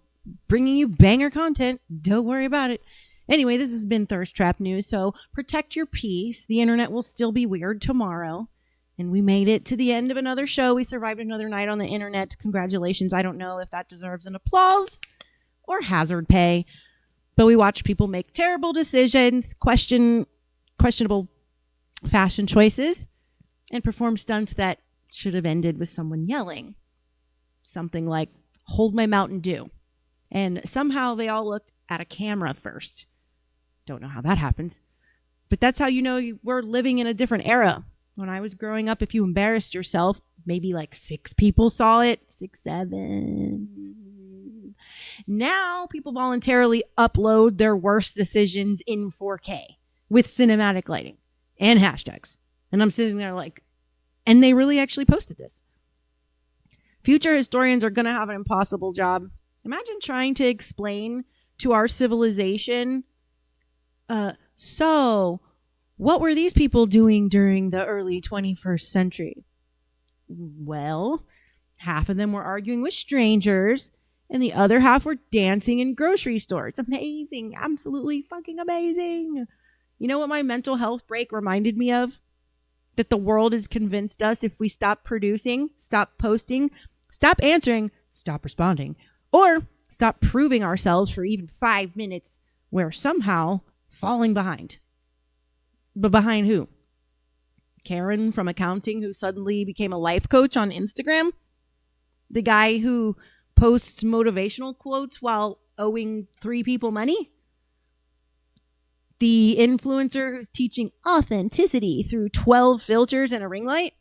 bringing you banger content. Don't worry about it. Anyway, this has been Thirst Trap News, so protect your peace. The internet will still be weird tomorrow. And we made it to the end of another show. We survived another night on the internet. Congratulations. I don't know if that deserves an applause or hazard pay. But we watched people make terrible decisions, questionable fashion choices, and perform stunts that should have ended with someone yelling. Something like, "Hold my Mountain Dew." And somehow they all looked at a camera first. Don't know how that happens. But that's how we're living in a different era. When I was growing up, if you embarrassed yourself, maybe like 6 people saw it. 6, 7. Now people voluntarily upload their worst decisions in 4K with cinematic lighting and hashtags. And I'm sitting there like, and they really actually posted this. Future historians are going to have an impossible job. Imagine trying to explain to our civilization, so what were these people doing during the early 21st century? Well, half of them were arguing with strangers, and the other half were dancing in grocery stores. Amazing. Absolutely fucking amazing. You know what my mental health break reminded me of? That the world has convinced us if we stop producing, stop posting, stop answering, stop responding, or stop proving ourselves for even 5 minutes, we're somehow falling behind. But behind who? Karen from accounting who suddenly became a life coach on Instagram? The guy who posts motivational quotes while owing 3 people money? The influencer who's teaching authenticity through 12 filters and a ring light?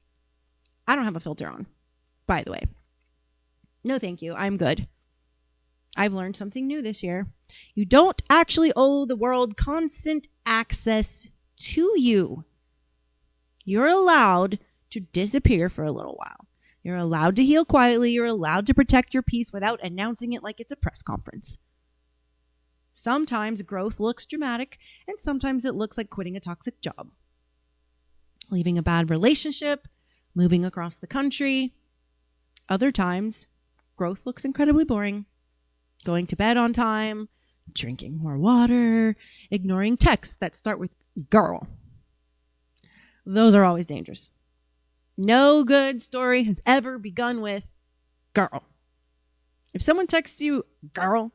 I don't have a filter on, by the way. No, thank you. I'm good. I've learned something new this year. You don't actually owe the world constant access to you. You're allowed to disappear for a little while. You're allowed to heal quietly. You're allowed to protect your peace without announcing it like it's a press conference. Sometimes growth looks dramatic, and sometimes it looks like quitting a toxic job, leaving a bad relationship, moving across the country. Other times, growth looks incredibly boring. Going to bed on time, drinking more water, ignoring texts that start with girl. Those are always dangerous. No good story has ever begun with girl. If someone texts you girl,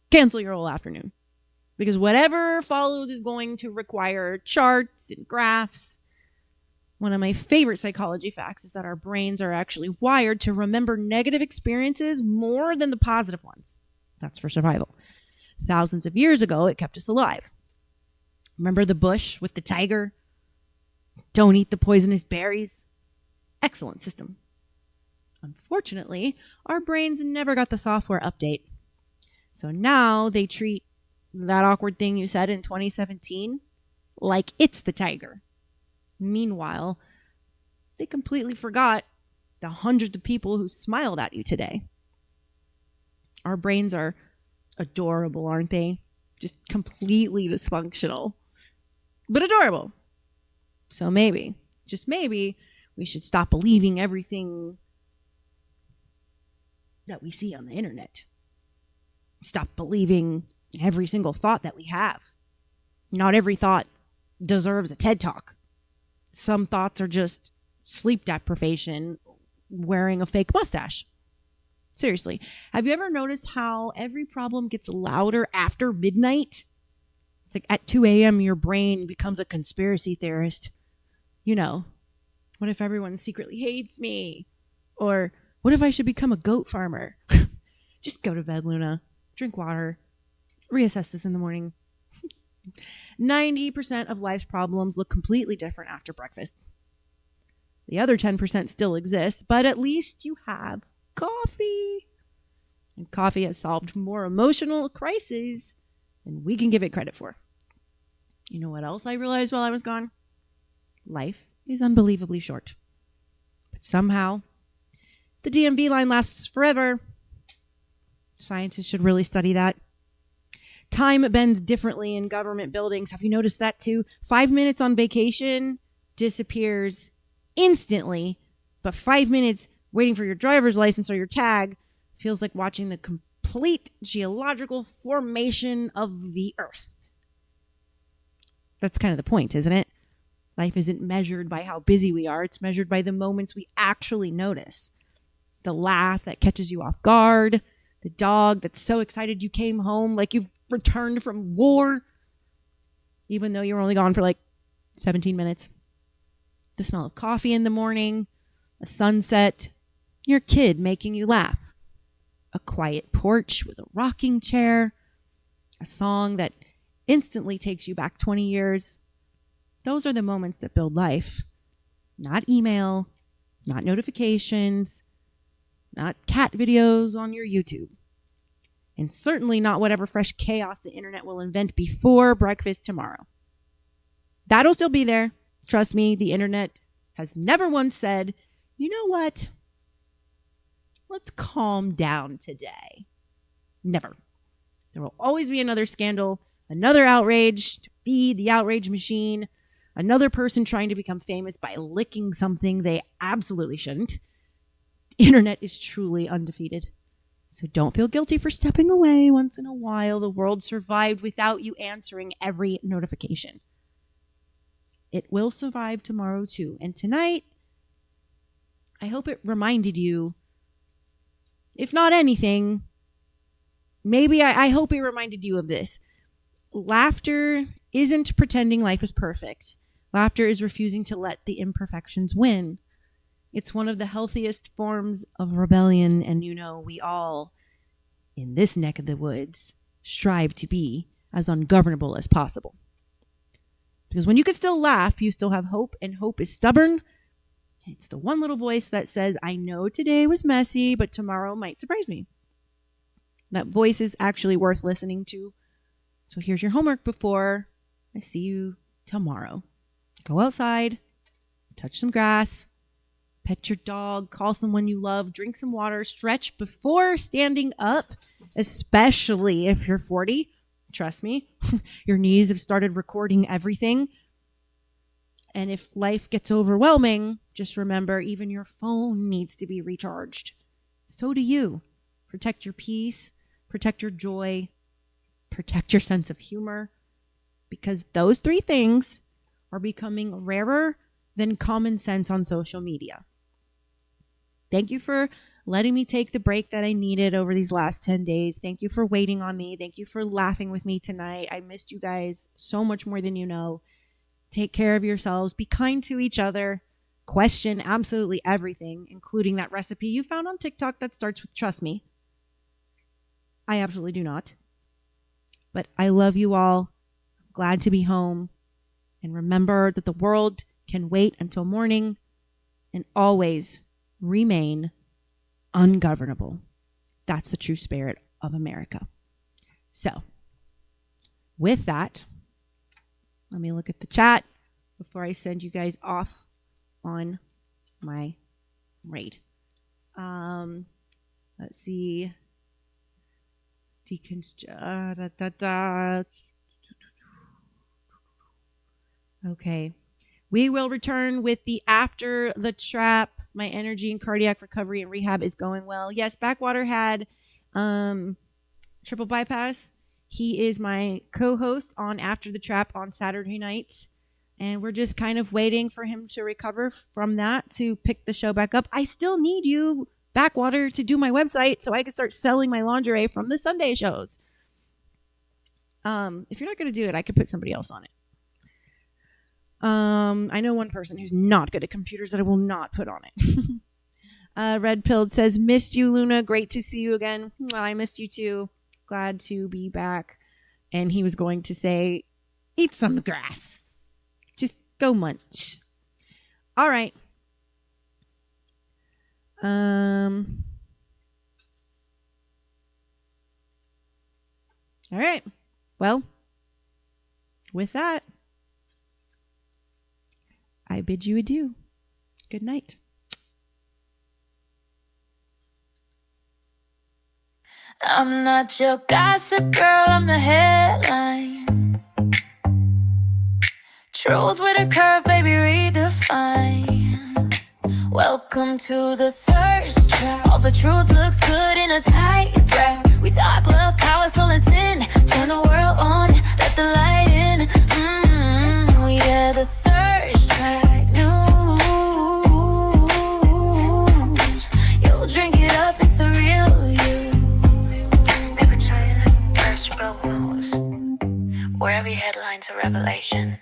cancel your whole afternoon. Because whatever follows is going to require charts and graphs. One of my favorite psychology facts is that our brains are actually wired to remember negative experiences more than the positive ones. That's for survival. Thousands of years ago, it kept us alive. Remember the bush with the tiger? Don't eat the poisonous berries. Excellent system. Unfortunately, our brains never got the software update. So now they treat that awkward thing you said in 2017 like it's the tiger. Meanwhile, they completely forgot the hundreds of people who smiled at you today. Our brains are adorable, aren't they? Just completely dysfunctional, but adorable. So maybe, just maybe, we should stop believing everything that we see on the internet. Stop believing every single thought that we have. Not every thought deserves a TED Talk. Some thoughts are just sleep deprivation wearing a fake mustache. Seriously. Have you ever noticed how every problem gets louder after midnight? It's like at 2 a.m. your brain becomes a conspiracy theorist. You know, what if everyone secretly hates me? Or what if I should become a goat farmer? Just go to bed, Luna. Drink water. Reassess this in the morning. 90% of life's problems look completely different after breakfast. The other 10% still exists, but at least you have coffee. And coffee has solved more emotional crises than we can give it credit for. You know what else I realized while I was gone? Life is unbelievably short. But somehow, the DMV line lasts forever. Scientists should really study that. Time bends differently in government buildings. Have you noticed that too? 5 minutes on vacation disappears instantly, but 5 minutes waiting for your driver's license or your tag feels like watching the complete geological formation of the earth. That's kind of the point, isn't it? Life isn't measured by how busy we are. It's measured by the moments we actually notice. The laugh that catches you off guard. The dog that's so excited you came home like you've returned from war, even though you were only gone for like 17 minutes. The smell of coffee in the morning. A sunset. Your kid making you laugh. A quiet porch with a rocking chair. A song that instantly takes you back 20 years. Those are the moments that build life. Not email, not notifications, not cat videos on your YouTube. And certainly not whatever fresh chaos the internet will invent before breakfast tomorrow. That'll still be there. Trust me, the internet has never once said, you know what? Let's calm down today. Never. There will always be another scandal, another outrage to feed the outrage machine, another person trying to become famous by licking something they absolutely shouldn't. The internet is truly undefeated. So don't feel guilty for stepping away once in a while. The world survived without you answering every notification. It will survive tomorrow too. And tonight, I hope it reminded you, if not anything, maybe I hope it reminded you of this. Laughter isn't pretending life is perfect. Laughter is refusing to let the imperfections win. It's one of the healthiest forms of rebellion, and you know we all, in this neck of the woods, strive to be as ungovernable as possible. Because when you can still laugh, you still have hope, and hope is stubborn. It's the one little voice that says, I know today was messy, but tomorrow might surprise me. That voice is actually worth listening to. So here's your homework before I see you tomorrow. Go outside, touch some grass, pet your dog, call someone you love, drink some water, stretch before standing up, especially if you're 40. Trust me, your knees have started recording everything. And if life gets overwhelming, just remember, even your phone needs to be recharged. So do you. Protect your peace, protect your joy, protect your sense of humor, because those three things are becoming rarer than common sense on social media. Thank you for letting me take the break that I needed over these last 10 days. Thank you for waiting on me. Thank you for laughing with me tonight. I missed you guys so much more than you know. Take care of yourselves. Be kind to each other. Question absolutely everything, including that recipe you found on TikTok that starts with trust me. I absolutely do not. But I love you all. I'm glad to be home. And remember that the world can wait until morning and always remain ungovernable. That's the true spirit of America. So, with that, let me look at the chat before I send you guys off on my raid. Let's see. Okay. We will return with the after the trap. My energy and cardiac recovery and rehab is going well. Yes, Backwater had triple bypass. He is my co-host on After the Trap on Saturday nights. And we're just kind of waiting for him to recover from that to pick the show back up. I still need you backwater to do my website so I could start selling my lingerie from the Sunday shows. If you're not going to do it, I could put somebody else on it. I know one person who's not good at computers that I will not put on it. Red Pilled says, missed you, Luna. Great to see you again. I missed you too. Glad to be back. And he was going to say, eat some grass. Just go munch. All right. All right. Well, with that, I bid you adieu. Good night.
I'm not your gossip girl, I'm the headline. Truth with a curve, baby, redefine. Welcome to the thirst trap. All the truth looks good in a tight wrap. We talk love, power, soul, and sin. Turn the world on, let the light in. Yeah, the thirst trap news. You'll drink it up, it's the real you. Never try it, first world news. Where every headline's a revelation.